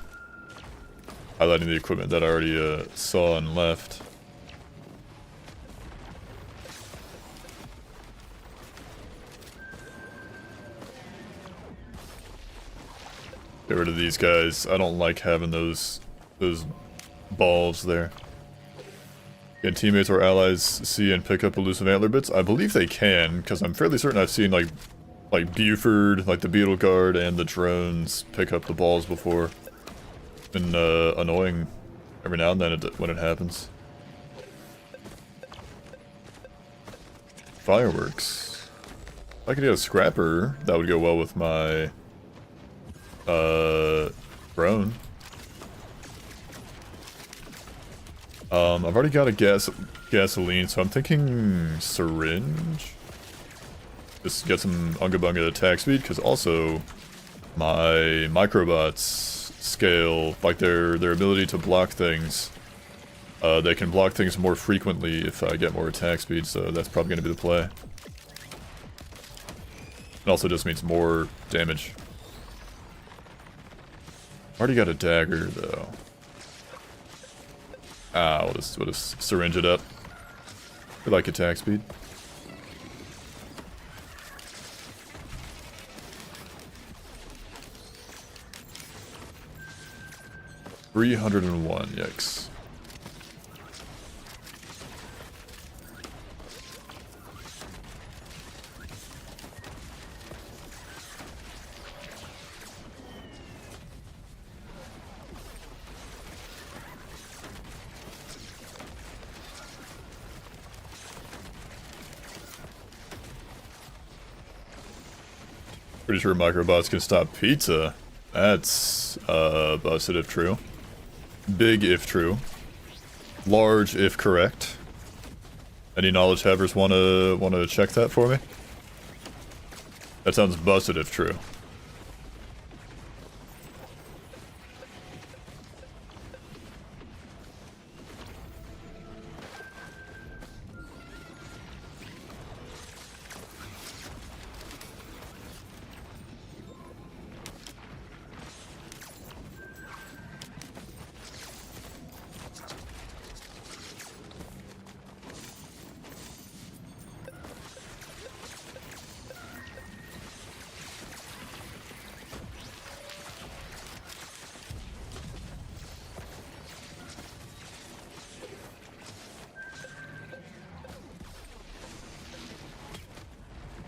the equipment that I already saw and left. Get rid of these guys. I don't like having those balls there. Can teammates or allies see and pick up elusive antler bits? I believe they can, because I'm fairly certain I've seen like Buford, like the Beetle Guard and the drones pick up the balls before. It's been annoying every now and then when it happens. Fireworks. If I could get a scrapper, that would go well with my drone. I've already got a gasoline, so I'm thinking syringe. Just get some Unga Bunga attack speed, because also my microbots scale, like their ability to block things. They can block things more frequently if I get more attack speed, so that's probably going to be the play. It also just means more damage. Already got a dagger, though. Ah, we'll just syringe it up. I like attack speed. $301, yikes. Pretty sure microbots can stop pizza. That's busted if true. Big if true. Large if correct. Any knowledge havers wanna check that for me? That sounds busted if true.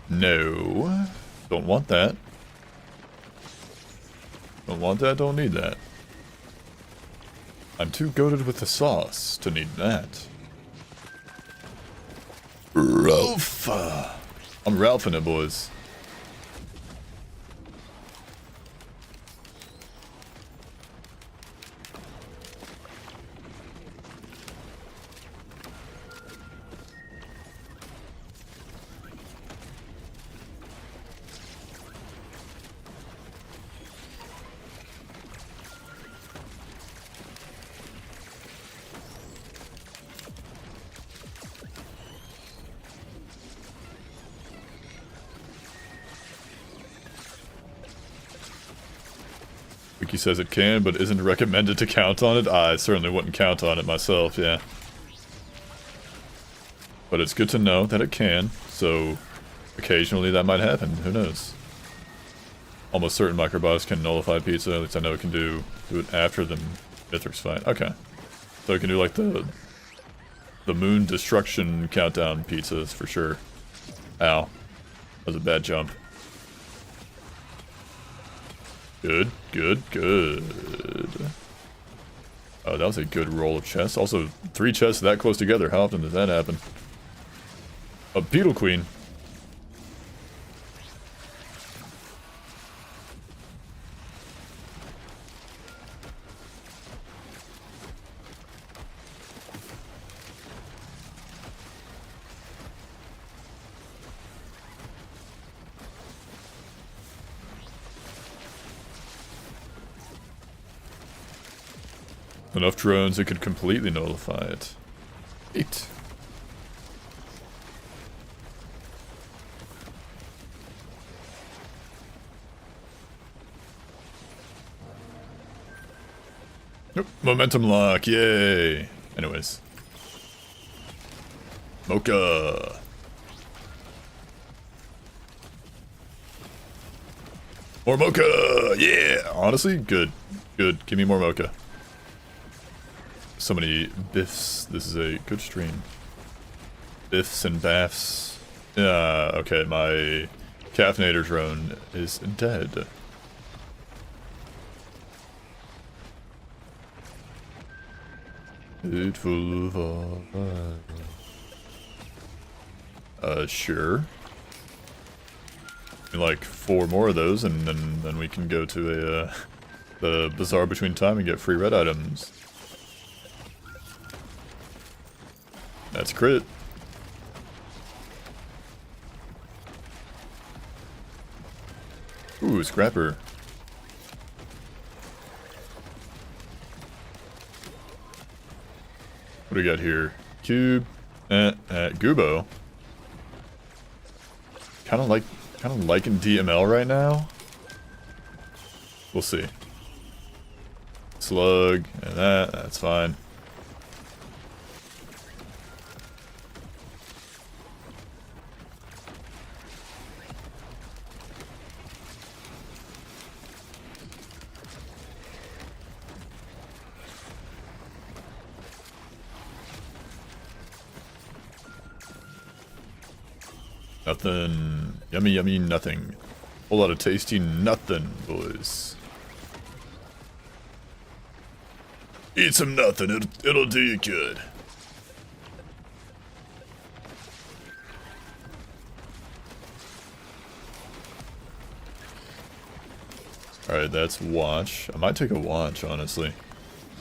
No. Don't want that. Don't want that, don't need that. I'm too goated with the sauce to need that. Ralph! I'm Ralphing it, boys. Wiki says it can, but isn't recommended to count on it. I certainly wouldn't count on it myself, yeah. But it's good to know that it can, so occasionally that might happen, who knows. Almost certain microbots can nullify pizza, at least I know it can do it after the Mithrix fight. Okay. So it can do like the moon destruction countdown pizzas for sure. Ow. That was a bad jump. Good, good, good. Oh, that was a good roll of chests. Also, 3 chests that close together. How often does that happen? A beetle queen. Enough drones that could completely nullify it. 8. Nope. Momentum lock, yay! Anyways. Mocha! More mocha! Yeah! Honestly, good. Good. Give me more mocha. So many biffs. This is a good stream. Biffs and baffs. Okay, my caffeinator drone is dead. It's full of sure. Like 4 more of those, and then we can go to a the Bazaar Between Time and get free red items. That's crit. Ooh, scrapper. What do we got here? Cube. Gubo. Kind of liking DML right now. We'll see. Slug and that's fine. Nothing. Yummy, yummy, nothing. Whole lot of tasty nothing, boys. Eat some nothing, it'll do you good. Alright, that's watch. I might take a watch, honestly.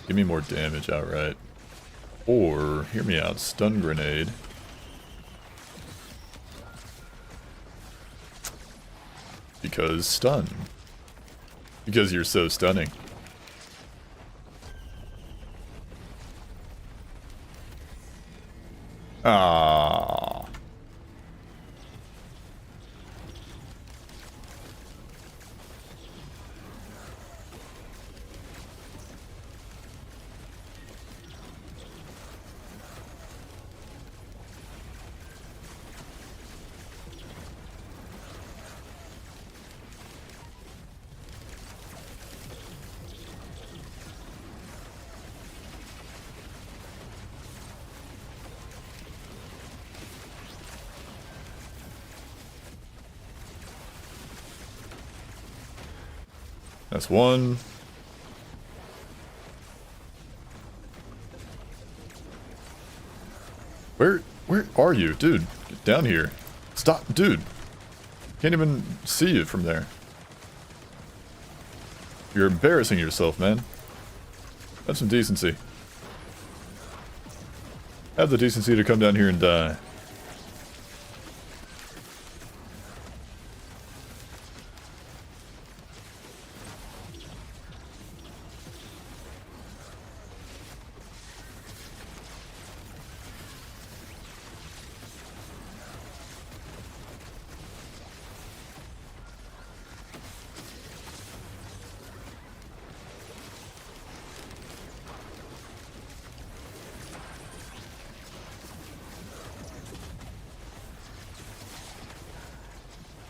Give me more damage outright. Or, hear me out, stun grenade. Because stun. Because you're so stunning. Ah. That's one. Where are you? Dude, get down here. Stop, dude. Can't even see you from there. You're embarrassing yourself, man. Have some decency. Have the decency to come down here and die.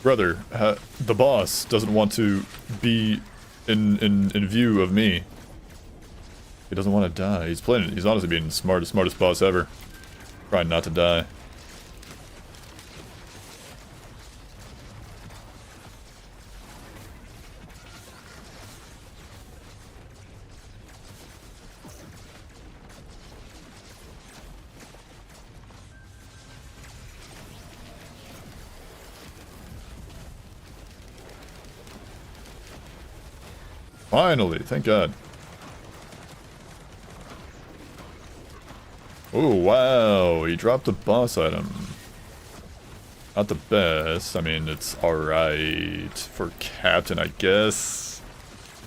Brother, the boss doesn't want to be in view of me. He doesn't want to die. He's honestly being the smartest boss ever. Trying not to die. Finally, thank God. Oh, wow, he dropped a boss item. Not the best. I mean, it's alright for Captain, I guess.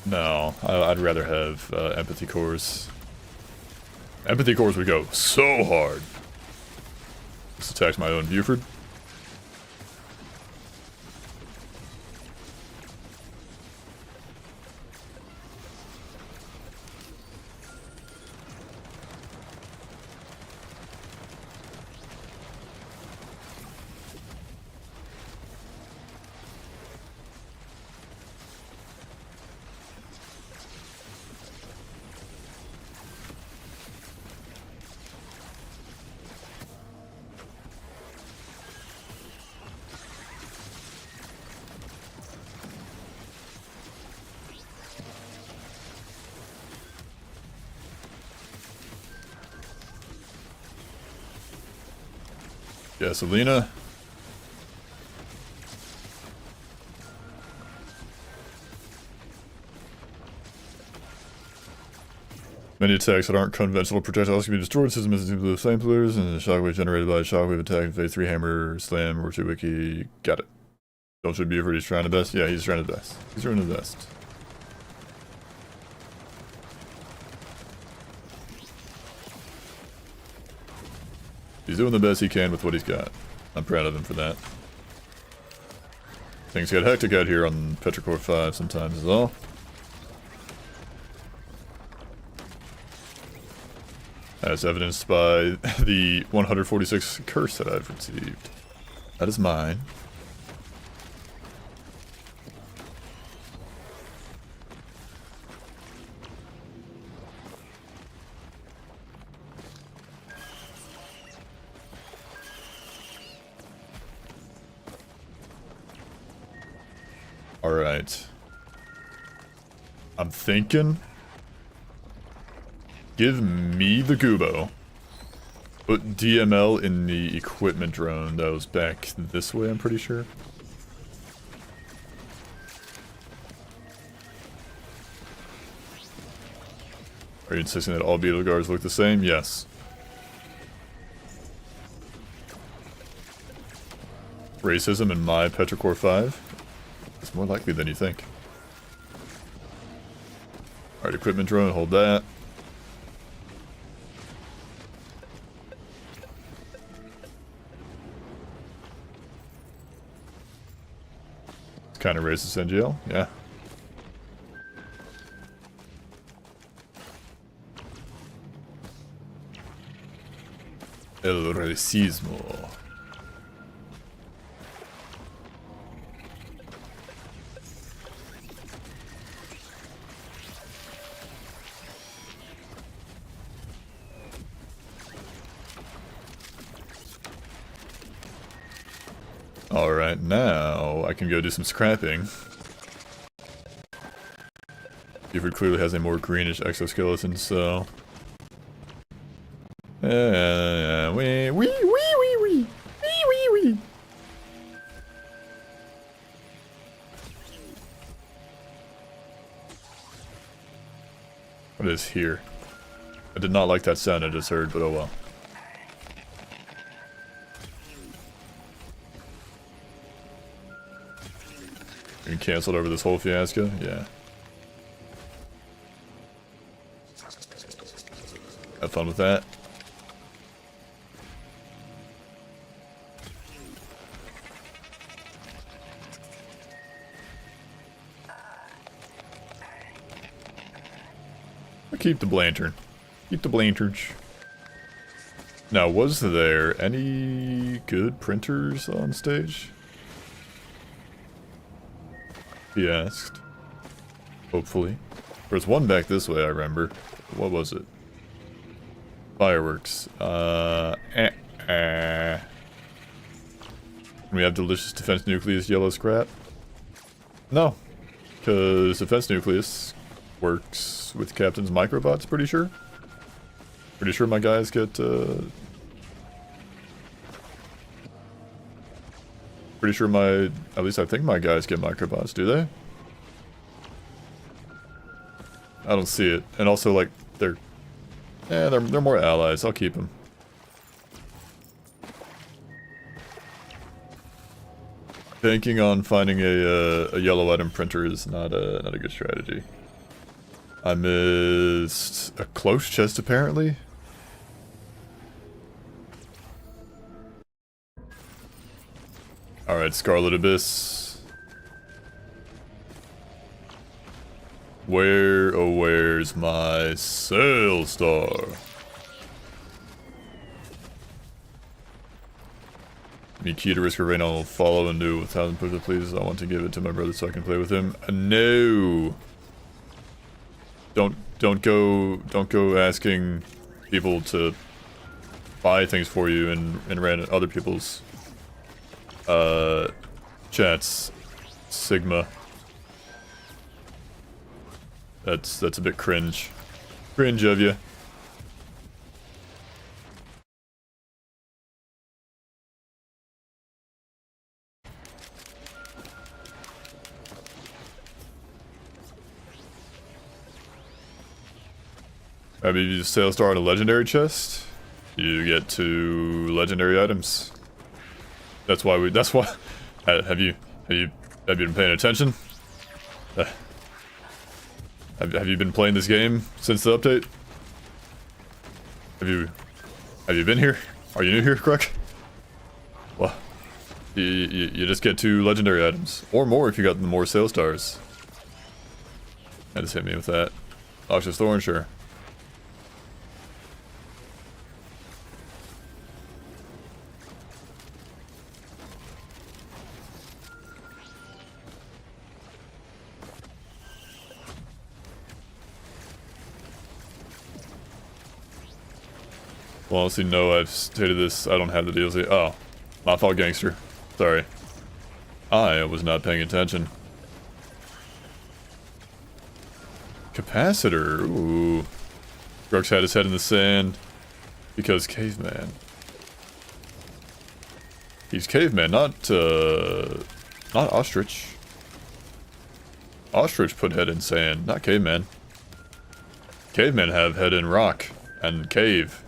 No, I'd rather have Empathy Cores. Empathy Cores would go so hard. This attacks my own Buford. Gasolina. Many attacks that aren't conventional projectiles can be destroyed. System is the samplers and the shockwave generated by a shockwave attack in phase 3 hammer, slam, or 2 wiki. Got it. Don't should be afraid he's trying the best. Yeah, he's trying the best. He's trying the best. He's doing the best he can with what he's got. I'm proud of him for that. Things get hectic out here on Petrichor 5 sometimes as well. As evidenced by the 146 curse that I've received. That is mine. Alright. I'm thinking... Give me the Gubo. Put DML in the equipment drone that was back this way, I'm pretty sure. Are you insisting that all Beetle Guards look the same? Yes. Racism in my Petrichor 5? It's more likely than you think. Alright, equipment drone, hold that. Kind of racist NGL, yeah. El racismo. Alright, now I can go do some scrapping. Buford clearly has a more greenish exoskeleton, so... wee. What is here? I did not like that sound I just heard, but oh well. Being cancelled over this whole fiasco? Yeah. Have fun with that. I'll keep the lantern. Keep the lanterns. Now, was there any good printers on stage? he asked. Hopefully. There's one back this way, I remember. What was it? Fireworks. Can we have delicious defense nucleus yellow scrap? No. Because defense nucleus works with Captain's microbots, pretty sure. Pretty sure my guys get, pretty sure at least I think my guys get microbots, do they? I don't see it. And also, like, they're more allies. I'll keep them. Banking on finding a yellow item printer is not a good strategy. I missed a close chest, apparently. Alright, Scarlet Abyss. Where, oh where's my Sail Star? Me key to risk or rain, I'll follow and do 1,000 push-ups, please. I want to give it to my brother so I can play with him. No! Don't go asking people to buy things for you and random other people's chats. Sigma. That's a bit cringe. Cringe of you. Maybe you just Sail Star on a legendary chest. You get 2 legendary items. That's why. Have you been paying attention? Have you been playing this game since the update? Have you been here? Are you new here, Kruk? Well, you just get 2 legendary items. Or more if you got the more Sail Stars. That just hit me with that. Noxious Thorn, sure. Well, honestly, no, I've stated this. I don't have the DLC. Oh, my fault, gangster. Sorry. I was not paying attention. Capacitor. Ooh. Grux had his head in the sand because caveman. He's caveman, not ostrich. Ostrich put head in sand, not caveman. Cavemen have head in rock and cave.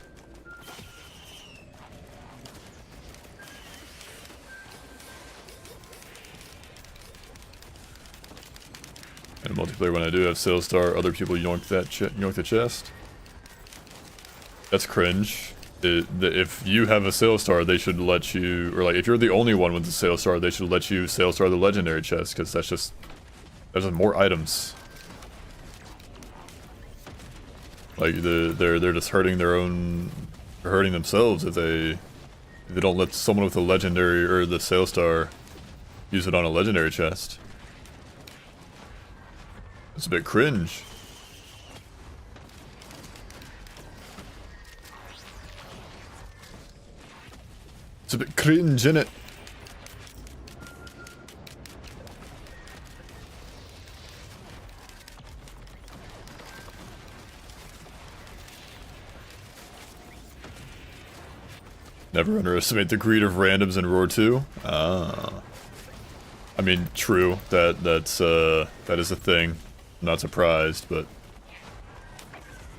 In multiplayer, when I do have Sail Star, other people yoink the chest. That's cringe. If you have a Sail Star, they should let you, or like if you're the only one with the Sail Star, they should let you Sail Star the legendary chest, because there's just more items. Like they're just hurting hurting themselves if they don't let someone with a legendary or the Sail Star use it on a legendary chest. It's a bit cringe. It's a bit cringe, innit? Never underestimate the greed of randoms in Roar 2. Ah. I mean, true. That is a thing. I'm not surprised, but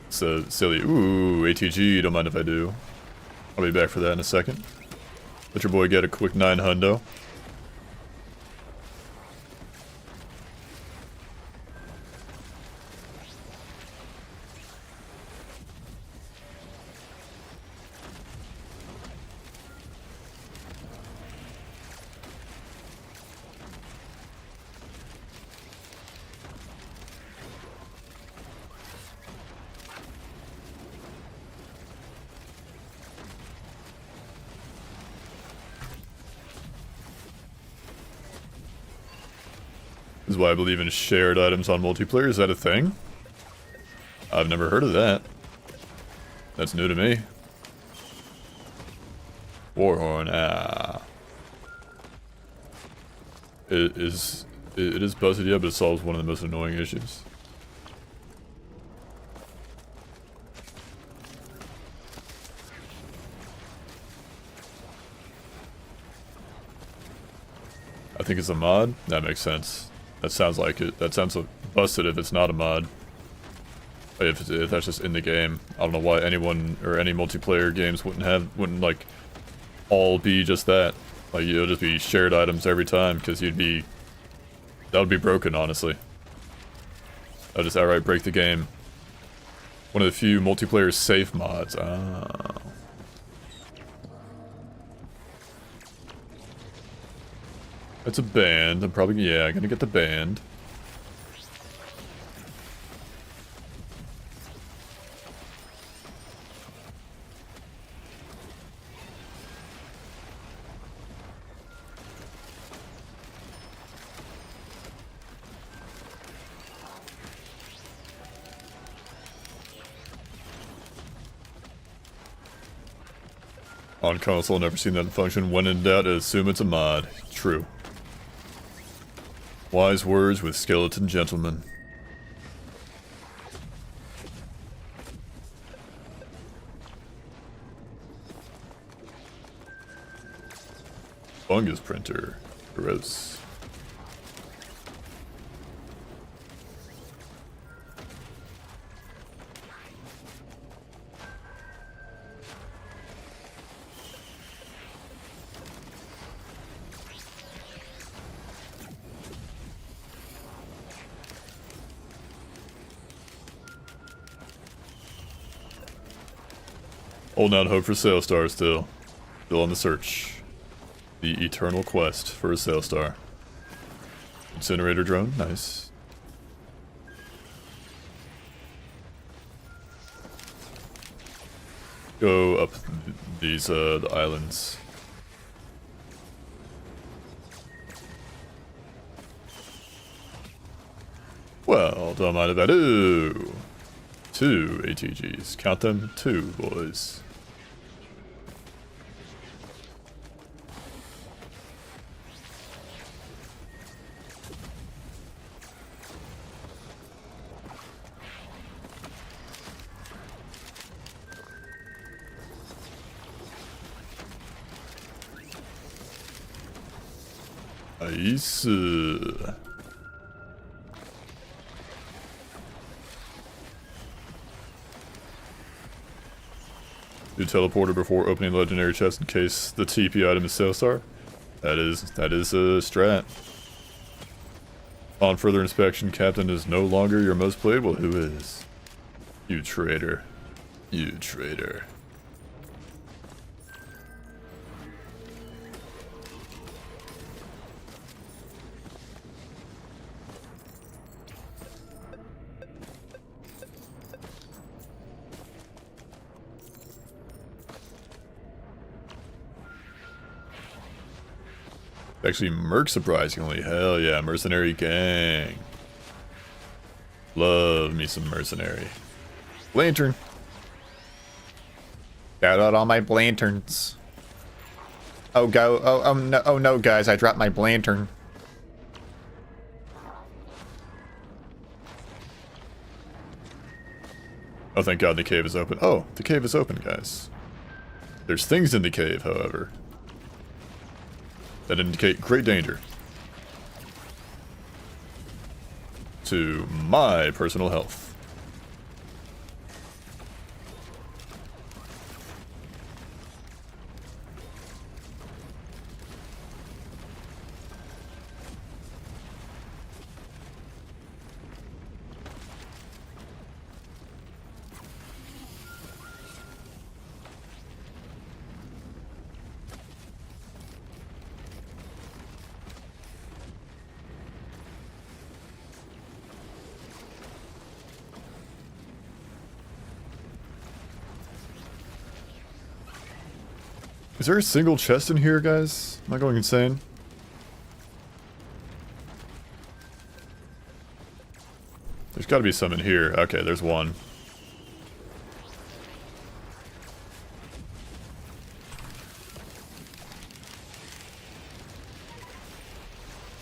it's silly. Ooh, ATG, don't mind if I do. I'll be back for that in a second. Let your boy get a quick 9 hundo. This is why I believe in shared items on multiplayer. Is that a thing? I've never heard of that. That's new to me. Warhorn, It is busted, yeah, but it solves one of the most annoying issues. I think it's a mod? That makes sense. That sounds like it. That sounds busted if it's not a mod. If that's just in the game. I don't know why anyone or any multiplayer games wouldn't like all be just that. Like it'll just be shared items every time because that would be broken, honestly. That'll just outright break the game. One of the few multiplayer safe mods. Oh. It's a band. I'm probably, yeah, gonna get the band. On console, never seen that function. When in doubt, assume it's a mod. True. Wise words with skeleton gentlemen. Fungus printer. Gross. Holding out hope for Sailstar still. Still on the search. The eternal quest for a Sailstar. Incinerator drone, nice. Go up these the islands. Well, don't mind if I do. 2 ATGs. Count them, 2, boys. Nice. Do teleporter before opening legendary chest in case the TP item is Sailstar. That is a strat. On further inspection, Captain is no longer your most played. Well, who is? You traitor. You traitor. Actually, Merc surprisingly. Hell yeah, mercenary gang. Love me some mercenary. Lantern. Shout out all my lanterns. Oh go! Oh no, guys! I dropped my lantern. Oh, thank God the cave is open. Oh, the cave is open, guys. There's things in the cave, however, that indicate great danger to my personal health. Is there a single chest in here, guys? Am I going insane? gotta be some in here. Okay, there's one.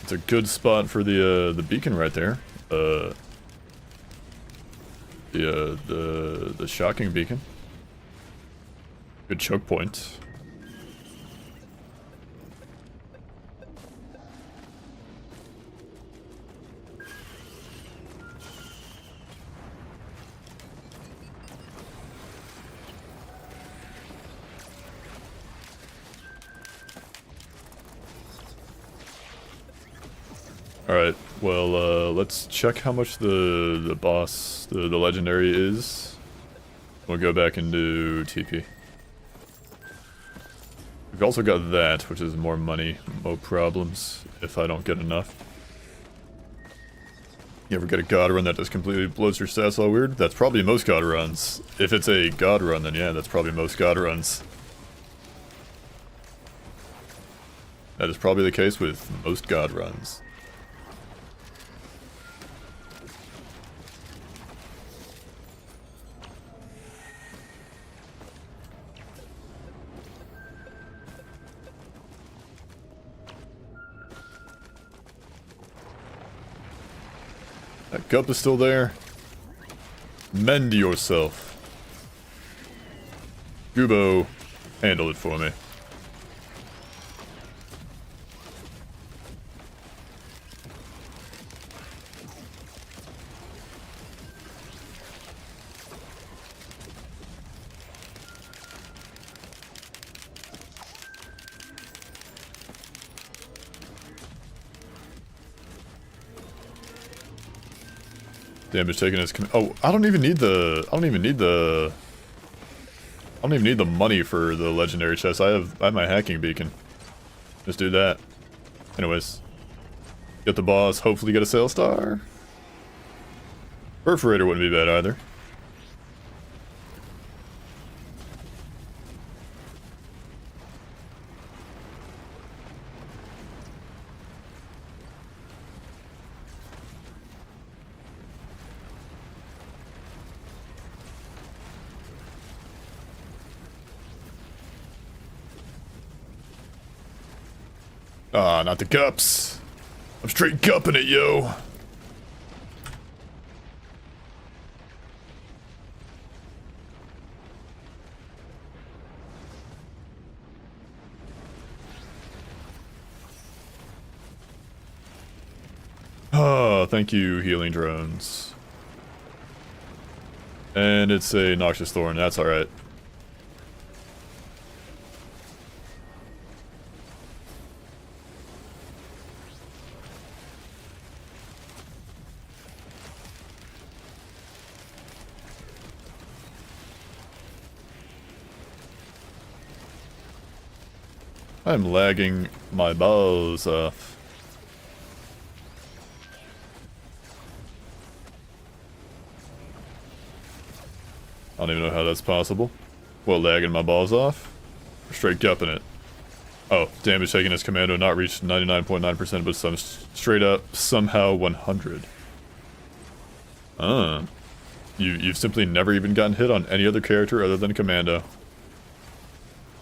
It's a good spot for the beacon right there. The shocking beacon. Good choke point. Alright, well, let's check how much the boss, the legendary is. We'll go back and do TP. We've also got that, which is more money, more problems, if I don't get enough. You ever get a god run that just completely blows your stats all weird? That's probably most god runs. If it's a god run, then yeah, that's probably most god runs. That is probably the case with most god runs. That cup is still there. Mend yourself. Gubo, handle it for me. Damage taken is I don't even need the money for the legendary chest. I have my hacking beacon. Just do that. Anyways. Get the boss, hopefully get a sale star. Perforator wouldn't be bad either. Ah, not the cups. I'm straight cupping it, yo. Oh, thank you, healing drones. And it's a Noxious Thorn, that's alright. I'm lagging my balls off. I don't even know how that's possible. What, lagging my balls off? Or straight gupping it? Oh, damage taken as commando not reached 99.9%, but some straight up somehow 100. You've simply never even gotten hit on any other character other than commando.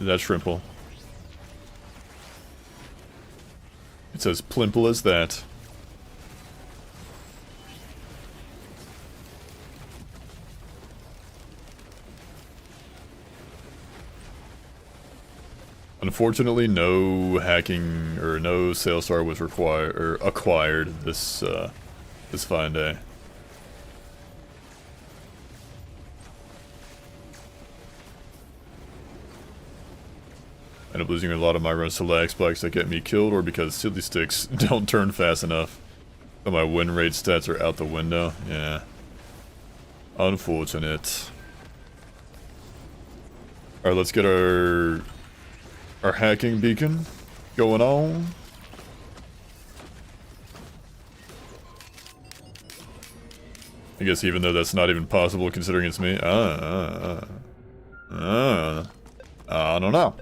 That's shrimple. It's as plimple as that. Unfortunately, no hacking or no sales star was required or acquired this fine day. I end up losing a lot of my runs to lag spikes that get me killed, or because silly sticks don't turn fast enough. So my win rate stats are out the window. Yeah. Unfortunate. Alright, let's get our hacking beacon going on. I guess even though that's not even possible considering it's me. I don't know.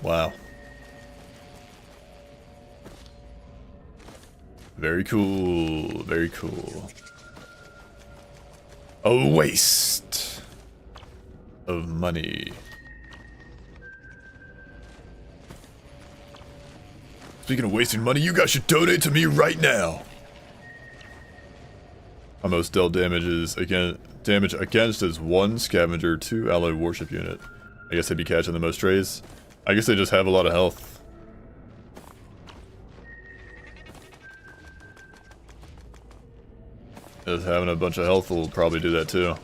Wow. Very cool. Very cool. A waste of money. Speaking of wasting money, you guys should donate to me right now. My most dealt damage against is 1 scavenger, 2 alloy warship unit. I guess they'd be catching the most strays. I guess they just have a lot of health. Just having a bunch of health will probably do that too.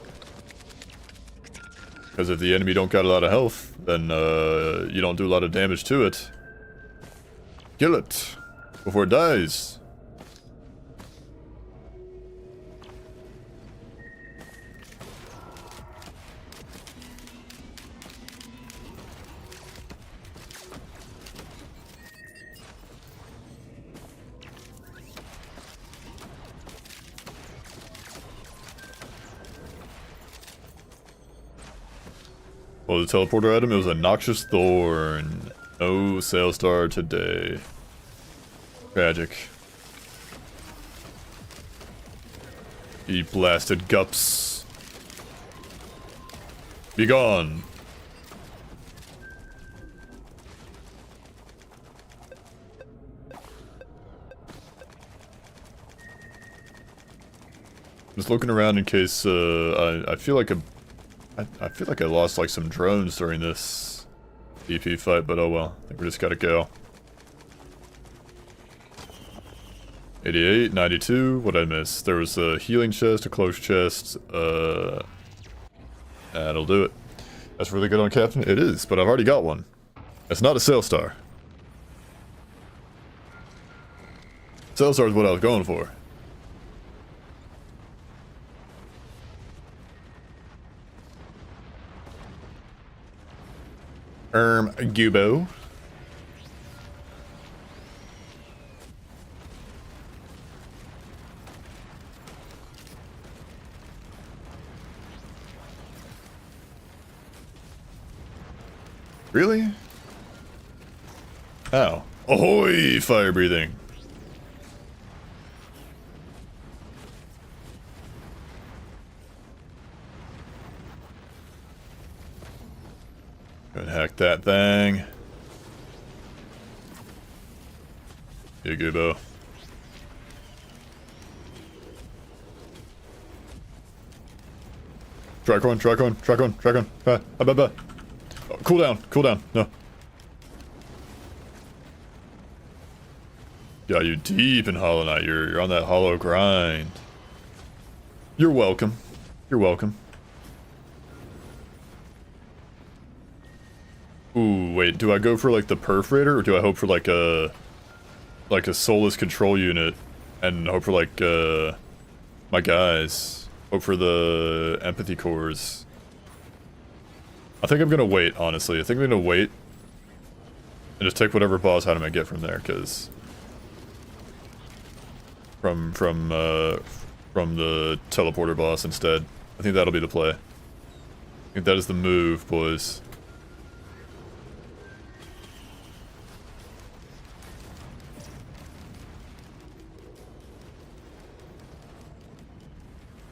Because if the enemy don't got a lot of health, then you don't do a lot of damage to it. Kill it before it dies. Well, the teleporter item, it was a noxious thorn. No sale star today. Tragic. Ye blasted gups. Be gone. Just looking around in case I feel like I feel like I lost like some drones during this DP fight, but oh well. I think we just gotta go. 88, 92, what'd I miss? There was a healing chest, a close chest, that'll do it. That's really good on Captain? It is, but I've already got one. It's not a sale star. Sale star is what I was going for. Gubo. Really? Ow. Ahoy, fire breathing. Go and hack that thing. Yeah, Gubo. Tricorn. Oh, cool down. No. Got you deep in Hollow Knight. You're on that hollow grind. You're welcome. Ooh, wait, do I go for like the perforator, or do I hope for like a soulless control unit and hope for like my guys? Hope for the empathy cores. I think I'm gonna wait, honestly. I think I'm gonna wait and just take whatever boss item I get from there, because from the teleporter boss instead. I think that'll be the play. I think that is the move, boys.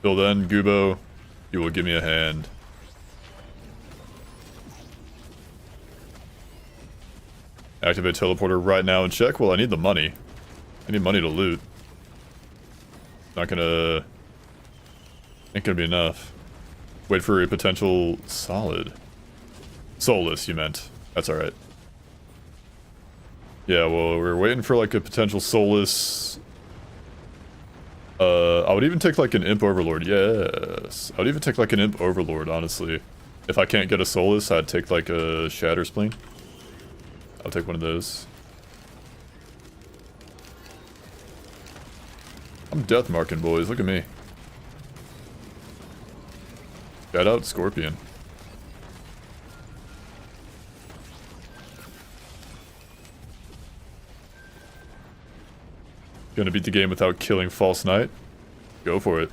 Till then, Gubo, you will give me a hand. Activate teleporter right now and check. Well, I need the money. I need money to loot. Ain't gonna be enough. Wait for a potential solid. Soulless, you meant. That's alright. Yeah, well, we're waiting for like a potential soulless. I would even take like an Imp Overlord, yes. I would even take like an Imp Overlord, honestly. If I can't get a soulless, I'd take like a Shatter Spleen. I'll take one of those. I'm death marking, boys. Look at me. Shout out Scorpion. Gonna beat the game without killing False Knight? Go for it.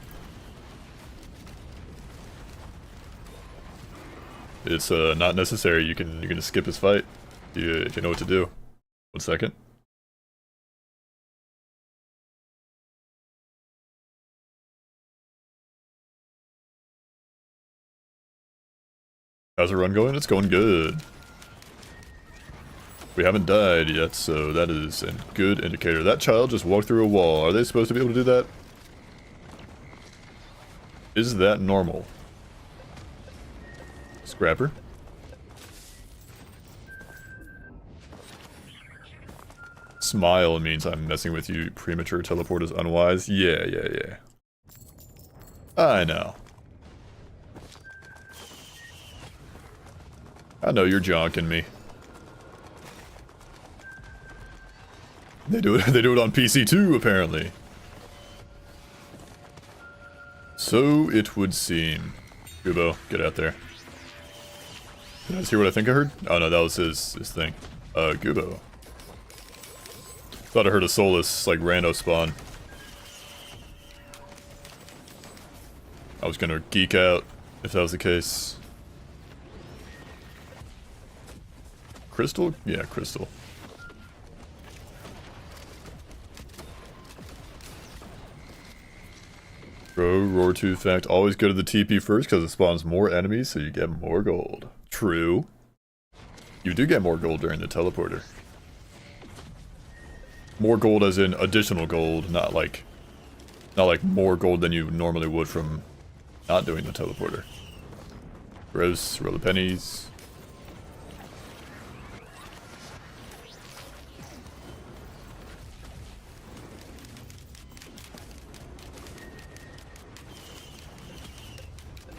It's not necessary. You can skip his fight. if you know what to do. 1 second. How's the run going? It's going good. We haven't died yet, so that is a good indicator. That child just walked through a wall. Are they supposed to be able to do that? Is that normal? Scrapper. Smile means I'm messing with you. Premature teleport is unwise. Yeah. I know. I know you're jonking me. They do it on PC too, apparently. So it would seem. Kubo, get out there. Did I just hear what I think I heard? Oh no, that was his thing. Kubo. Thought I heard a soulless, like, rando spawn. I was gonna geek out if that was the case. Crystal? Yeah, crystal. Bro, roar tooth fact, always go to the TP first because it spawns more enemies so you get more gold. True. You do get more gold during the teleporter. More gold as in additional gold, not like more gold than you normally would from not doing the teleporter. Gross, roll the pennies.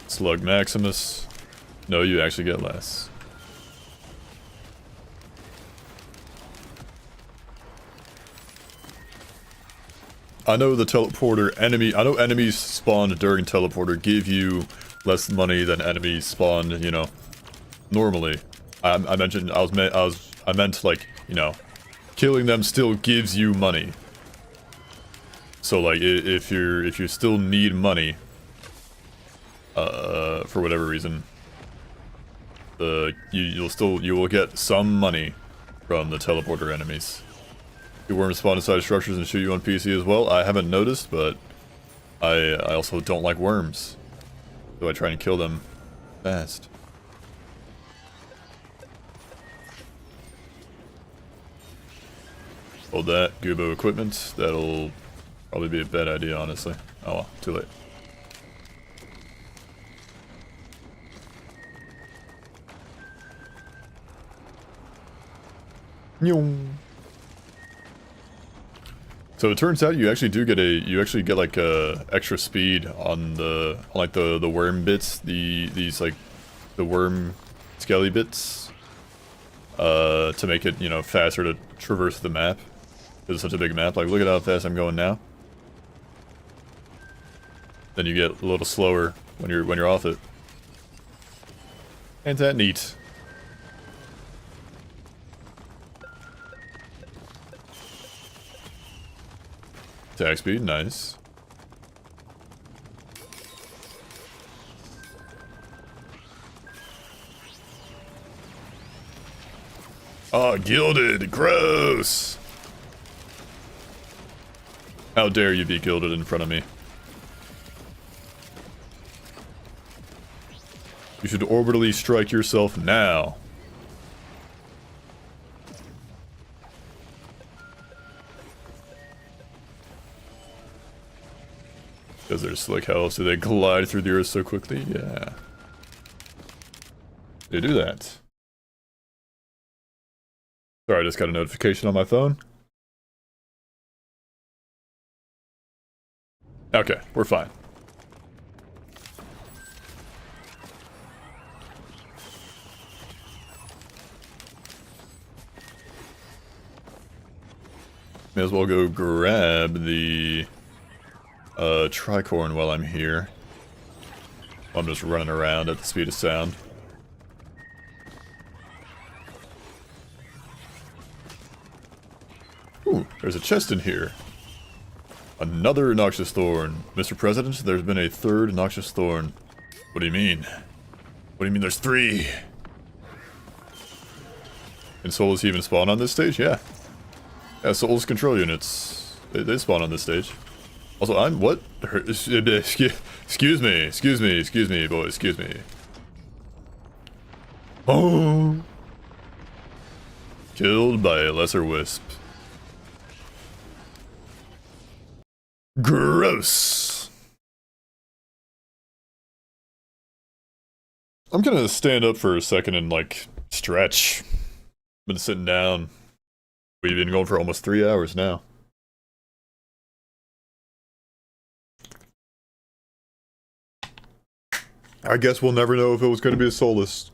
Slug Maximus. No, you actually get less. I know the teleporter I know enemies spawned during teleporter give you less money than enemies spawned, you know, normally. I meant like, you know, killing them still gives you money. So like if you still need money, for whatever reason, you will get some money from the teleporter enemies. Do worms spawn inside structures and shoot you on PC as well? I haven't noticed, but I also don't like worms, so I try and kill them fast. Hold that, Gubo equipment. That'll probably be a bad idea, honestly. Oh well, too late. So it turns out you actually get like extra speed on the worm bits, these like the worm skelly bits, to make it, you know, faster to traverse the map. It's such a big map. Like, look at how fast I'm going now. Then you get a little slower when you're off it. Ain't that neat? Attack speed, nice. Oh, gilded, gross! How dare you be gilded in front of me? You should orbitally strike yourself now. Because they're slick. How else do they glide through the earth so quickly? Yeah. They do that. Sorry, I just got a notification on my phone. Okay, we're fine. May as well go grab the tricorn while I'm here. I'm just running around at the speed of sound. Ooh, there's a chest in here. Another noxious thorn. Mr. President, there's been a third noxious thorn. What do you mean? What do you mean there's 3? And souls even spawn on this stage? Yeah. Yeah, souls control units. They spawn on this stage. Also, I'm what? Excuse me, boys, excuse me. Oh. Killed by a lesser wisp. Gross. I'm gonna stand up for a second and, like, stretch. Been sitting down. We've been going for almost 3 hours now. I guess we'll never know if it was gonna be a soulless.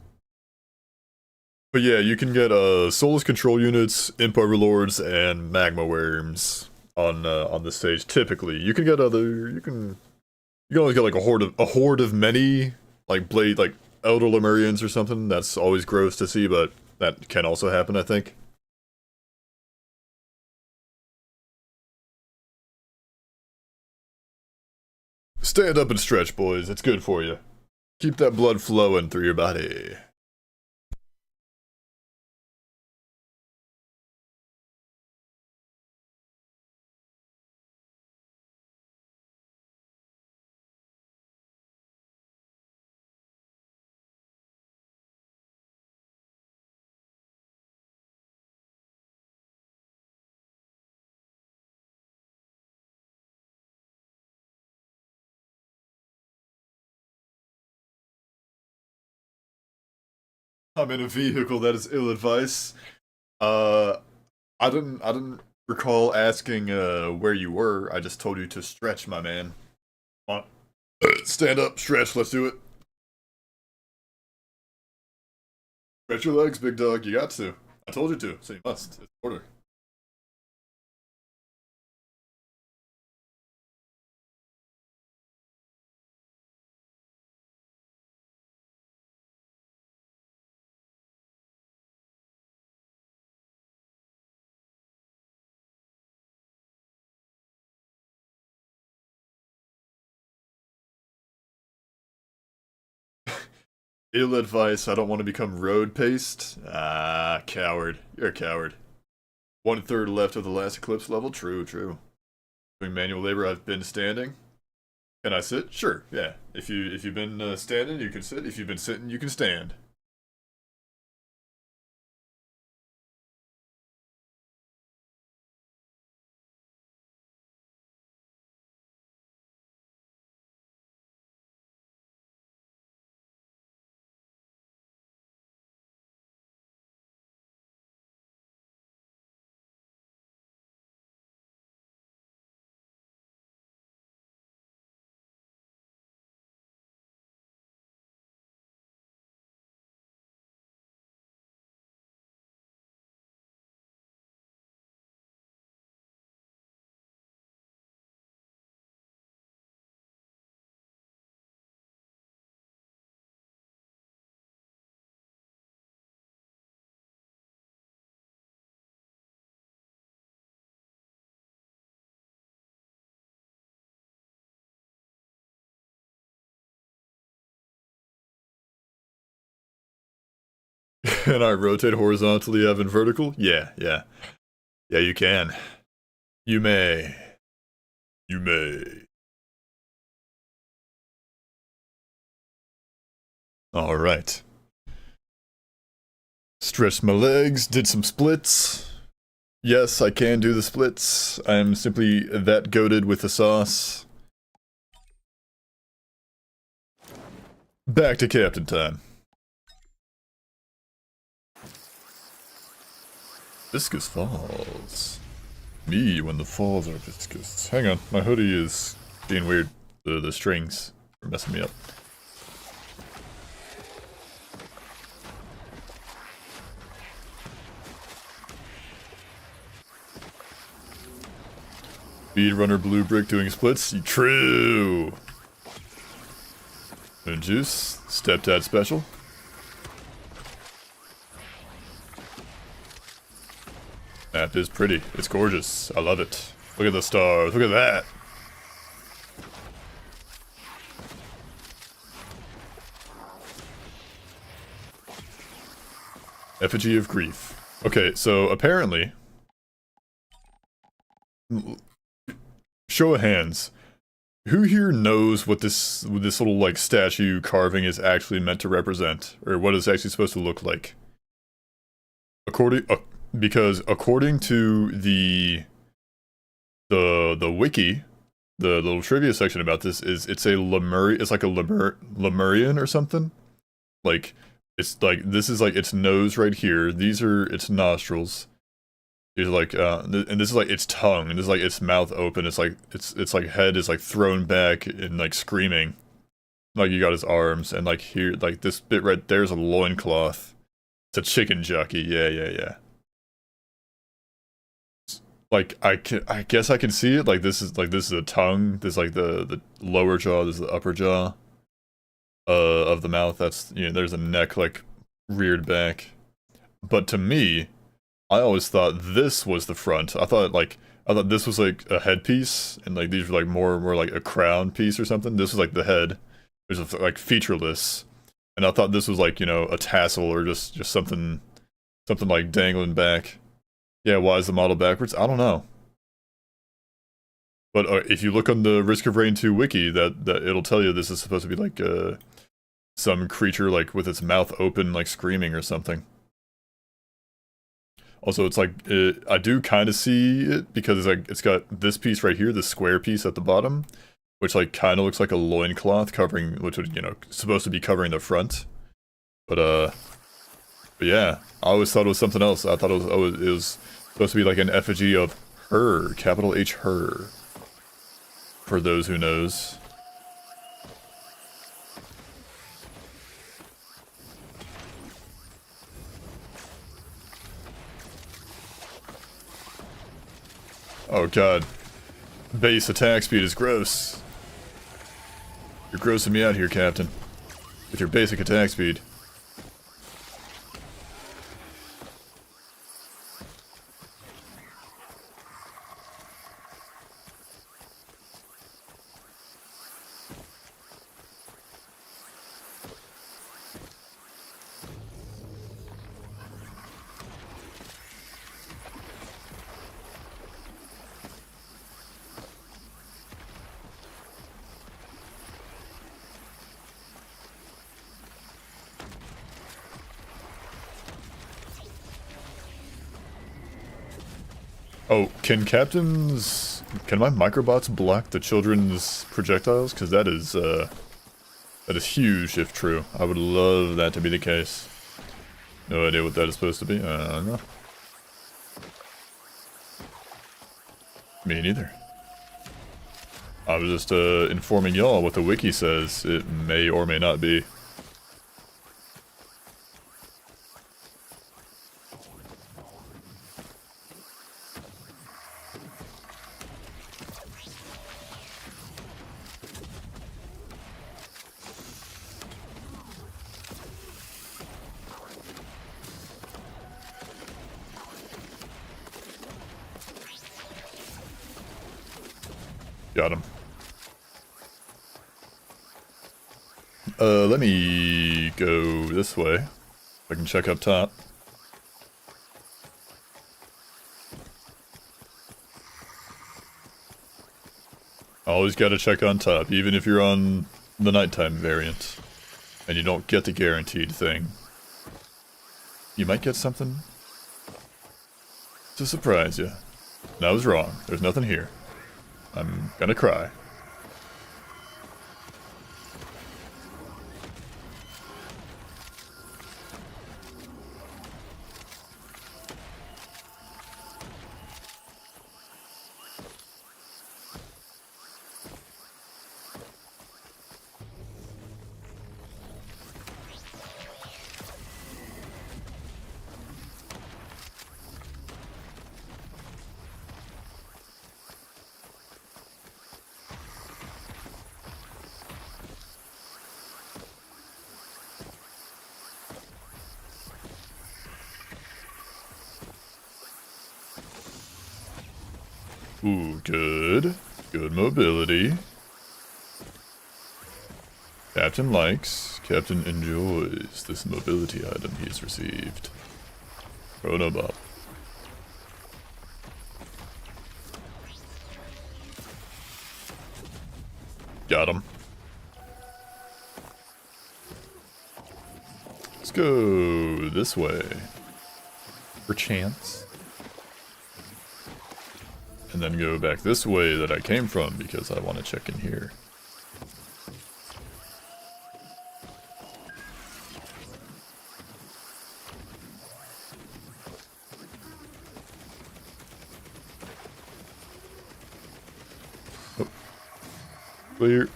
But yeah, you can get soulless control units, imp overlords, and magma worms on the stage. Typically, you can get other. You can always get like a horde of many, like elder Lemurians or something. That's always gross to see, but that can also happen, I think. Stand up and stretch, boys. It's good for you. Keep that blood flowing through your body. I'm in a vehicle. That is ill advice. Uh, I didn't recall asking where you were. I just told you to stretch, my man. Come on. Stand up, stretch, let's do it. Stretch your legs, big dog, you got to. I told you to, so you must. It's order. Ill advice, I don't want to become road paste. Ah, coward. You're a coward. 1/3 left of the last Eclipse level? True, true. Doing manual labor, I've been standing. Can I sit? Sure, yeah. If you've been standing, you can sit. If you've been sitting, you can stand. Can I rotate horizontally, Evan vertical? Yeah, yeah. Yeah, you can. You may. You may. Alright. Stretched my legs, did some splits. Yes, I can do the splits. I'm simply that goated with the sauce. Back to captain time. Viscous falls. Me when the falls are viscous. Hang on, my hoodie is being weird. The strings are messing me up. Speedrunner Blue Brick doing splits? True! Moon Juice, Stepdad Special. Map is pretty. It's gorgeous. I love it. Look at the stars. Look at that. Effigy of Grief. Okay, so apparently, show of hands, who here knows what this little like statue carving is actually meant to represent, or what it's actually supposed to look like? Because according to the wiki, the little trivia section about this is it's like a Lemurian or something. Like it's like this is like its nose right here. These are its nostrils. These are like and this is like its tongue, and this is like its mouth open. It's like its like head is like thrown back and like screaming. Like you got his arms, and like here, like this bit right there's a loincloth. It's a chicken jockey. Yeah. Like I guess I can see it. Like this is a tongue. This is like the lower jaw. This is the upper jaw. Of the mouth. That's, you know, there's a neck like reared back. But to me, I always thought this was the front. I thought this was like a headpiece, and like these were like more like a crown piece or something. This was like the head. It was like featureless, and I thought this was like, you know, a tassel or just something like dangling back. Yeah, why is the model backwards? I don't know. But if you look on the Risk of Rain 2 wiki, that it'll tell you this is supposed to be like some creature like with its mouth open, like screaming or something. Also, it's like I do kind of see it because it's got this piece right here, this square piece at the bottom, which like kind of looks like a loincloth covering, which would, you know, supposed to be covering the front. But yeah, I always thought it was something else. I thought it was supposed to be like an effigy of her, capital H, her. For those who knows. Oh god. Base attack speed is gross. You're grossing me out here, Captain. With your basic attack speed. Oh, can my microbots block the children's projectiles? Because that is huge if true. I would love that to be the case. No idea what that is supposed to be. I don't know. Me neither. I was just informing y'all what the wiki says. It may or may not be. Got him. Let me go this way. I can check up top. Always gotta check on top, even if you're on the nighttime variant. And you don't get the guaranteed thing. You might get something to surprise you. And I was wrong. There's nothing here. I'm gonna cry. Ooh, good. Good mobility. Captain likes, Captain enjoys this mobility item he's received. Oh no, Bob. Got him. Let's go this way. For chance. And then go back this way that I came from because I want to check in here. Oh. Clear.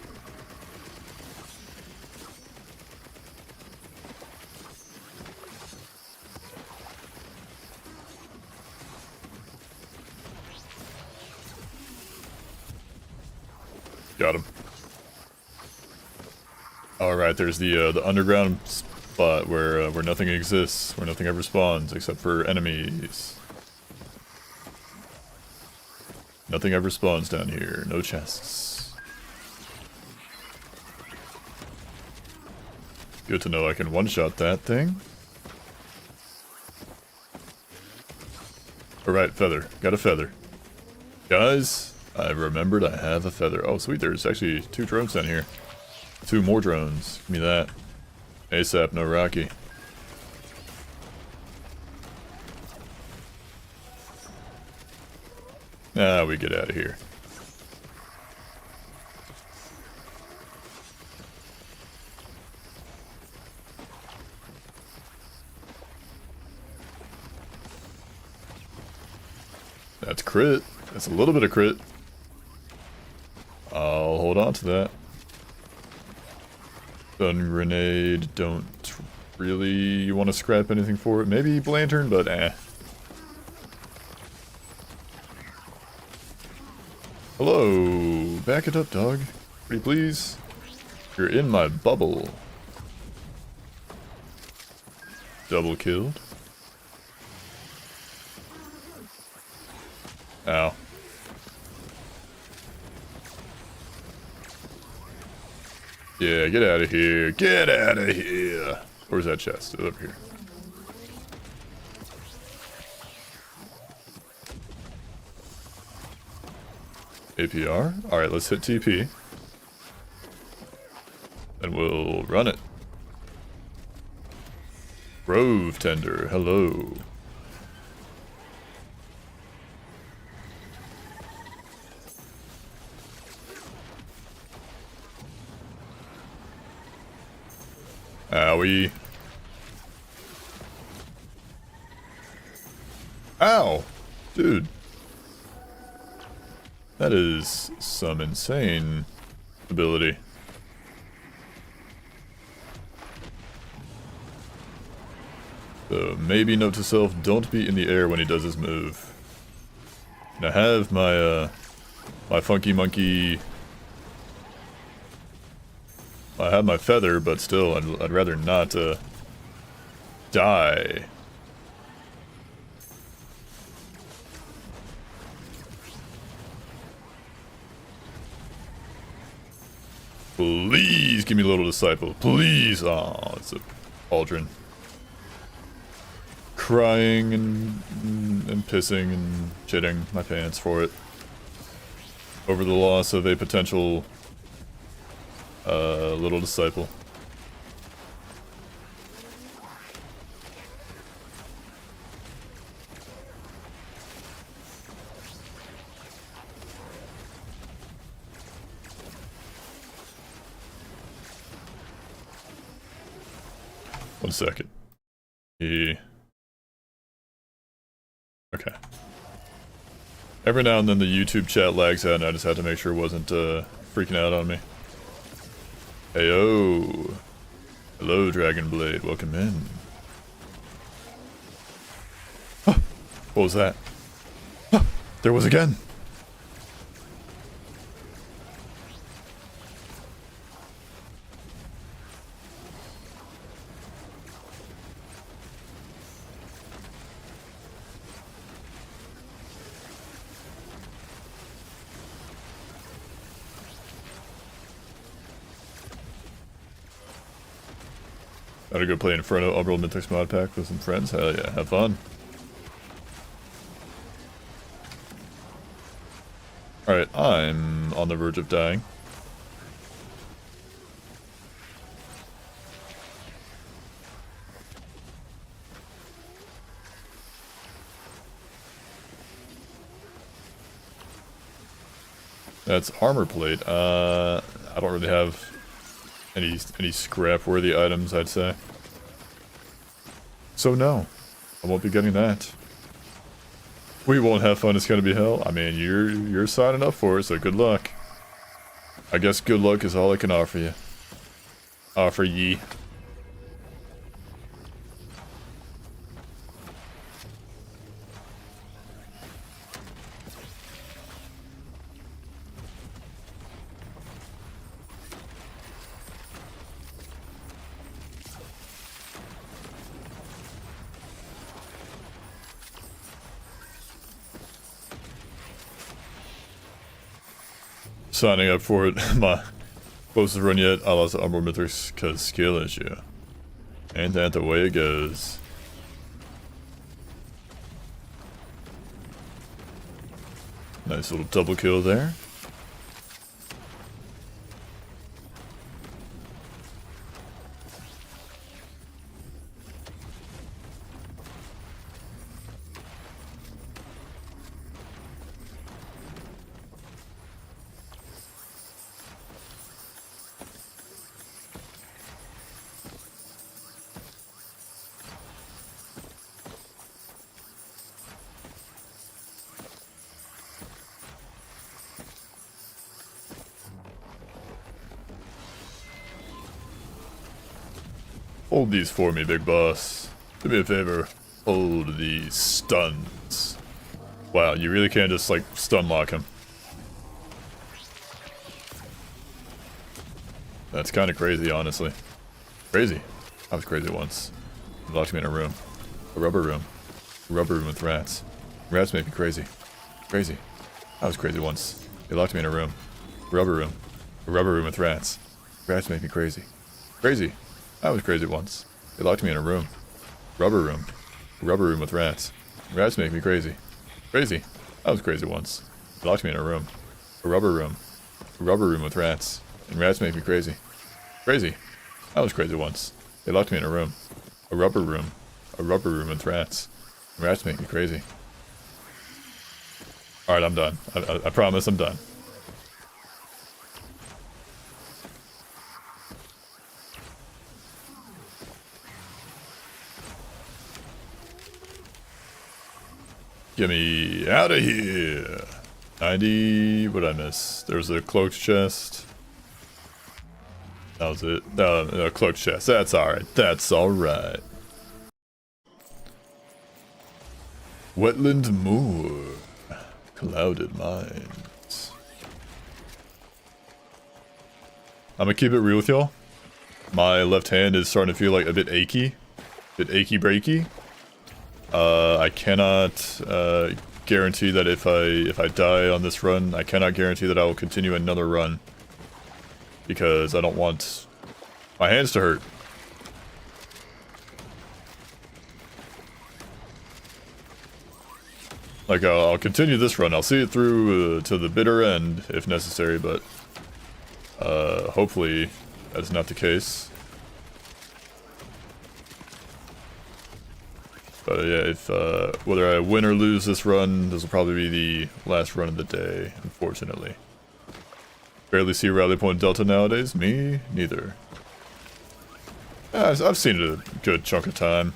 Got him. Alright, there's the underground spot where nothing exists, where nothing ever spawns except for enemies. Nothing ever spawns down here, no chests. Good to know I can one-shot that thing. Alright, feather. Got a feather. Guys, I remembered I have a feather. Oh, sweet, there's actually 2 drones down here. 2 more drones. Give me that. ASAP, no Rocky. Ah, we get out of here. That's crit. That's a little bit of crit. I'll hold on to that. Stun grenade, don't really want to scrap anything for it. Maybe lantern, but eh. Hello, back it up, dog. Pretty please. You're in my bubble. Double killed. Ow. Yeah, get out of here. Get out of here. Where's that chest? It's over here. APR. Alright, let's hit TP. And we'll run it. Grove Tender, hello. Owie. Ow! Dude. That is some insane ability. So maybe note to self, don't be in the air when he does his move. And I have my my funky monkey. I have my feather, but still, I'd rather not die. Please give me a little disciple. Please. Oh, it's a pauldron. Crying and pissing and shitting my pants for it. Over the loss of a potential little disciple. 1 second. Okay. Every now and then the YouTube chat lags out and I just had to make sure it wasn't freaking out on me. Heyo. Hello, Dragonblade. Welcome in. Huh. What was that? Huh. There was again. Gotta go play Inferno Umbral Mythics mod pack with some friends. Hell yeah, have fun. Alright, I'm on the verge of dying. That's armor plate. I don't really have any scrap-worthy items, I'd say. So no, I won't be getting that. We won't have fun, it's gonna be hell. I mean, you're signing up for it, so good luck. I guess good luck is all I can offer you. Offer ye. Signing up for it. My closest run yet. I lost the Armor Mythics because skill issue. Ain't that the way it goes? Nice little double kill there. Hold these for me, big boss. Do me a favor. Hold these stuns. Wow, you really can't just, like, stun lock him. That's kind of crazy, honestly. Crazy. I was crazy once. He locked me in a room. A rubber room. A rubber room with rats. Rats make me crazy. Crazy. I was crazy once. He locked me in a room. A rubber room. A rubber room with rats. Rats make me crazy. Crazy. I was crazy once. They locked me in a room. Rubber room. A rubber room with rats. Rats make me crazy. Crazy. I was crazy once. They locked me in a room. A rubber room. A rubber room with rats. And rats make me crazy. Crazy. I was crazy once. They locked me in a room. A rubber room. A rubber room with rats. And rats make me crazy. Alright, I'm done. I promise I'm done. Get me out of here. 90, what did I miss? There's a cloaked chest. That was it. No, cloaked chest. That's alright. That's alright. Wetland Moor. Clouded Mines. I'm gonna keep it real with y'all. My left hand is starting to feel like a bit achy. Achy breaky. I cannot guarantee that if I die on this run, I cannot guarantee that I will continue another run. Because I don't want my hands to hurt. Like, I'll continue this run. I'll see it through to the bitter end, if necessary, but hopefully that is not the case. But yeah, if whether I win or lose this run, this will probably be the last run of the day, unfortunately. Barely see Rally Point Delta nowadays. Me, neither. Yeah, I've seen it a good chunk of time.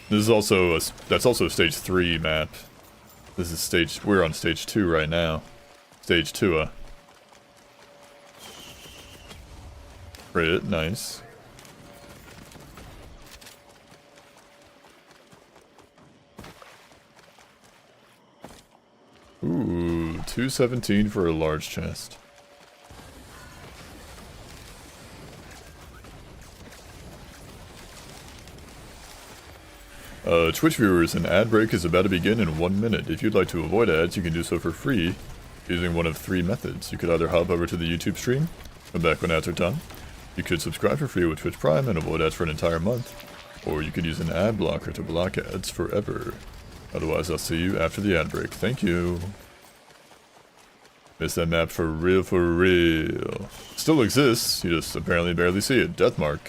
This is also that's also a stage 3 map. This is we're on stage 2 right now. Stage 2. Crit, nice. Ooh, 217 for a large chest. Twitch viewers, an ad break is about to begin in 1 minute. If you'd like to avoid ads, you can do so for free using one of 3 methods. You could either hop over to the YouTube stream, come back when ads are done. You could subscribe for free with Twitch Prime and avoid ads for an entire month. Or you could use an ad blocker to block ads forever. Otherwise, I'll see you after the ad break. Thank you. Missed that map for real, for real. Still exists, you just apparently barely see it. Deathmark.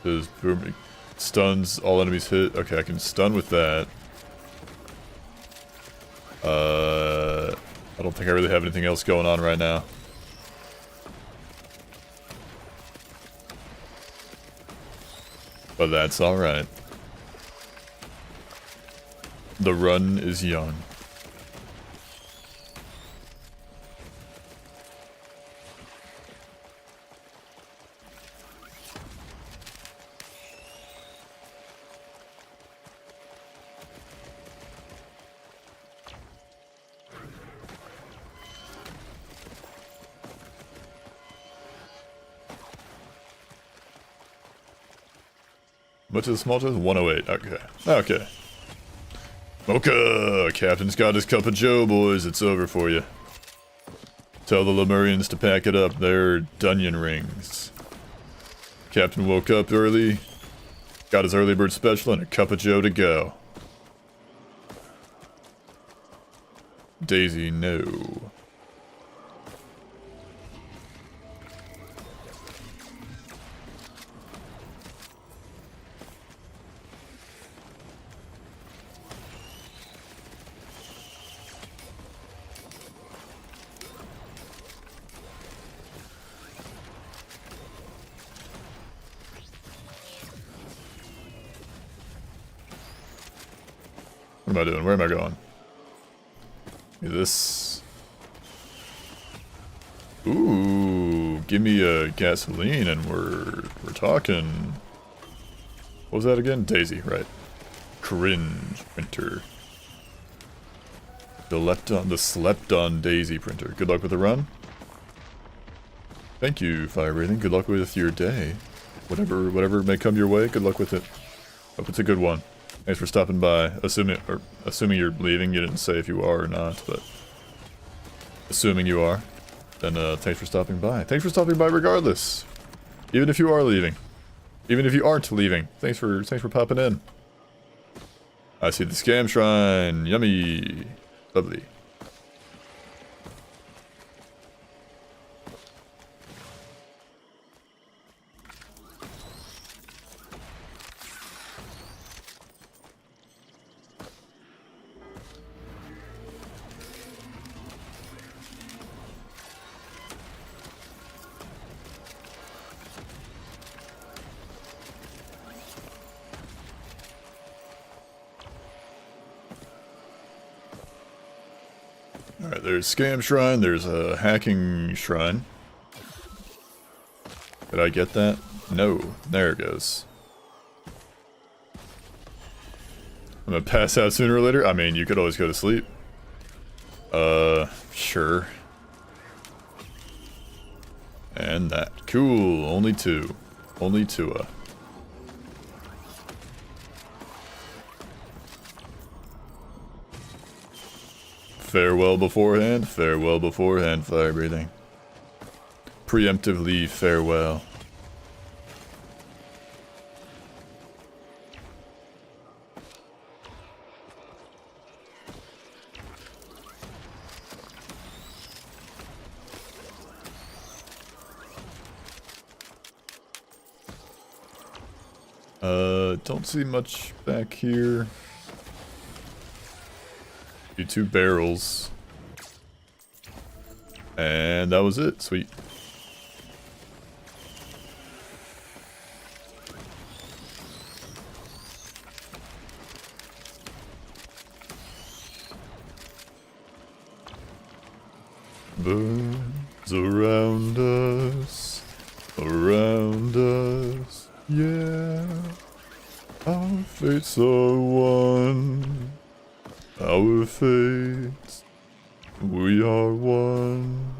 Does stuns all enemies hit? Okay, I can stun with that. I don't think I really have anything else going on right now. But that's alright. The run is young. Much of the small test? 108. Okay. Okay. Mocha! Captain's got his cup of joe, boys. It's over for you. Tell the Lemurians to pack it up. They're Dunyan rings. Captain woke up early, got his early bird special, and a cup of joe to go. Daisy, no. What am I doing? Where am I going? This. Ooh, give me a gasoline and we're talking. What was that again? Daisy, right? Cringe printer. The slept on Daisy printer. Good luck with the run. Thank you, fire breathing. Good luck with your day. Whatever may come your way. Good luck with it. Hope it's a good one. Thanks for stopping by. Assuming you're leaving, you didn't say if you are or not, but assuming you are, then thanks for stopping by. Thanks for stopping by regardless. Even if you are leaving. Even if you aren't leaving. Thanks for popping in. I see the scam shrine. Yummy. Lovely. Alright, there's Scam Shrine, there's a Hacking Shrine. Did I get that? No. There it goes. I'm gonna pass out sooner or later? I mean, you could always go to sleep. Sure. And that. Cool. Only two. Only two. Farewell beforehand, fire breathing. Preemptively farewell. Don't see much back here. Two barrels. And that was it. Sweet. Birds around us, yeah. Our fates are one. Our fates, we are one.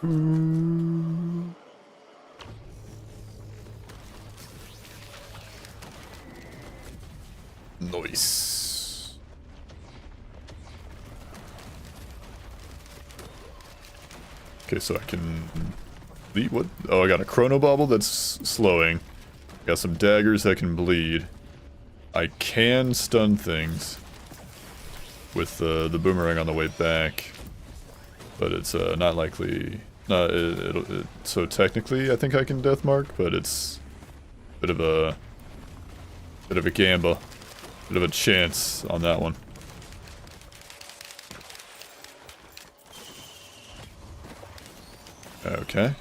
Ooh. Nice. Okay, so I can bleed. What? Oh, I got a chrono bauble that's slowing. Got some daggers that can bleed. I can stun things with the boomerang on the way back, but it's not likely. So technically, I think I can death mark, but it's a bit of a gamble, bit of a chance on that one. Okay.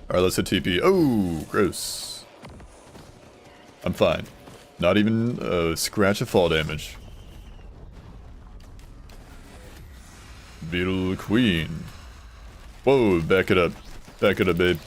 Alright, let's hit TP. Oh, gross. I'm fine. Not even a scratch of fall damage. Beetle Queen. Whoa, back it up. Back it up, babe.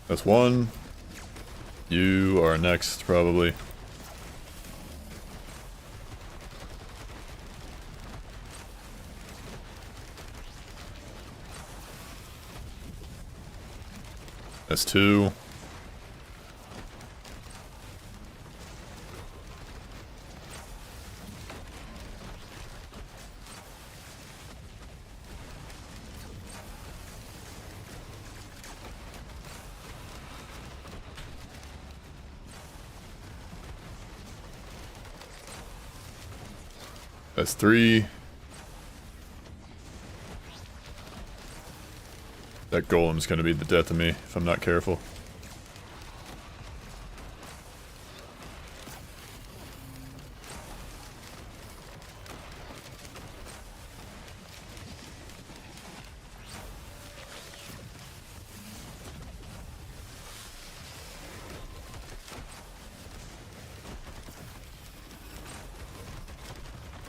That's one. You are next, probably. That's two. That's three. That golem's gonna be the death of me if I'm not careful.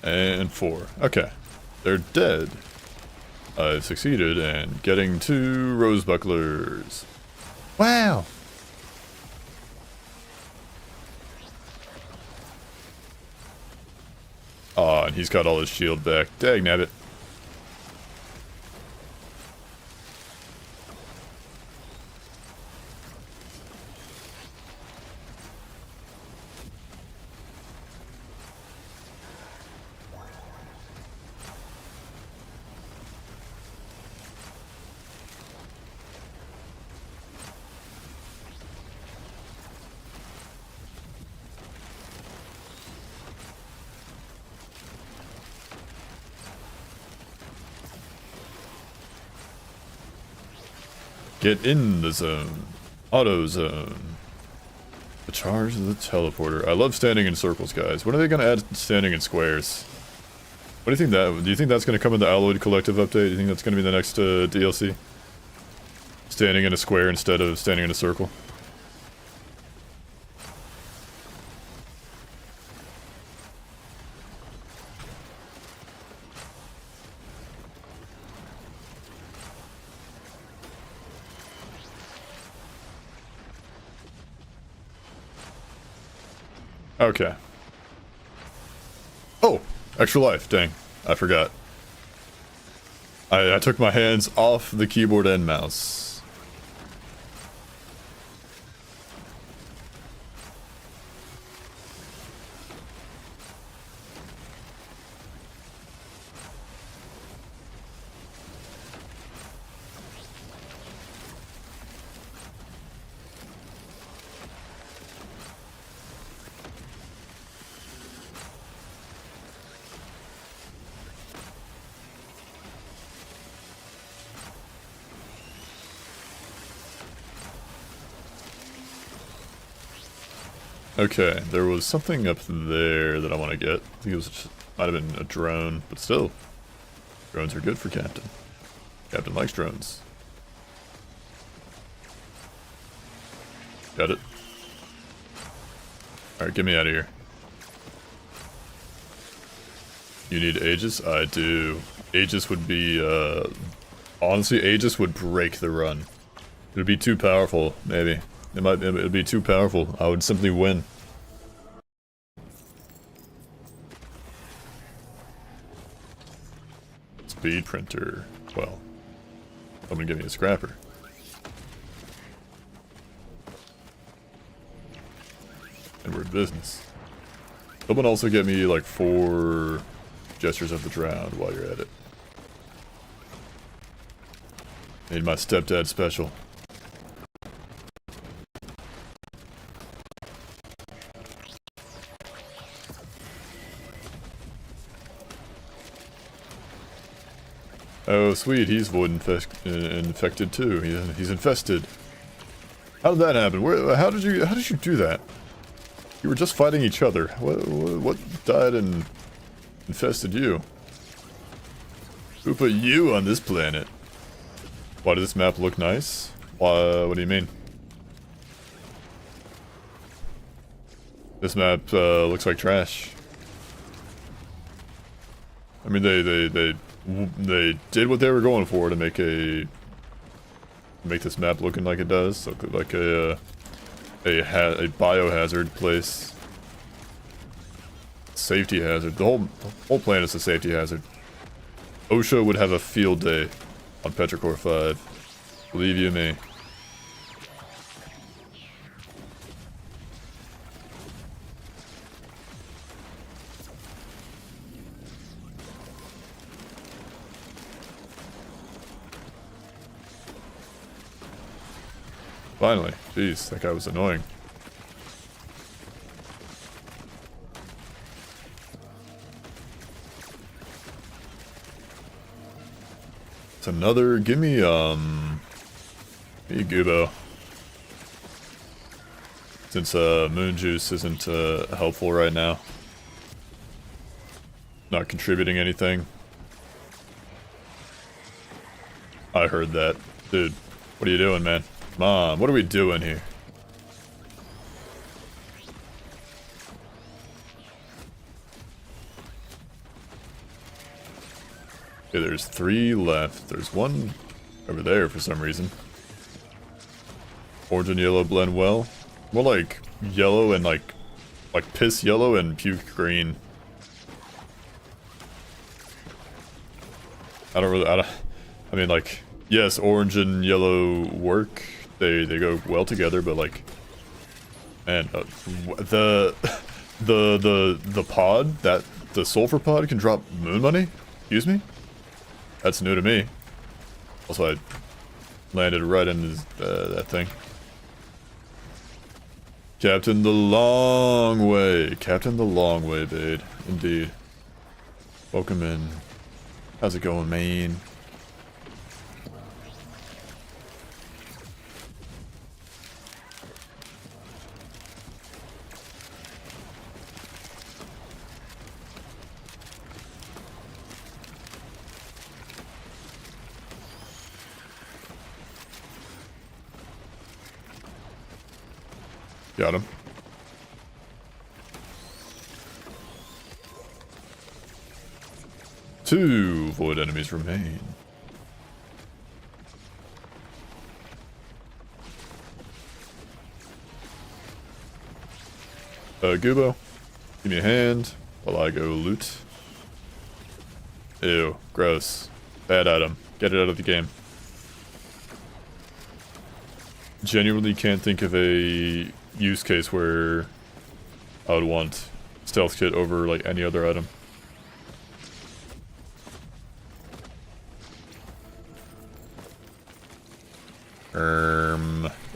And four. Okay. They're dead. I've succeeded in getting 2 rose bucklers. Wow! Aw, and he's got all his shield back. Dagnabbit. Get in the zone. Auto zone. The charge of the teleporter. I love standing in circles, guys. When are they gonna add standing in squares? What do you think do you think that's gonna come in the Alloyed Collective update? Do you think that's gonna be the next DLC? Standing in a square instead of standing in a circle? Okay. Oh! Extra life, dang. I forgot. I took my hands off the keyboard and mouse. Okay, there was something up there that I want to get. I think it was might have been a drone, but still. Drones are good for Captain. Captain likes drones. Got it. Alright, get me out of here. You need Aegis? I do. Aegis would be, honestly, Aegis would break the run. It would be too powerful, maybe. It would be too powerful. I would simply win. speed printer. Well, someone give me a scrapper. And we're in business. Someone also get me like 4 gestures of the drowned while you're at it. Made my stepdad special. Oh, sweet, he's void infected too. He's infested. How did that happen? How did you do that? You were just fighting each other. What died and infested you? Who put you on this planet? Why does this map look nice? What do you mean? This map looks like trash. I mean, they did what they were going for to make this map looking like it does, look like a biohazard place, safety hazard. The whole planet's a safety hazard. OSHA would have a field day on Petrichor 5. Believe you me. Finally. Jeez, that guy was annoying. It's another, give me Gubo. Since Moon Juice isn't helpful right now. Not contributing anything. I heard that. Dude, what are you doing, man? Come on, what are we doing here? Okay, there's 3 left. There's one over there for some reason. Orange and yellow blend well. More like yellow and like piss yellow and puke green. I mean, like, yes, orange and yellow work. They go well together, but like, man, the pod, the sulfur pod can drop moon money? Excuse me? That's new to me. Also, I landed right into that thing. Captain the long way. Captain the long way, babe. Indeed. Welcome in. How's it going, man? Got him. Two void enemies remain. Gubo, give me a hand while I go loot. Ew, gross. Bad item. Get it out of the game. Genuinely can't think of a use case where I would want stealth kit over like any other item.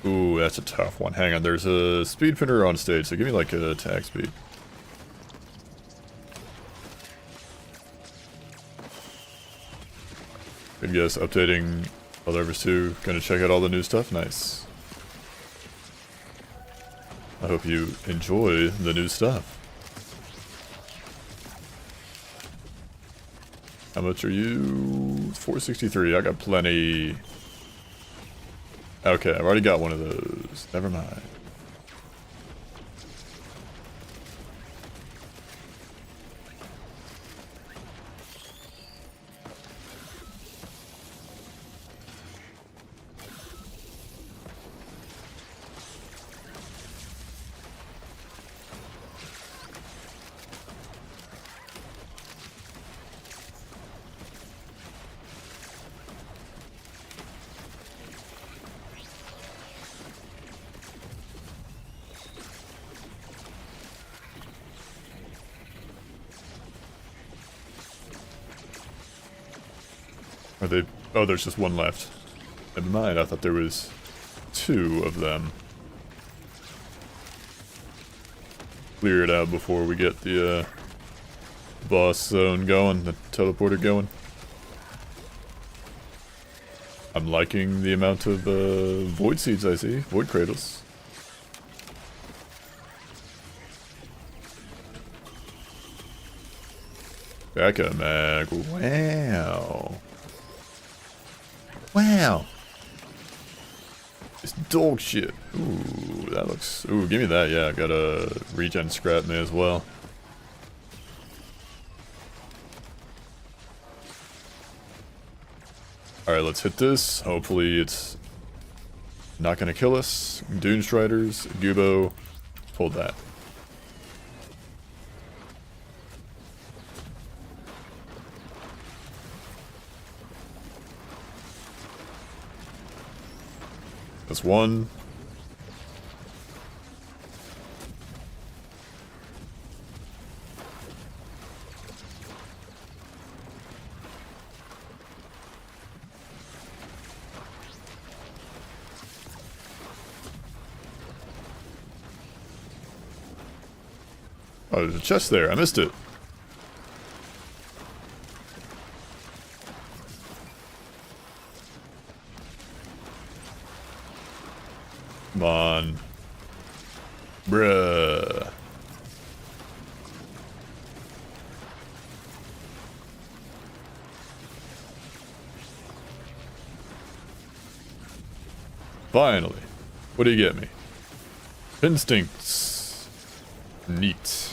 Ooh, that's a tough one. Hang on, there's a speed printer on stage, so give me like a attack speed. Good guess, updating Helldivers 2. Gonna check out all the new stuff? Nice. I hope you enjoy the new stuff. How much are you? 463. I got plenty. Okay, I've already got one of those. Never mind. Are they... Oh, there's just one left. Never mind, I thought there was 2 of them. Clear it out before we get the boss zone going, the teleporter going. I'm liking the amount of void seeds I see, void cradles. Backup mag, wow. Wow. It's dog shit. Ooh, that looks... Ooh, give me that, yeah. I got a regen scrap me as well. Alright, let's hit this. Hopefully it's not gonna kill us. Dune Striders, Gubo, hold that. That's one. Oh, there's a chest there. I missed it. Come on. Bruh. Finally. What do you get me? Instincts. Neat.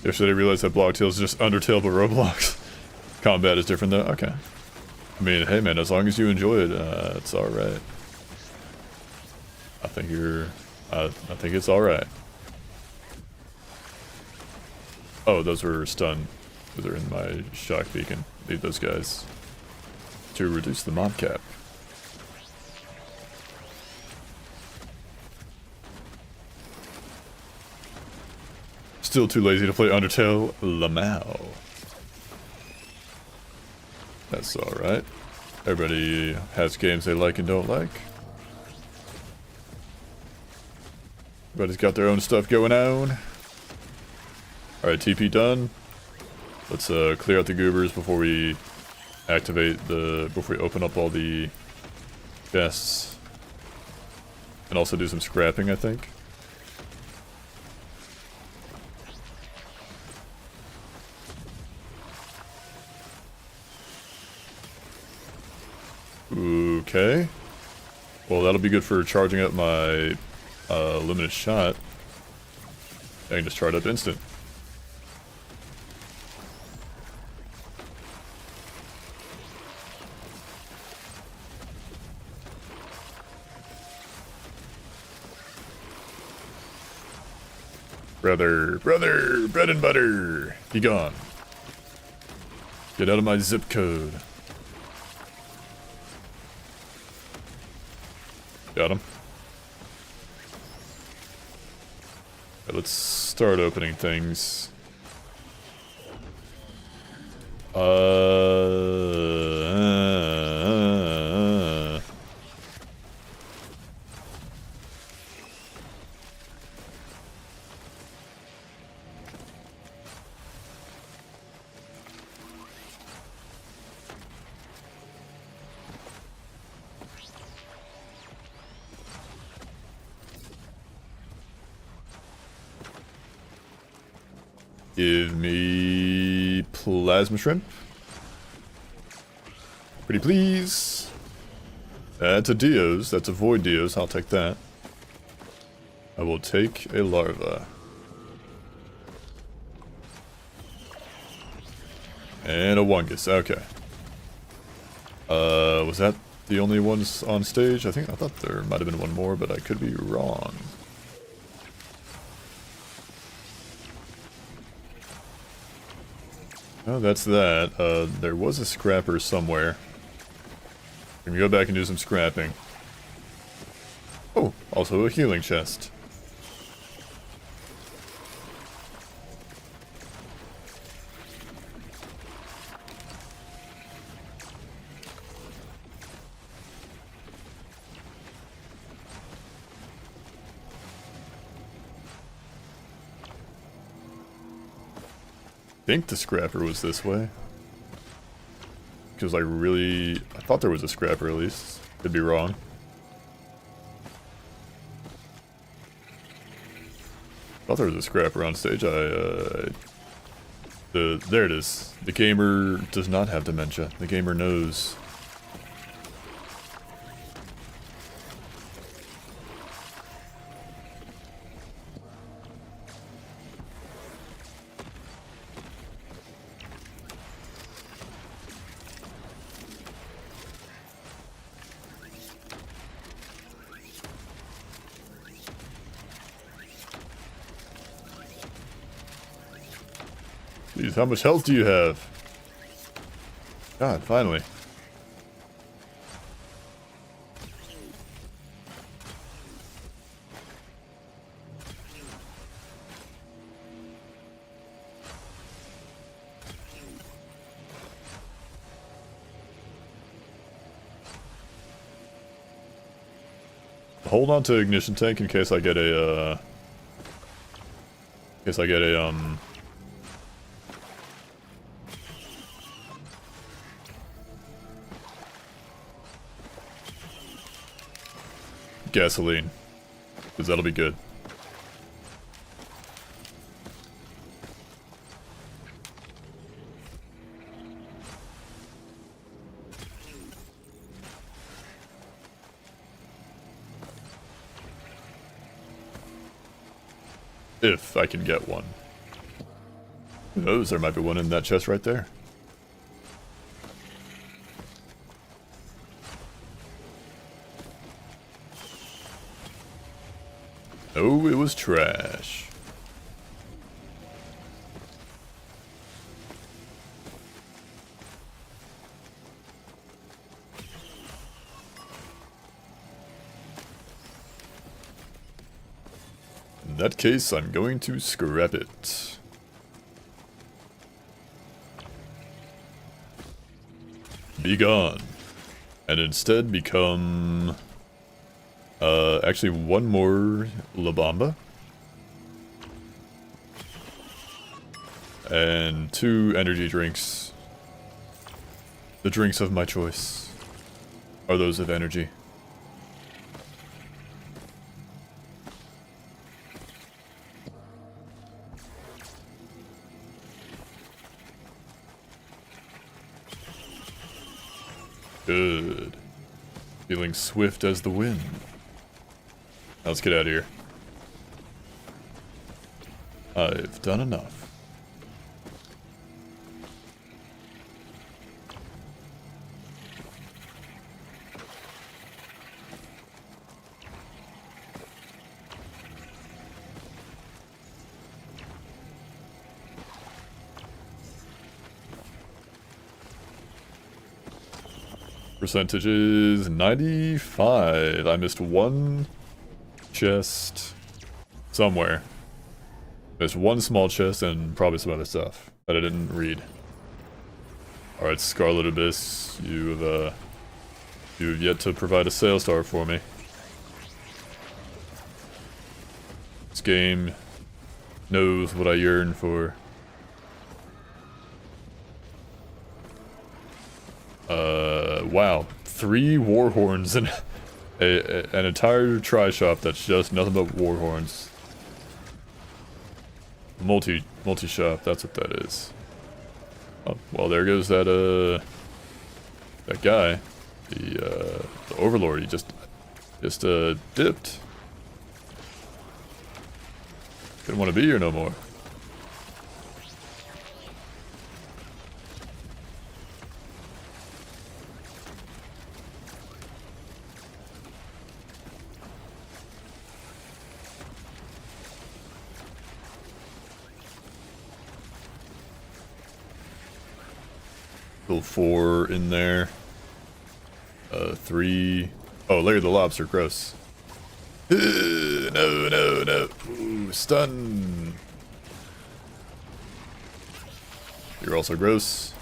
Yesterday I realized that Blocktail is just Undertale but Roblox. Combat is different though? Okay. I mean, hey man, as long as you enjoy it, it's alright. I think you're... I think it's alright. Oh, those were stunned. Those are in my shock beacon. Leave those guys. To reduce the mob cap. Still too lazy to play Undertale. Lamau. That's alright. Everybody has games they like and don't like. Everybody's got their own stuff going on. Alright, TP done. Let's clear out the goobers before we activate the... before we open up all the chests. And also do some scrapping, I think. Okay. Well, that'll be good for charging up my luminous shot. I can just charge up instant. Brother, bread and butter, be gone. Get out of my zip code. Got him. Okay, let's start opening things. Give me plasma shrimp. Pretty please. That's a Dios. That's a void Dios. I'll take that. I will take a larva. And a wungus. Okay. Was that the only ones on stage? I thought there might have been one more, but I could be wrong. Oh, that's that. There was a scrapper somewhere. We can go back and do some scrapping. Oh, also a healing chest. I think the scrapper was this way. Because I thought there was a scrapper at least. Could be wrong. Thought there was a scrapper on stage. There it is. The gamer does not have dementia. The gamer knows. Jeez, how much health do you have? God, finally. Hold on to ignition tank in case I get a, gasoline, because that'll be good. If I can get one. Who knows, there might be one in that chest right there. Oh, it was trash. In that case, I'm going to scrap it. Be gone. And instead become... actually one more La Bamba. And 2 energy drinks. The drinks of my choice are those of energy. Good. Feeling swift as the wind. Now let's get out of here. I've done enough. Percentage is 95. I missed one chest somewhere. There's one small chest and probably some other stuff that I didn't read. Alright, Scarlet Abyss, you have yet to provide a sales star for me. This game knows what I yearn for. Wow. 3 war horns and an entire tri-shop that's just nothing but war horns. Multi-shop, that's what that is. Oh, well, there goes that guy. The Overlord, he just dipped. Didn't want to be here no more. Still 4 in there. 3. Oh, Larry the Lobster, gross. No, no, no. Ooh, stun. You're also gross.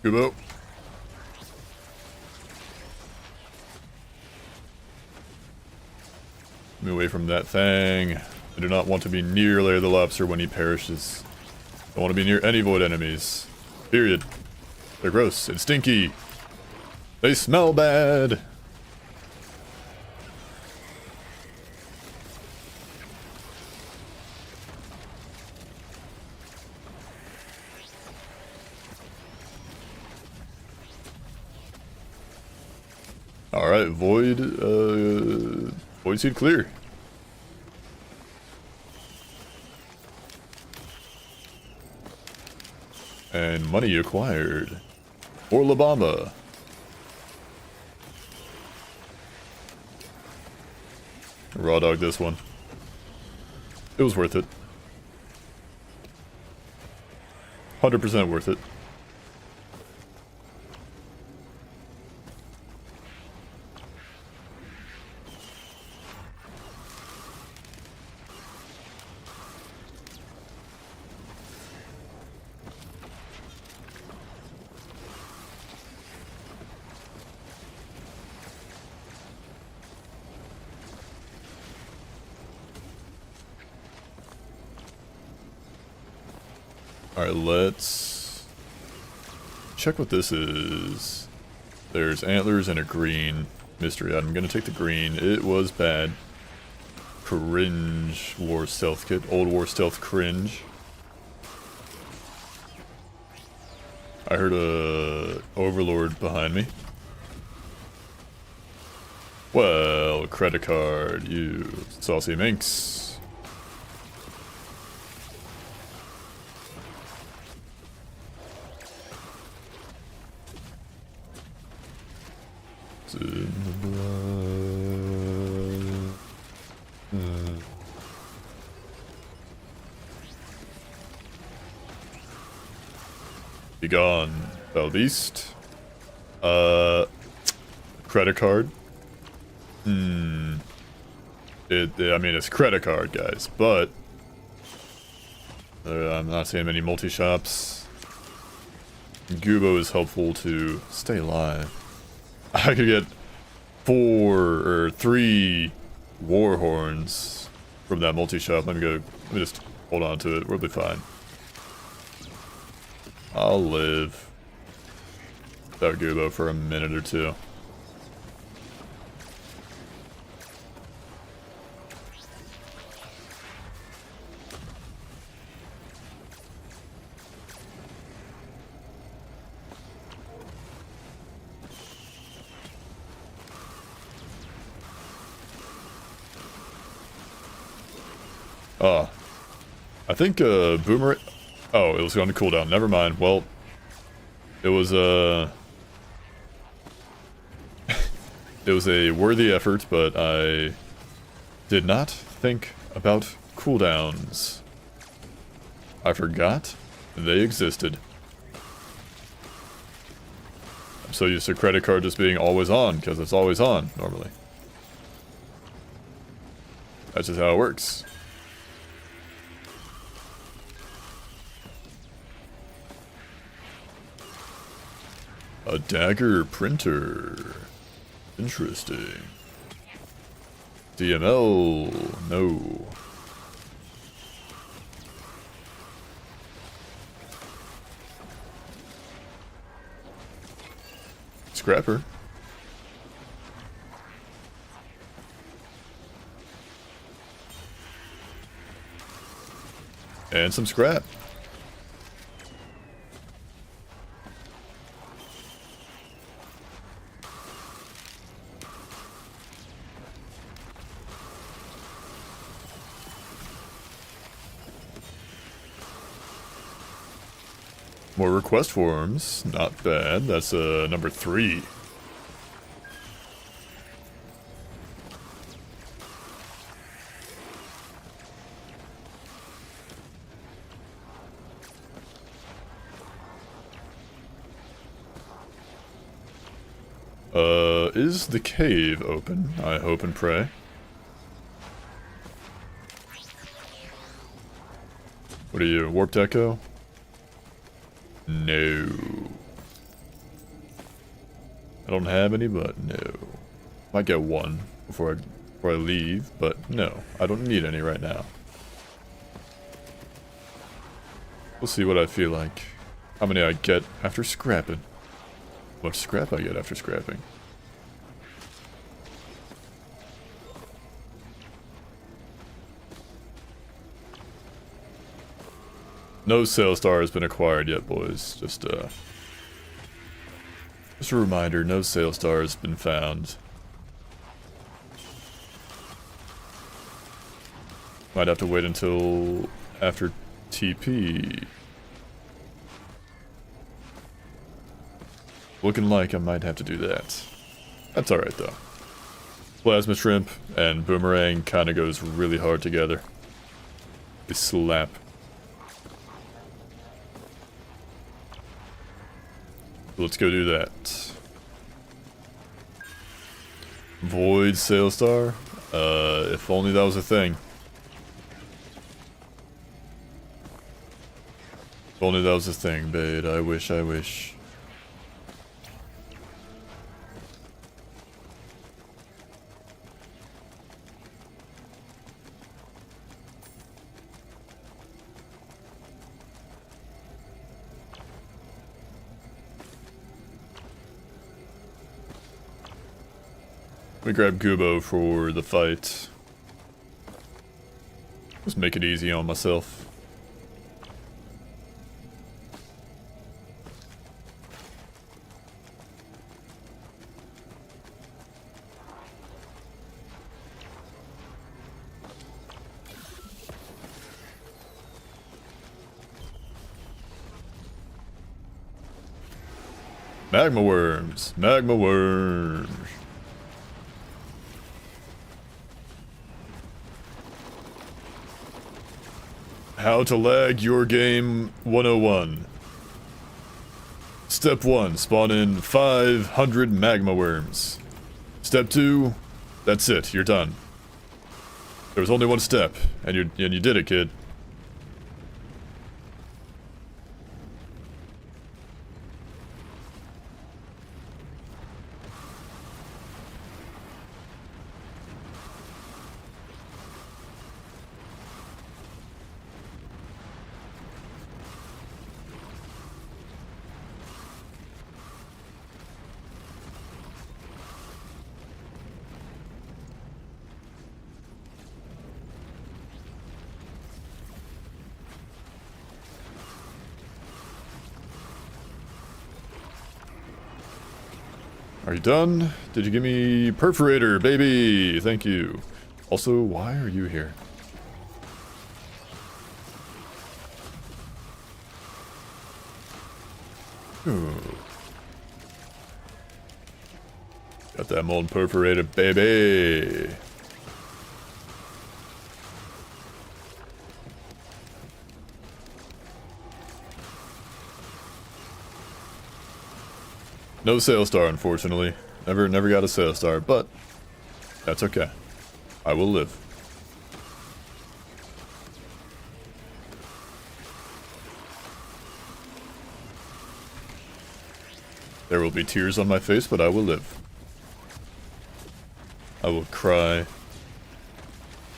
Kubo. Get me away from that thing. I do not want to be near Larry the Lobster when he perishes. I don't want to be near any void enemies. Period. They're gross and stinky. They smell bad. Alright, Void Seed clear. And money acquired. For Labama. Raw dog this one. It was worth it. 100% worth it. Alright, let's check what this is. There's antlers and a green mystery item. I'm gonna take the green. It was bad. Cringe War Stealth Kit. Old War Stealth cringe. I heard a Overlord behind me. Well, credit card, you saucy minx. In the blood. Be gone, thou beast. Credit card. I mean, it's credit card, guys, but I'm not seeing many multi-shops. Gubo is helpful to stay alive. I could get 4 or 3 war horns from that multi-shop. Let me just hold on to it. We'll be fine. I'll live without Gubo for a minute or two. I think, Boomer... Oh, it was on the cooldown. Never mind. Well, it was, it was a worthy effort, but I did not think about cooldowns. I forgot they existed. I'm so used to credit card just being always on, because it's always on, normally. That's just how it works. A dagger printer. Interesting. DML. No. Scrapper. And some scrap. More request forms. Not bad. That's number 3. Is the cave open? I hope and pray. What are you, Warped Echo? No. I don't have any, but no. Might get one before I leave, but no. I don't need any right now. We'll see what I feel like. How many I get after scrapping. How much scrap I get after scrapping. No sales star has been acquired yet, boys. Just a reminder, no sales star has been found. Might have to wait until after TP. Looking like I might have to do that. That's alright though. Plasma Shrimp and Boomerang kinda goes really hard together. They slap. Let's go do that. Void Sale Star? If only that was a thing. If only that was a thing, babe. I wish, I wish. We grab Gubo for the fight. Just make it easy on myself. Magma worms, magma worms. How to lag your game 101. Step 1, spawn in 500 magma worms. Step 2, that's it, you're done. There was only one step, and you did it, kid. Are you done? Did you give me perforator, baby? Thank you. Also, why are you here? Ooh. Got that mold perforator, baby. No sales star, unfortunately. Never got a sales star, but that's okay. I will live. There will be tears on my face, but I will live. I will cry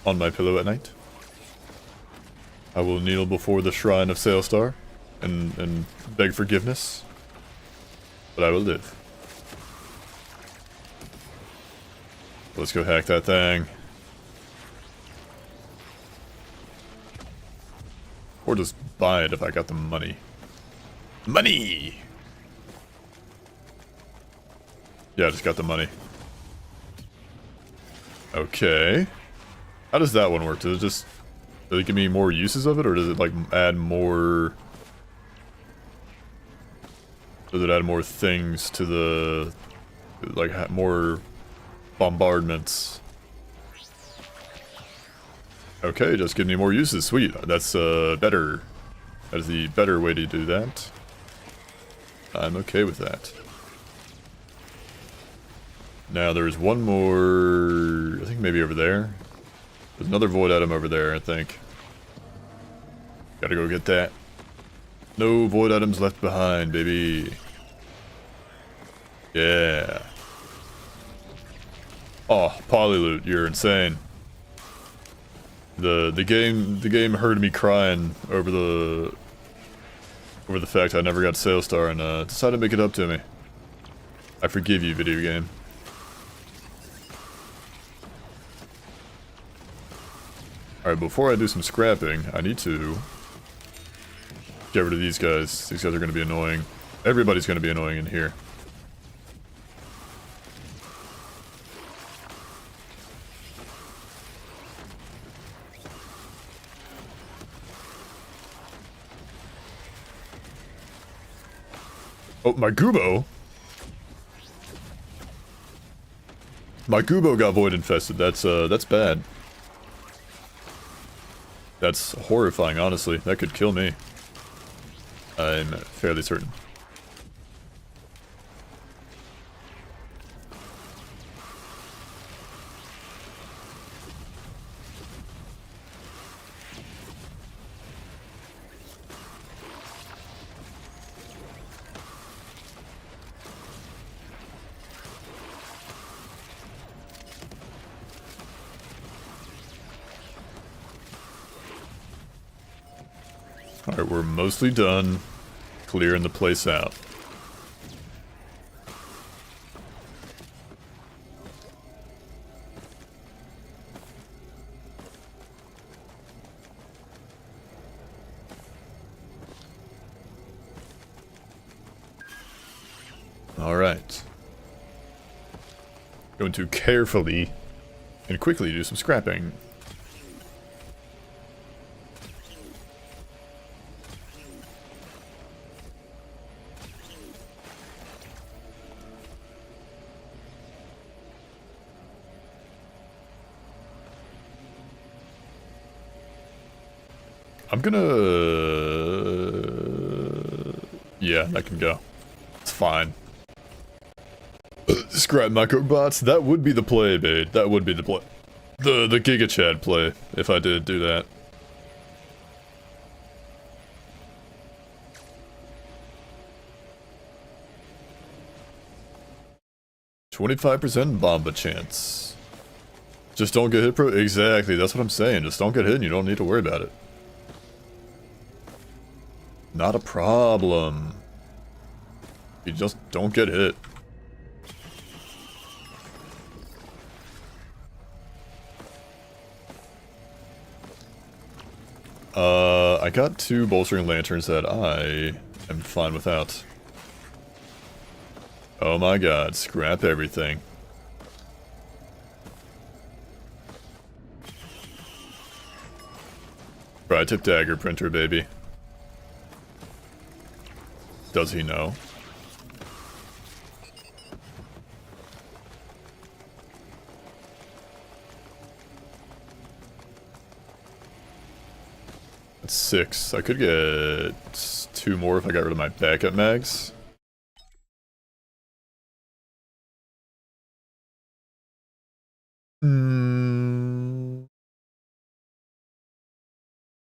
on my pillow at night. I will kneel before the shrine of Sailstar and beg forgiveness. But I will live. Let's go hack that thing. Or just buy it if I got the money. Money! Yeah, I just got the money. Okay. How does that one work? Does it give me more uses of it, or does it like add more Does it add more things to the... like, more bombardments? Okay, just give me more uses. Sweet. That's better. That is the better way to do that. I'm okay with that. Now there's one more... I think maybe over there. There's another void item over there, I think. Gotta go get that. No void items left behind, baby. Yeah. Oh, Polyloot, you're insane. The game heard me crying over the fact I never got Sales Star and decided to make it up to me. I forgive you, video game. Alright, before I do some scrapping, I need to get rid of these guys. These guys are going to be annoying. Everybody's going to be annoying in here. Oh, my Gubo? My Gubo got void infested. That's bad. That's horrifying, honestly. That could kill me. I'm fairly certain. Alright, we're mostly done clearing the place out. Alright. Going to carefully and quickly do some scrapping. I'm gonna... yeah, that can go. It's fine. Scrap microbots, that would be the play, babe. That would be the play. The Giga Chad play, if I did do that. %25 bomba chance. Just don't get hit, bro. Exactly, that's what I'm saying. Just don't get hit and you don't need to worry about it. Not a problem. You just don't get hit. I got 2 bolstering lanterns that I am fine without. Oh my god, scrap everything. Tri-tip dagger printer, baby. Does he know? That's 6. I could get 2 more if I got rid of my backup mags.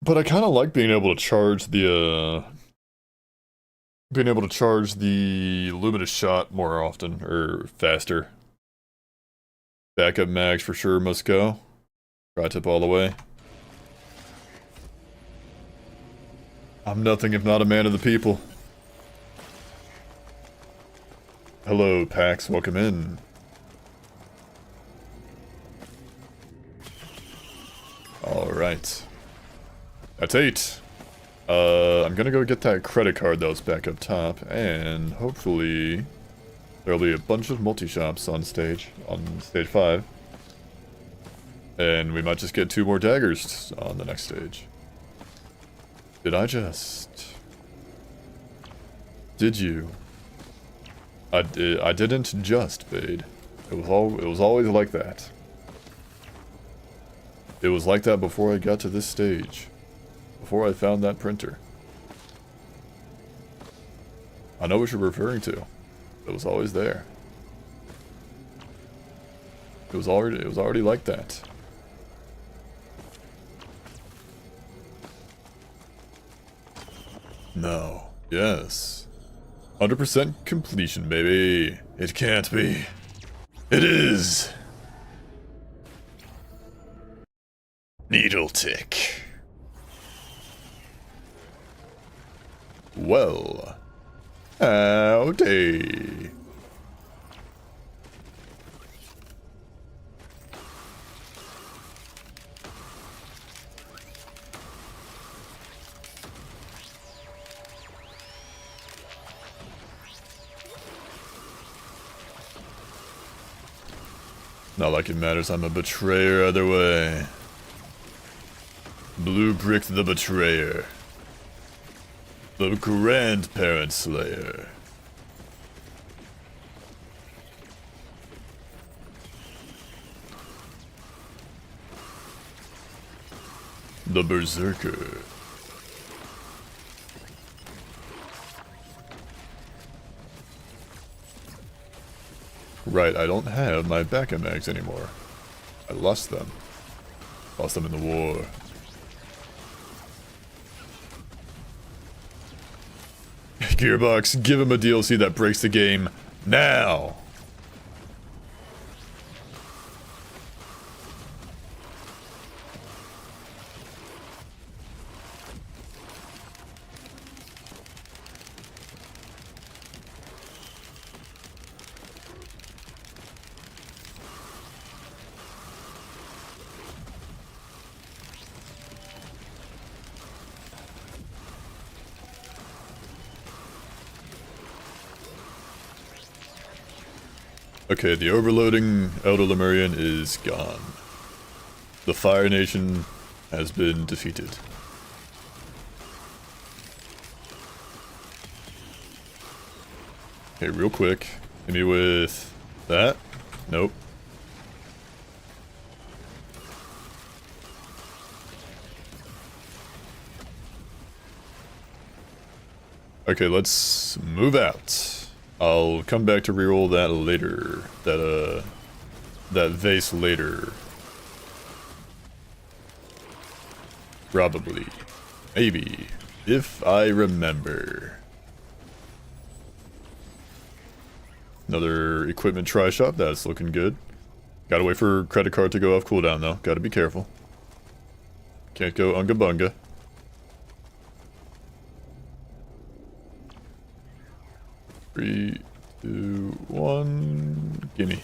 But I kind of like being able to charge the, luminous shot more often, or faster. Backup mags for sure must go. Tri-tip all the way. I'm nothing if not a man of the people. Hello, Pax, welcome in. Alright. That's 8. I'm gonna go get that credit card that was back up top, and hopefully there'll be a bunch of multi-shops on stage 5. And we might just get 2 more daggers on the next stage. Did I just... Did you? I didn't just fade. It was always like that. It was like that before I got to this stage. Before I found that printer. I know what you're referring to. It was always there. It was already like that. No. Yes. 100% completion, baby. It can't be. It is. Needle tick. Well. Howdy. Not like it matters, I'm a betrayer either way. Blue Brick the Betrayer. The Grandparent Slayer. The Berserker. Right, I don't have my backup mags anymore. I lost them. Lost them in the war. Gearbox, give him a DLC that breaks the game now! Okay, the overloading Elder Lemurian is gone. The Fire Nation has been defeated. Okay, real quick. Hit me with that. Nope. Okay, let's move out. I'll come back to reroll that later. That vase later. Probably. Maybe. If I remember. Another equipment try shop, that's looking good. Gotta wait for credit card to go off cooldown though, gotta be careful. Can't go unga bunga. Three, two, one, gimme.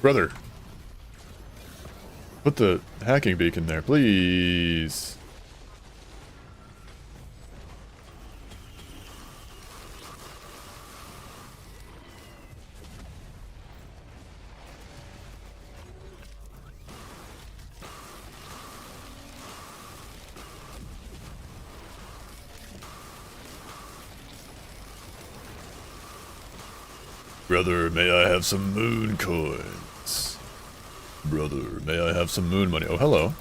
Brother, put the hacking beacon there, please. Brother, may I have some moon coins? Brother, may I have some moon money? Oh, hello.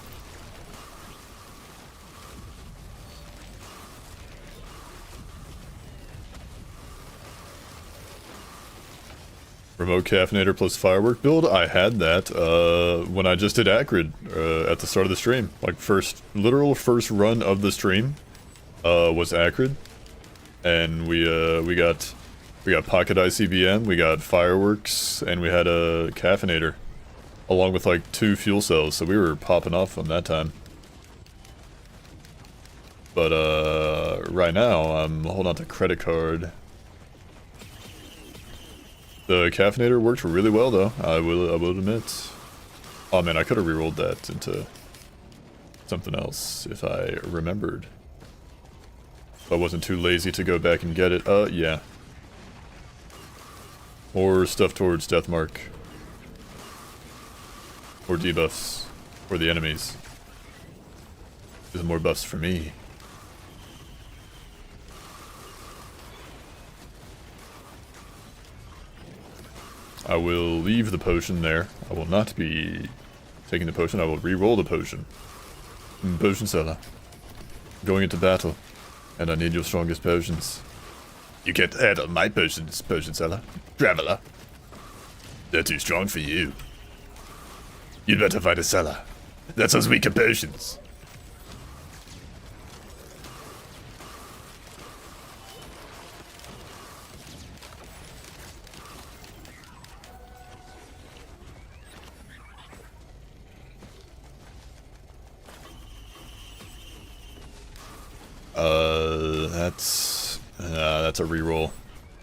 Remote caffeinator plus firework build? I had that when I just did Acrid at the start of the stream. Like literal first run of the stream was Acrid. And we got pocket ICBM, we got fireworks, and we had a caffeinator. Along with like 2 fuel cells, so we were popping off on that time. But right now, I'm holding on to credit card. The caffeinator worked really well though, I will admit. Oh man, I could have rerolled that into something else if I remembered. I wasn't too lazy to go back and get it. Yeah. More stuff towards Deathmark. Or debuffs. For the enemies. There's more buffs for me. I will leave the potion there. I will not be taking the potion. I will re-roll the potion. Potion seller. Going into battle. And I need your strongest potions. You can't handle my potions, potion seller. Traveler. They're too strong for you. You'd better find a seller. That's us weaker potions. That's a reroll.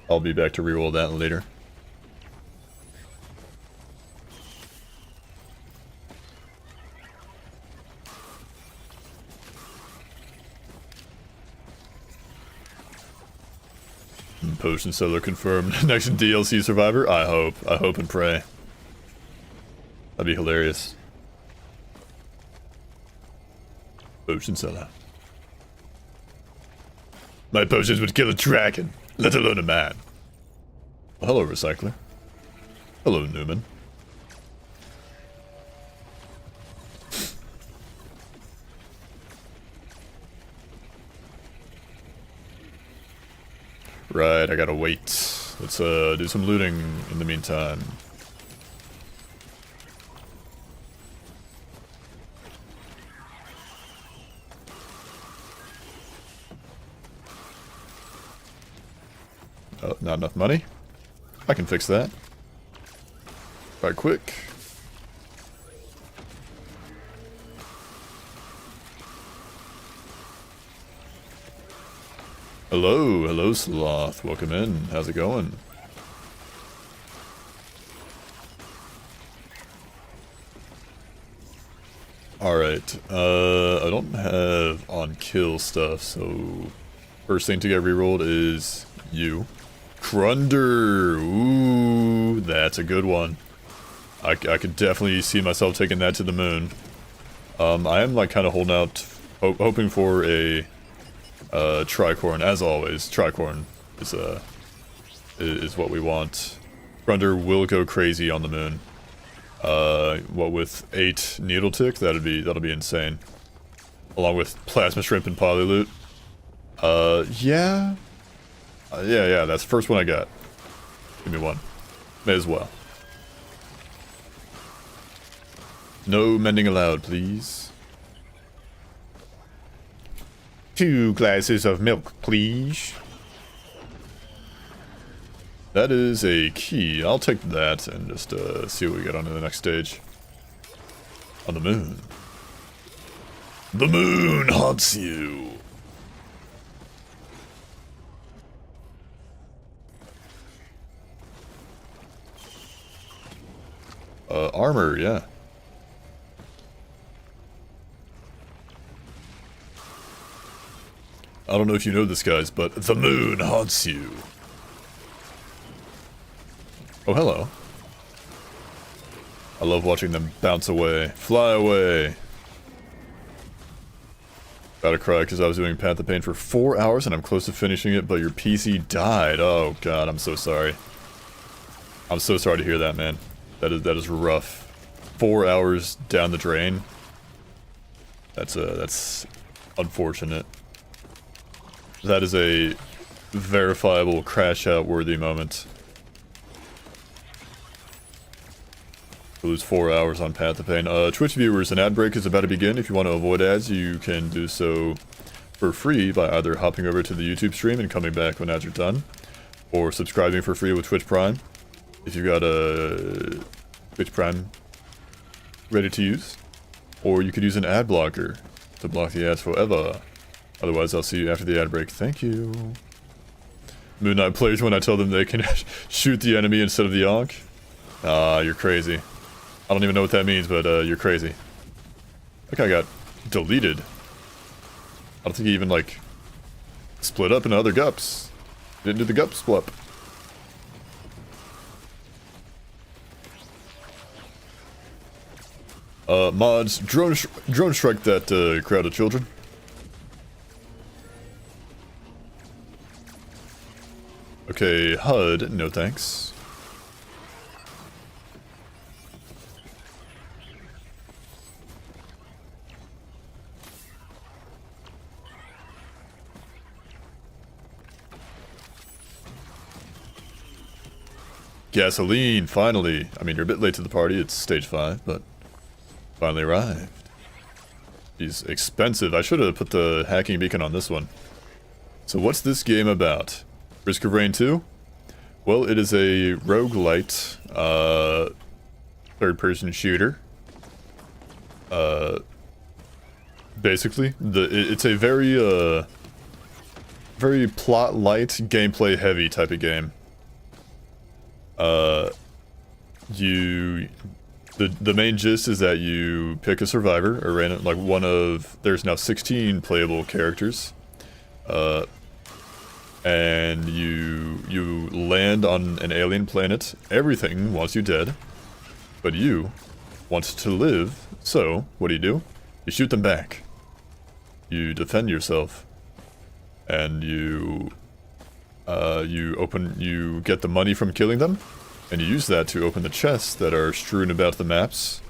I'll be back to reroll that later. Potion seller confirmed. Next DLC survivor? I hope and pray. That'd be hilarious. Potion seller. My potions would kill a dragon, let alone a man. Well, hello, recycler. Hello, Newman. Right, I gotta wait. Let's do some looting in the meantime. Oh, not enough money? I can fix that. Right quick. Hello Sloth. Welcome in. How's it going? Alright, I don't have on kill stuff, so first thing to get rerolled is you. Crunder! Ooh, that's a good one. I could definitely see myself taking that to the moon. I am like kind of holding out, hoping for a tricorn, as always. Tricorn is what we want. Crunder will go crazy on the moon. What with 8 needle tick, that'll be insane. Along with plasma shrimp and polyloot. Yeah. Yeah, that's the first one I got. Give me one. May as well. No mending allowed, please. 2 glasses of milk, please. That is a key. I'll take that and just see what we get on to the next stage. On the moon. The moon haunts you. Armor, yeah. I don't know if you know this, guys, but the moon haunts you. Oh, hello. I love watching them bounce away. Fly away. Gotta cry because I was doing Path of Pain for 4 hours and I'm close to finishing it, but your PC died. Oh, God, I'm so sorry. I'm so sorry to hear that, man. That is rough. 4 hours down the drain. That's unfortunate. That is a verifiable crash out worthy moment. Lose 4 hours on Path of Pain. Twitch viewers, an ad break is about to begin. If you want to avoid ads, you can do so for free by either hopping over to the YouTube stream and coming back when ads are done, or subscribing for free with Twitch Prime. If you got a Twitch Prime ready to use, or you could use an ad blocker to block the ads forever. Otherwise, I'll see you after the ad break. Thank you. Moon Knight players when I tell them they can shoot the enemy instead of the Ankh. Ah, you're crazy. I don't even know what that means, but you're crazy. That guy got deleted. I don't think he even, like, Split up into other gups. Didn't do the gup split. Mods, drone strike that crowd of children. Okay, HUD, no thanks. Gasoline, finally. I mean, you're a bit late to the party, it's stage 5, but finally arrived. He's expensive. I should have put the hacking beacon on this one. So what's this game about? Risk of Rain 2? Well, it is a roguelite, third-person shooter. Basically, it's a very plot-light, gameplay-heavy type of game. The main gist is that you pick a survivor, or random, like one of, there's now 16 playable characters, and you land on an alien planet. Everything wants you dead, but you want to live, so what do? You shoot them back. You defend yourself, and you get the money from killing them, and you use that to open the chests that are strewn about the maps,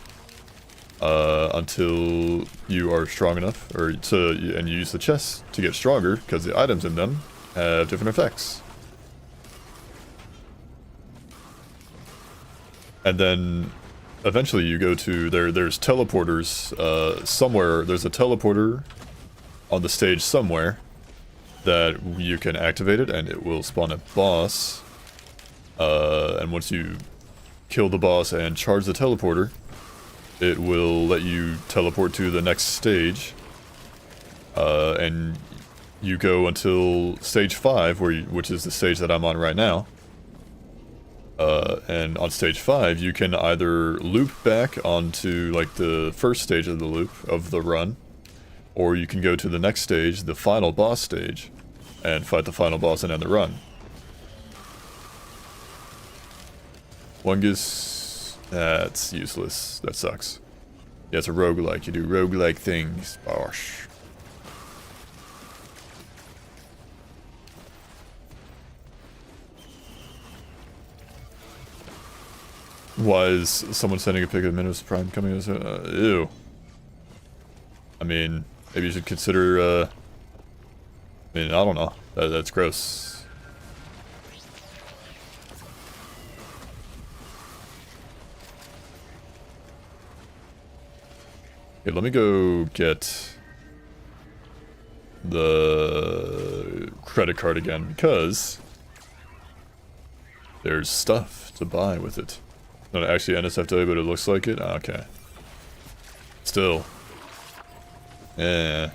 until you are strong enough, and you use the chests to get stronger, because the items in them have different effects. And then, eventually you go to, there's teleporters, somewhere, there's a teleporter on the stage somewhere, that you can activate it, and it will spawn a boss. And once you kill the boss and charge the teleporter, it will let you teleport to the next stage. And you go until stage 5, which is the stage that I'm on right now. And on stage 5, you can either loop back onto like the first stage of the loop of the run, or you can go to the next stage, the final boss stage, and fight the final boss and end the run. Wungus, that's useless. That sucks. Yeah, it's a roguelike. You do roguelike things. Bosh. Why is someone sending a pic of Minos Prime coming as ew. I mean, maybe you should consider, I mean, I don't know. That's gross. Okay, let me go get the credit card again, because there's stuff to buy with it. Not actually NSFW, but it looks like it? Okay. Still. Yeah.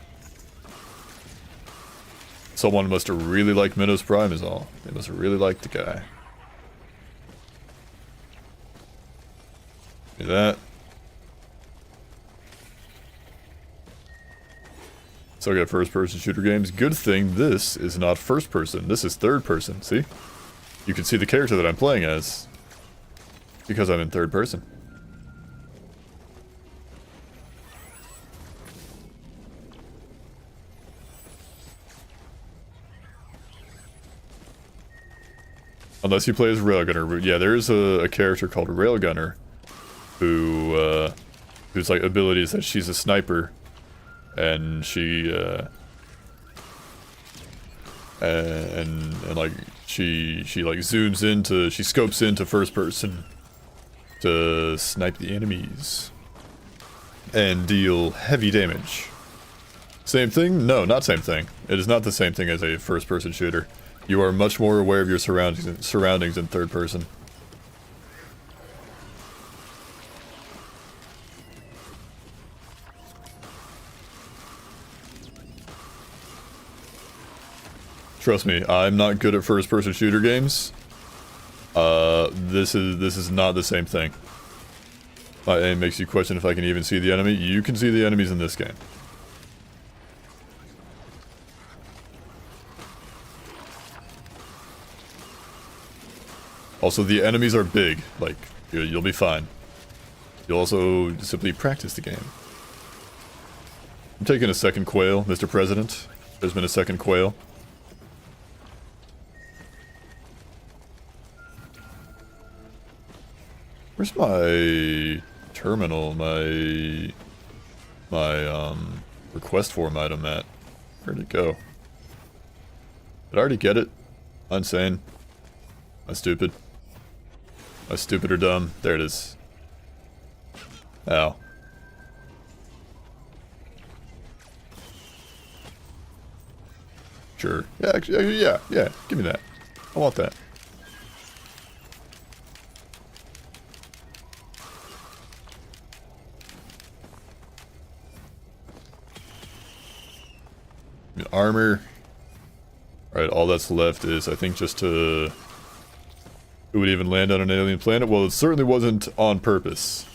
Someone must have really liked Minos Prime is all. They must have really liked the guy. Do that. So I got first-person shooter games. Good thing this is not first-person. This is third-person, see? You can see the character that I'm playing as, because I'm in third person. Unless you play as Railgunner. Yeah, there is a character called Railgunner whose like ability is that she's a sniper, and she and like she like zooms into, she scopes into first person to snipe the enemies and deal heavy damage. Same thing? No, not same thing. It is not the same thing as a first-person shooter. You are much more aware of your surroundings in third person. Trust me, I'm not good at first-person shooter games. This is not the same thing. My aim makes you question if I can even see the enemy. You can see the enemies in this game. Also, the enemies are big. Like, you'll be fine. You'll also simply practice the game. I'm taking a second quail, Mr. President. There's been a second quail. Where's my terminal, my request form item at? Where'd it go? Did I already get it? I'm insane. Am I stupid? Am I stupid or dumb? There it is. Ow. Sure. Yeah, actually, yeah. Give me that. I want that. Armor. Alright, all that's left is, I think, just to... Who would even land on an alien planet? Well, it certainly wasn't on purpose.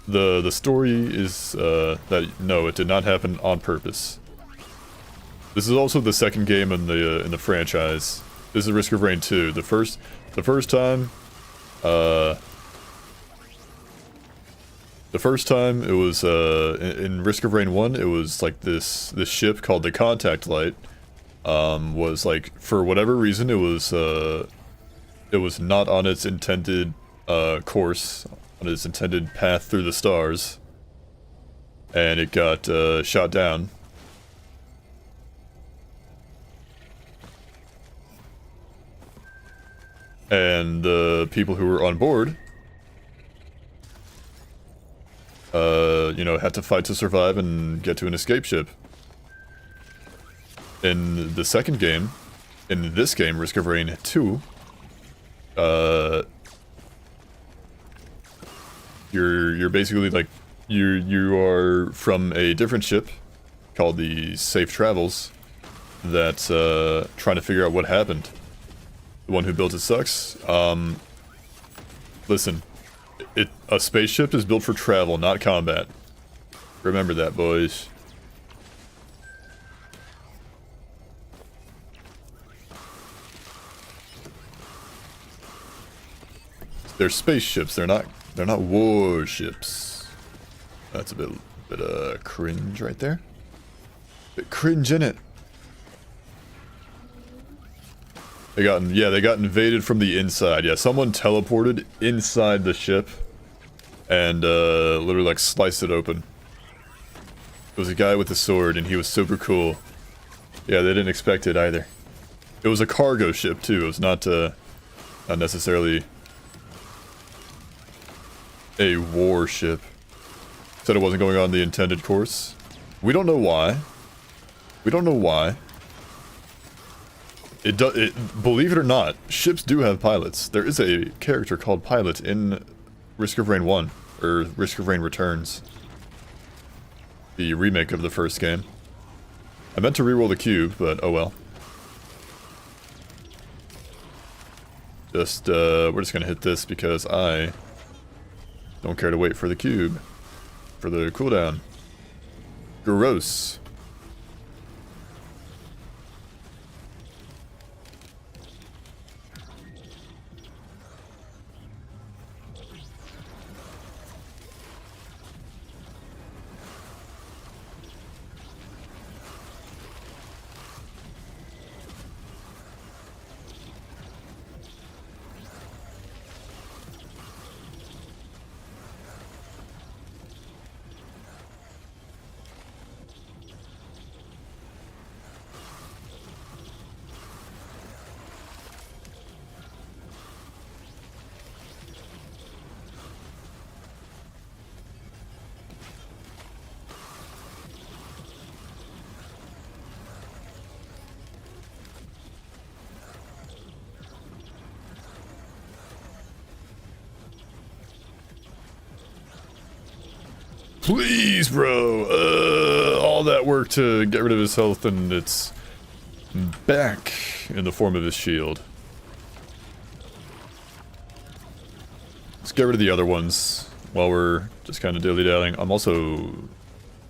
The story is, that, no, it did not happen on purpose. This is also the second game in the franchise. This is Risk of Rain 2. The first time, it was, in Risk of Rain 1, it was like this ship called the Contact Light, was like, for whatever reason, it was not on its intended, course, on its intended path through the stars, and it got, shot down. And the people who were on board, you know, had to fight to survive and get to an escape ship. In the second game, in this game, Risk of Rain 2, you're basically like, you are from a different ship called the Safe Travels that's, trying to figure out what happened. The one who built it sucks. Listen, a spaceship is built for travel, not combat. Remember that, boys. They're spaceships. They're not warships. That's a bit cringe right there. Bit cringe in it. They got invaded from the inside. Yeah, someone teleported inside the ship and literally like sliced it open. It was a guy with a sword and he was super cool. Yeah, they didn't expect it either. It was a cargo ship too. It was not necessarily a warship. Said it wasn't going on the intended course. We don't know why. We don't know why. Believe it or not, ships do have pilots. There is a character called Pilot in Risk of Rain 1, or Risk of Rain Returns. The remake of the first game. I meant to reroll the cube, but oh well. We're just gonna hit this because I don't care to wait for the cube. For the cooldown. Gross. Please, bro! All that work to get rid of his health and it's back in the form of his shield. Let's get rid of the other ones while we're just kind of dilly-dallying. I'm also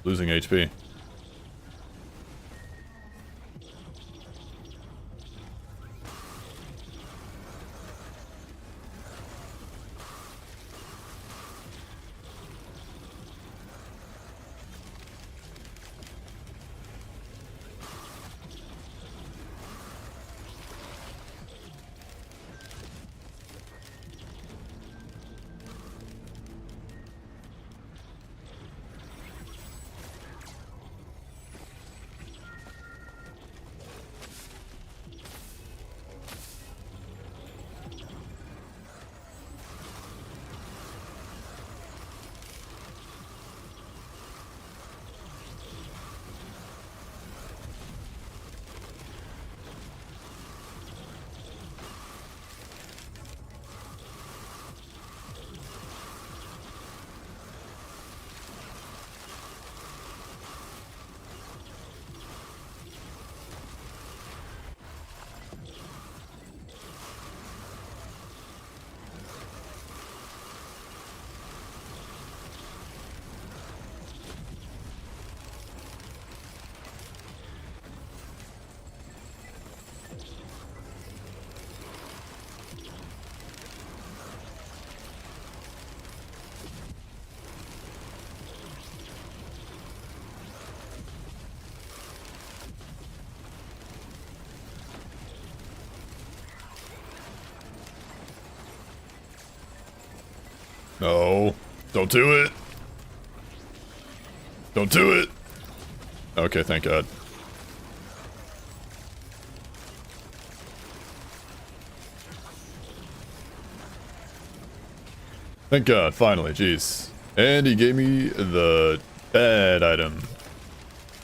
losing HP. No. Don't do it. Don't do it. Okay, thank God. Thank God, finally, jeez. And he gave me the bad item.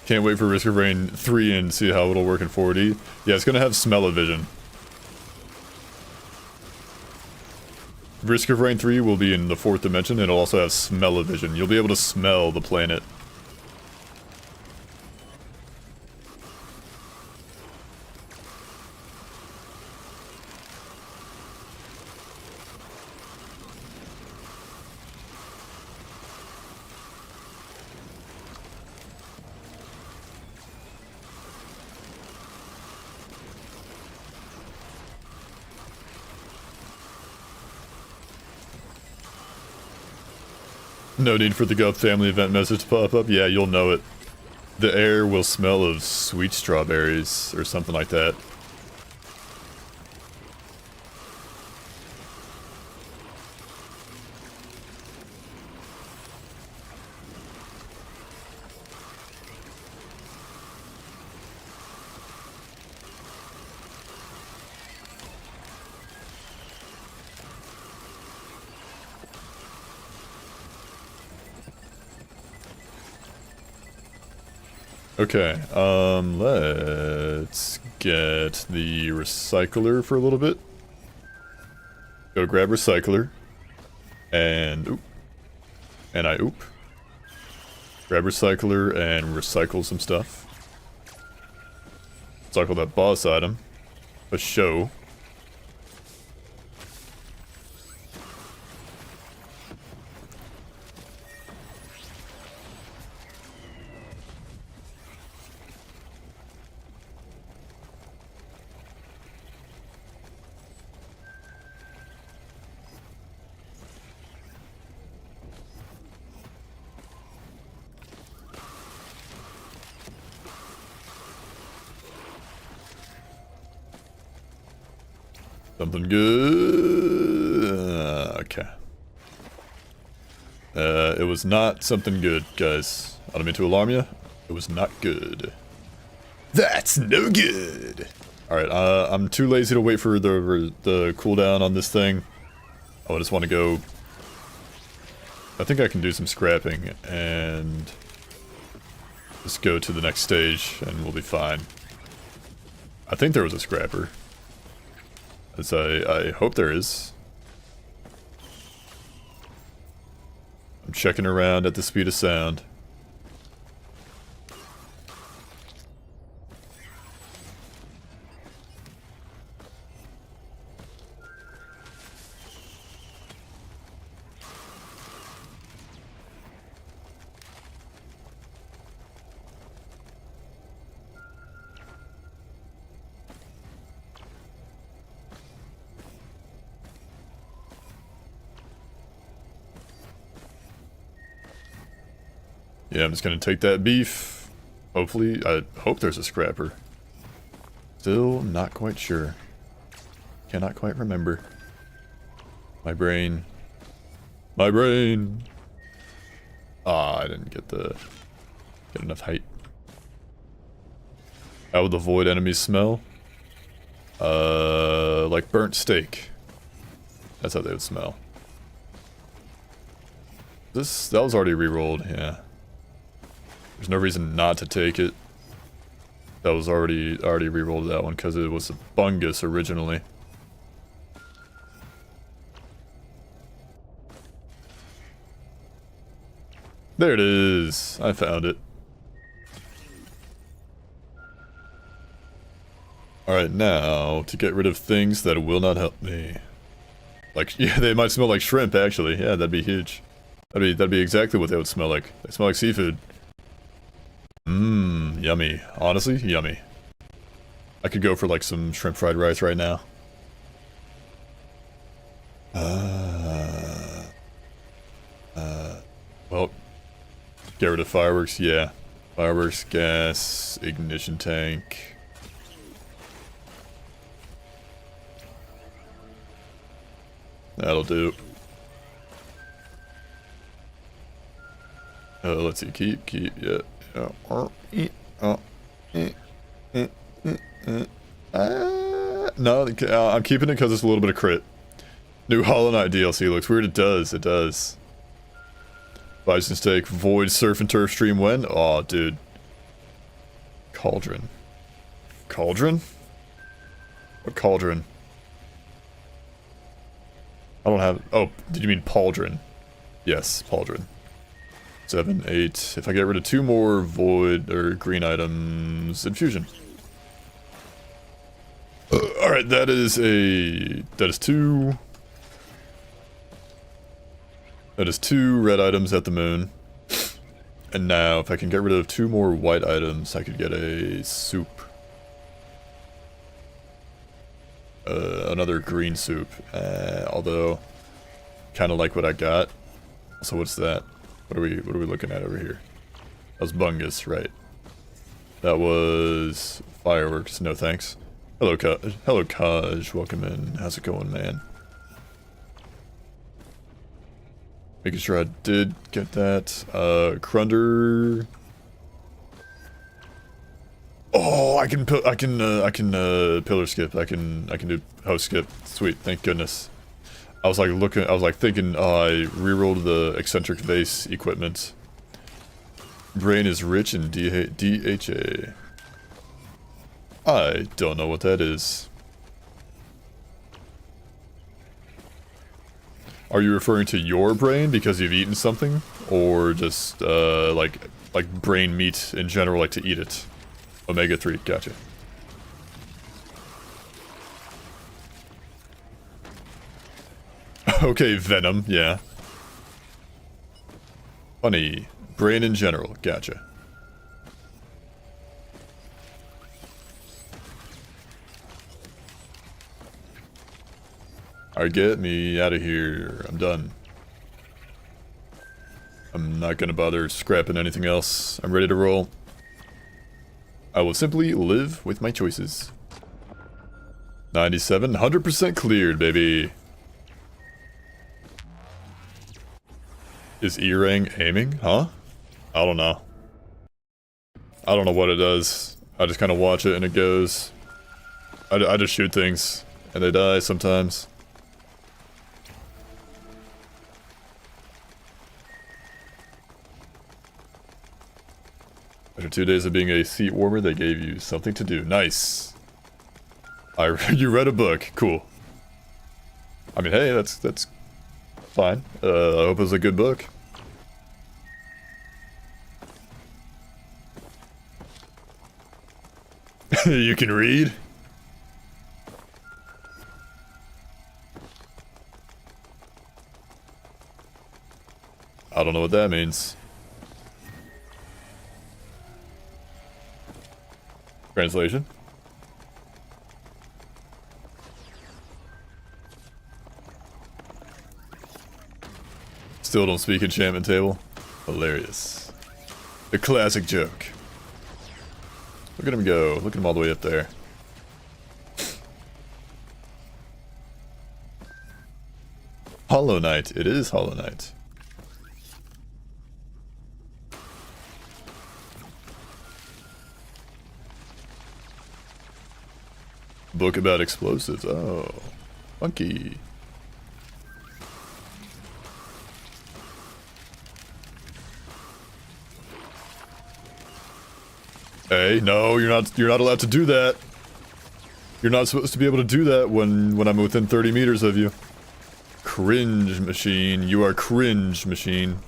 Can't wait for Risk of Rain 3 and see how it'll work in 4D. Yeah, it's gonna have smell-o-vision. Risk of Rain 3 will be in the 4th dimension, and it'll also have smell-o-vision. You'll be able to smell the planet. No need for the Gup family event message to pop up. Yeah, you'll know it. The air will smell of sweet strawberries or something like that. Okay, let's get the recycler for a little bit. Go grab recycler. And oop. And I oop. Grab recycler and recycle some stuff. Recycle that boss item. A show. Something good. Okay. It was not something good, guys. I don't mean to alarm you. It was not good. That's no good. All right. I'm too lazy to wait for the cooldown on this thing. I just want to go. I think I can do some scrapping and just go to the next stage, and we'll be fine. I think there was a scrapper. As I hope there is. I'm checking around at the speed of sound. Yeah, I'm just gonna take that beef. Hopefully, I hope there's a scrapper. Still not quite sure. Cannot quite remember. My brain. My brain! Ah, I didn't get enough height. How would the void enemies smell? Like burnt steak. That's how they would smell. That was already re-rolled, yeah. There's no reason not to take it. That was already re-rolled that one because it was a bungus originally. There it is. I found it. Alright, now to get rid of things that will not help me. Like, yeah, they might smell like shrimp actually. Yeah, that'd be huge. That'd be exactly what they would smell like. They smell like seafood. Mmm, yummy. Honestly, yummy. I could go for like some shrimp fried rice right now. Well, get rid of fireworks, yeah. Fireworks, gas, ignition tank. That'll do. Let's see. Keep. Yeah. No, I'm keeping it because it's a little bit of crit. New Hollow Knight DLC looks weird. It does. It does. Bison Steak, Void, Surf and Turf stream when? Aw, dude. Cauldron. Cauldron? What cauldron? I don't have... Oh, did you mean pauldron? Yes, pauldron. 7, 8. If I get rid of 2 more void or green items, infusion. Alright, that is 2. That is 2 red items at the moon. And now, if I can get rid of 2 more white items, I could get a soup. Another green soup. Although, kind of like what I got. So what's that? What are we looking at over here? That was Bungus, right? That was fireworks. No thanks. Hello, Kaj. Welcome in. How's it going, man? Making sure I did get that. Crunder. Oh, I can pillar skip. I can do host skip. Sweet, thank goodness. I was thinking, I rerolled the eccentric vase equipment. Brain is rich in DHA. I don't know what that is. Are you referring to your brain because you've eaten something? Or just, like brain meat in general, like to eat it? Omega-3, gotcha. Okay, venom, yeah. Funny. Brain in general, gotcha. Alright, get me out of here. I'm done. I'm not gonna bother scrapping anything else. I'm ready to roll. I will simply live with my choices. 97, 100% cleared, baby. Is E-Rang aiming? Huh? I don't know. I don't know what it does. I just kind of watch it and it goes. I just shoot things and they die sometimes. After 2 days of being a seat warmer, they gave you something to do. Nice. You read a book. Cool. I mean, hey, that's fine. I hope it was a good book. You can read? I don't know what that means. Translation? Still don't speak enchantment table? Hilarious. The classic joke. Look at him go. Look at him all the way up there. Hollow Knight. It is Hollow Knight. Book about explosives. Oh. Funky. Hey, no, you're not allowed to do that. You're not supposed to be able to do that when I'm within 30 meters of you. Cringe machine. You are cringe machine.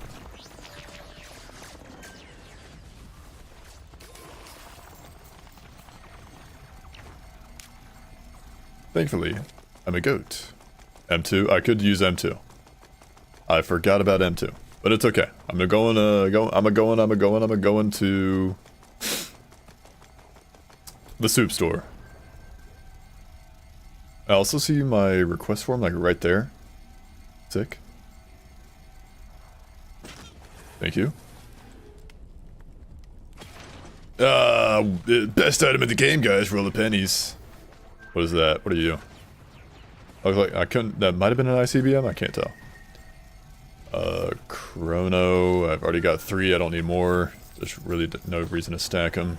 Thankfully, I'm a goat. M2. I could use M2. I forgot about M2, but it's okay. I'm going to the soup store. I also see my request form like right there. Sick. Thank you. Best item in the game, guys. Roll the pennies. What is that? What are you? I was like, I couldn't. That might have been an ICBM. I can't tell. Chrono, I've already got 3, I don't need more. There's really no reason to stack them.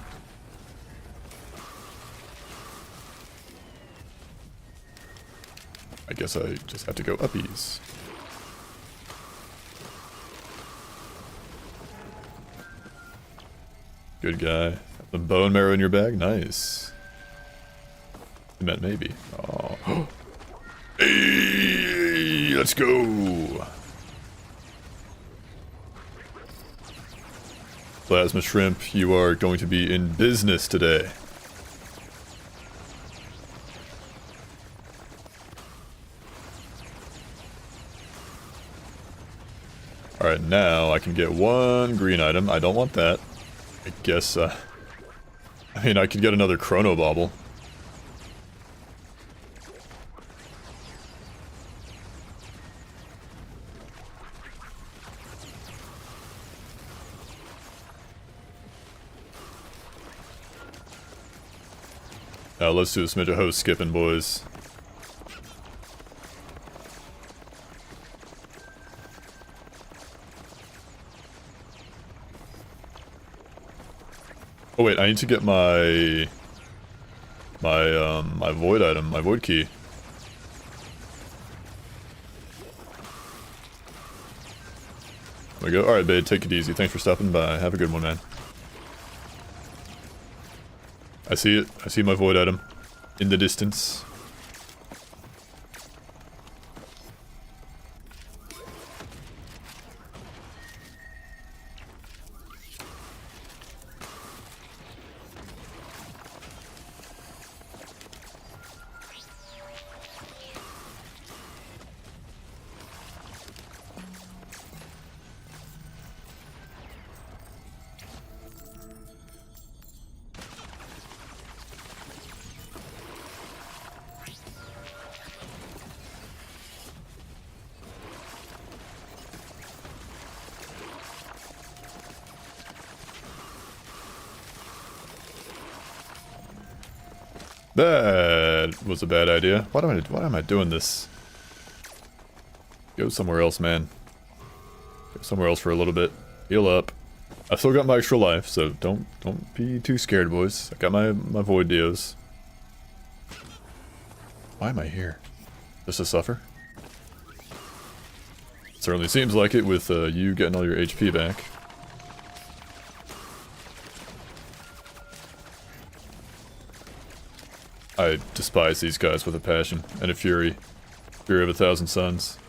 I guess I just have to go uppies. Good guy. The bone marrow in your bag? Nice. I meant maybe. Oh. Hey, let's go! Plasma Shrimp, you are going to be in business today. Alright, now I can get 1 green item. I don't want that. I guess, I mean, I could get another Chrono Bauble. Now let's do a smidge of host skipping, boys. Oh wait, I need to get my void item, my void key. There we go. Alright, babe, take it easy. Thanks for stopping by. Have a good one, man. I see it. I see my void item in the distance. That was a bad idea. Why am I doing this? Go somewhere else, man. Go somewhere else for a little bit. Heal up. I've still got my extra life, so don't be too scared, boys. I got my void deos. Why am I here? Just to suffer? Certainly seems like it with you getting all your HP back. I despise these guys with a passion and a fury. Fury of 1,000 suns.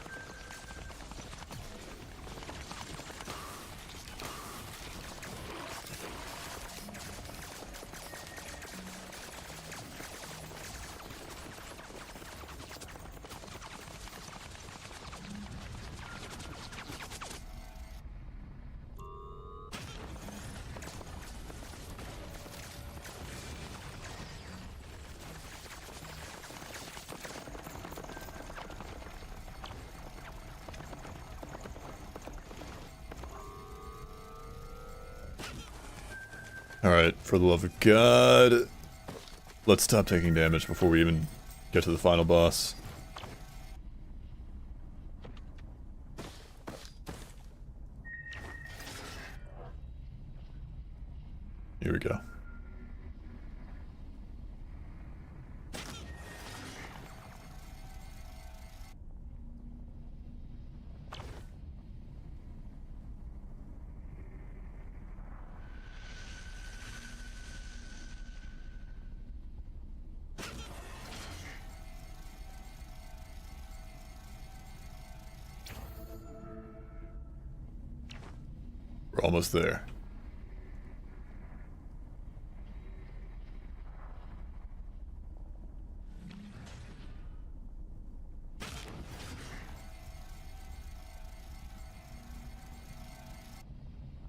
Alright, for the love of God, let's stop taking damage before we even get to the final boss. Here we go. We're almost there.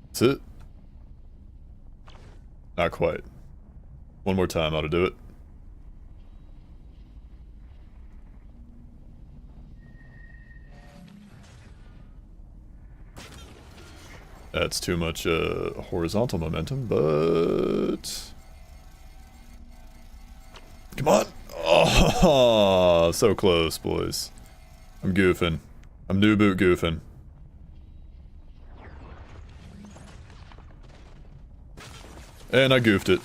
That's it? Not quite. One more time, ought to do it. That's too much horizontal momentum, but... Come on! Oh, so close, boys. I'm goofing. I'm new boot goofing. And I goofed it.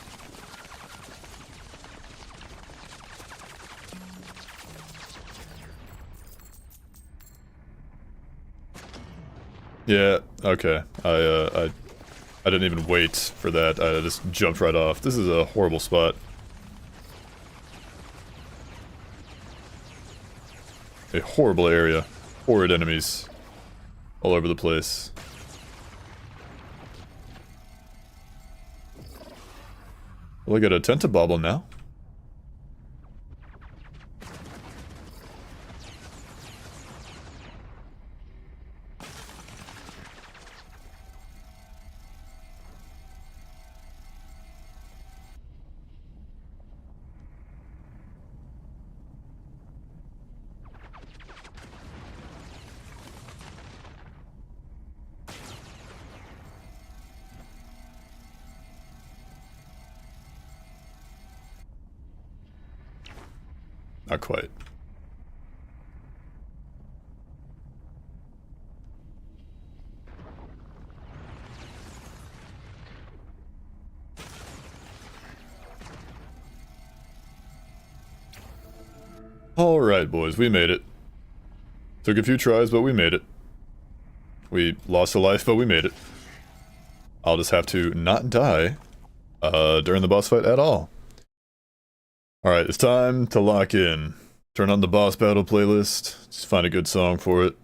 Yeah, okay. I didn't even wait for that. I just jumped right off. This is a horrible spot. A horrible area. Horrid enemies. All over the place. Well, I got a Tentabobble now. Not quite. Alright, boys, we made it. Took a few tries, but we made it. We lost a life, but we made it. I'll just have to not die during the boss fight at all. Alright, it's time to lock in. Turn on the boss battle playlist. Just find a good song for it.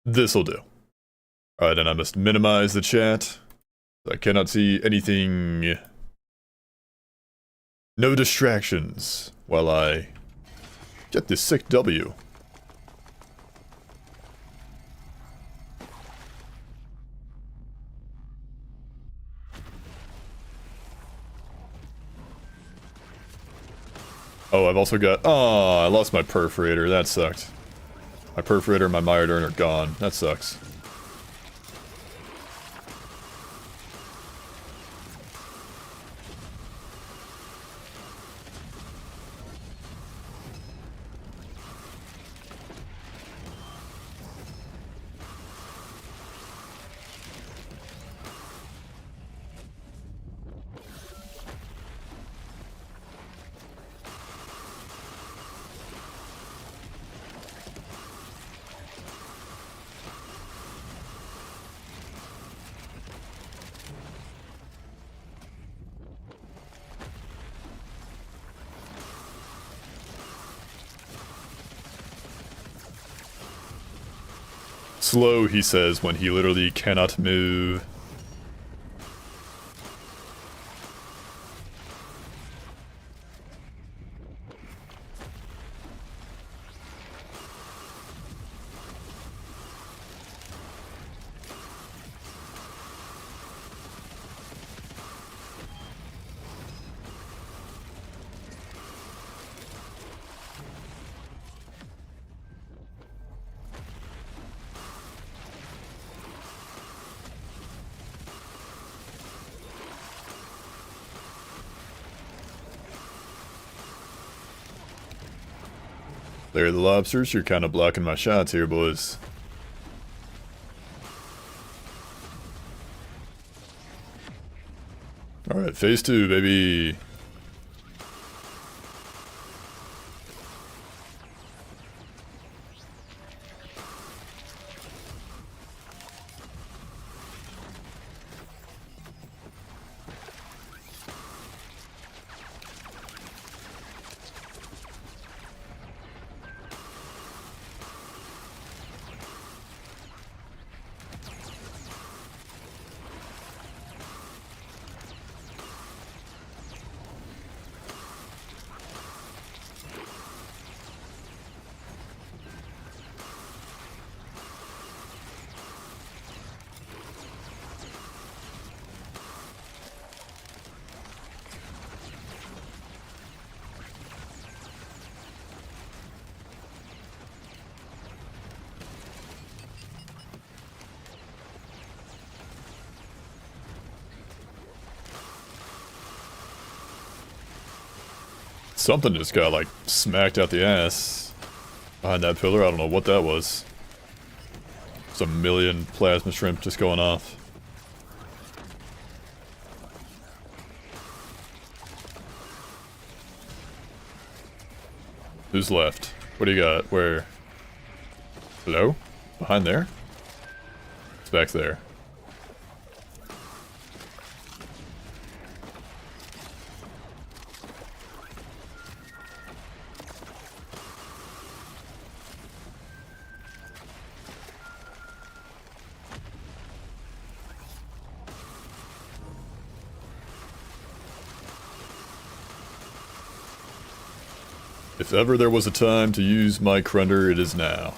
This'll do. Alright, and I must minimize the chat. I cannot see anything. No distractions while I get this sick W. Oh, I've also got... Oh, I lost my perforator. That sucked. My perforator and my Myodurn are gone. That sucks. Slow, he says, when he literally cannot move. There are the lobsters. You're kind of blocking my shots here, boys. Alright, phase 2, baby. Something just got, like, smacked out the ass behind that pillar. I don't know what that was. It's a million plasma shrimp just going off. Who's left? What do you got? Where? Hello? Behind there? It's back there. If ever there was a time to use my Crender, it is now.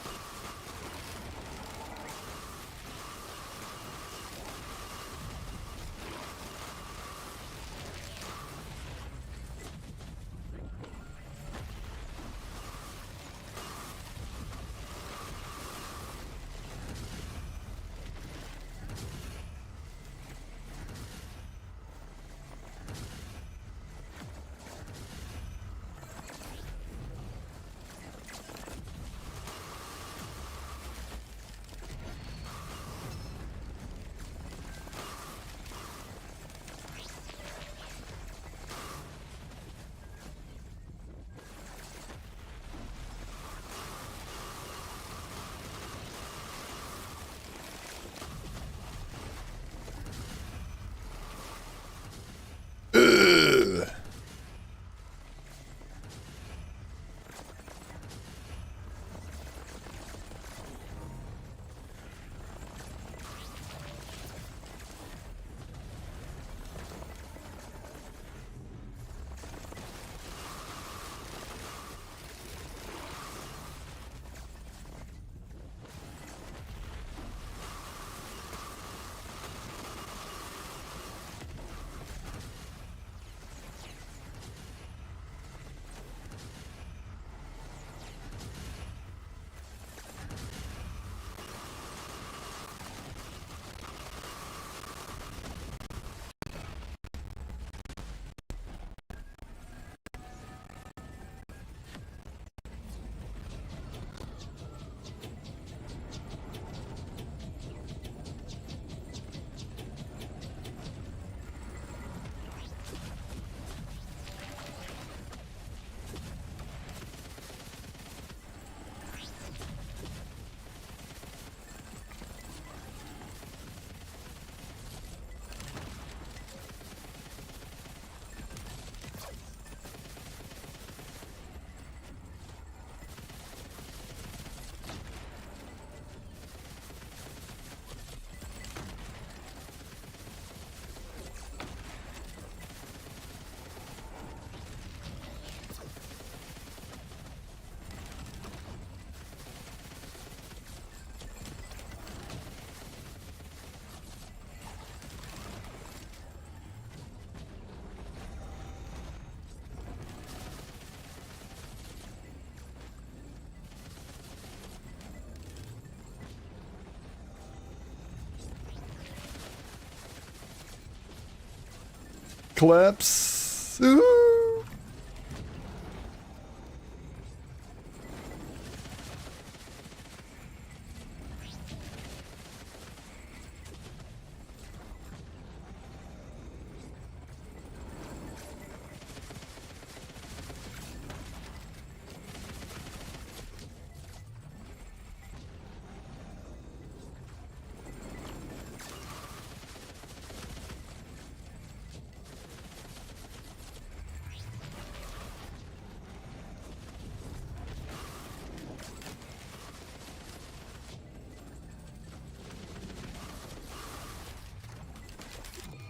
Eclipse. Ooh.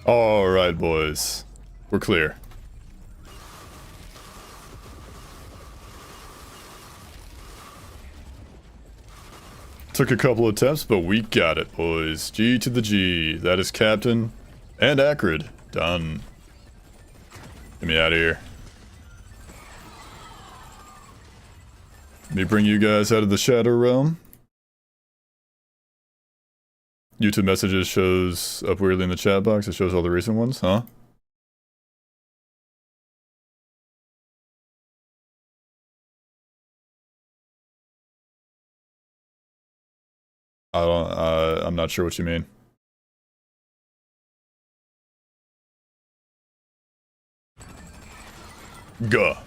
Alright, boys. We're clear. Took a couple attempts, but we got it, boys. G to the G. That is Captain and Acrid. Done. Get me out of here. Let me bring you guys out of the Shadow Realm. YouTube messages shows up weirdly in the chat box. It shows all the recent ones, huh? I'm not sure what you mean. Gah.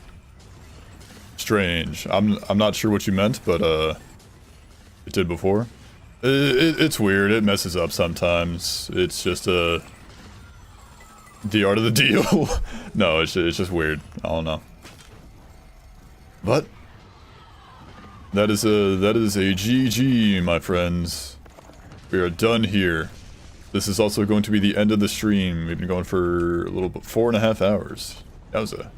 strange. I'm not sure what you meant, but it did before. It's weird. It messes up sometimes. It's just the art of the deal. No, it's just weird. I don't know. But that is a GG, my friends. We are done here. This is also going to be the end of the stream. We've been going for a little bit, 4.5 hours. That was a...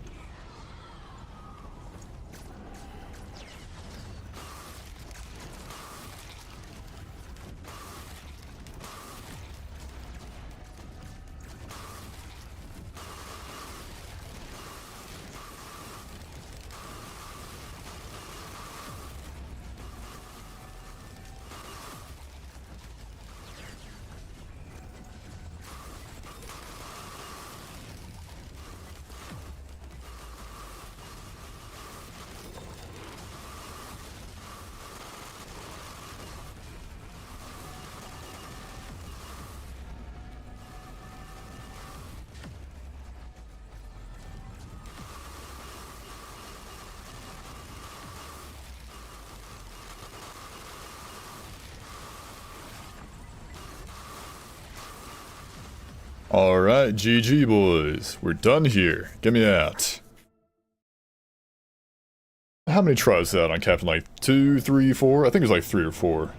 Alright, GG boys. We're done here. Get me out. How many tries is that on Captain? Like 2, 3, 4? I think it was like 3 or 4.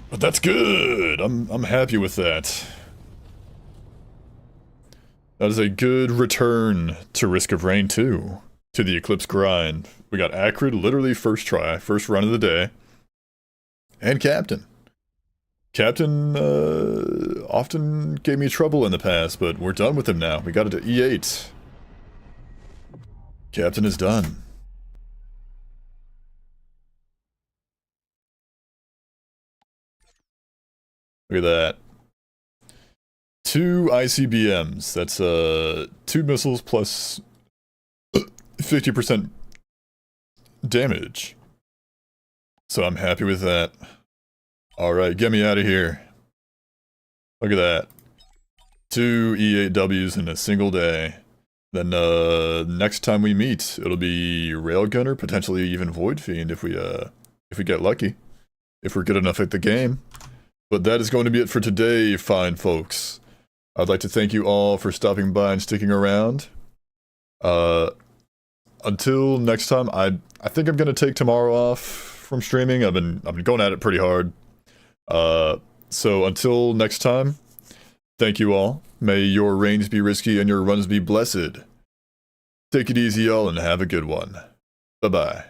But that's good! I'm happy with that. That is a good return to Risk of Rain 2. To the Eclipse grind. We got Acrid, literally first try, first run of the day. And Captain. Captain often gave me trouble in the past, but we're done with him now. We got it to E8. Captain is done. Look at that. 2 ICBMs. That's 2 missiles plus 50% damage. So I'm happy with that. Alright, get me out of here. Look at that. 2 E8Ws in a single day. Then next time we meet, it'll be Railgunner, potentially even Void Fiend if we get lucky. If we're good enough at the game. But that is going to be it for today, fine folks. I'd like to thank you all for stopping by and sticking around. Until next time, I think I'm gonna take tomorrow off from streaming. I've been going at it pretty hard. So until next time, thank you all. May your reigns be risky and your runs be blessed. Take it easy, y'all, and have a good one. Bye-bye.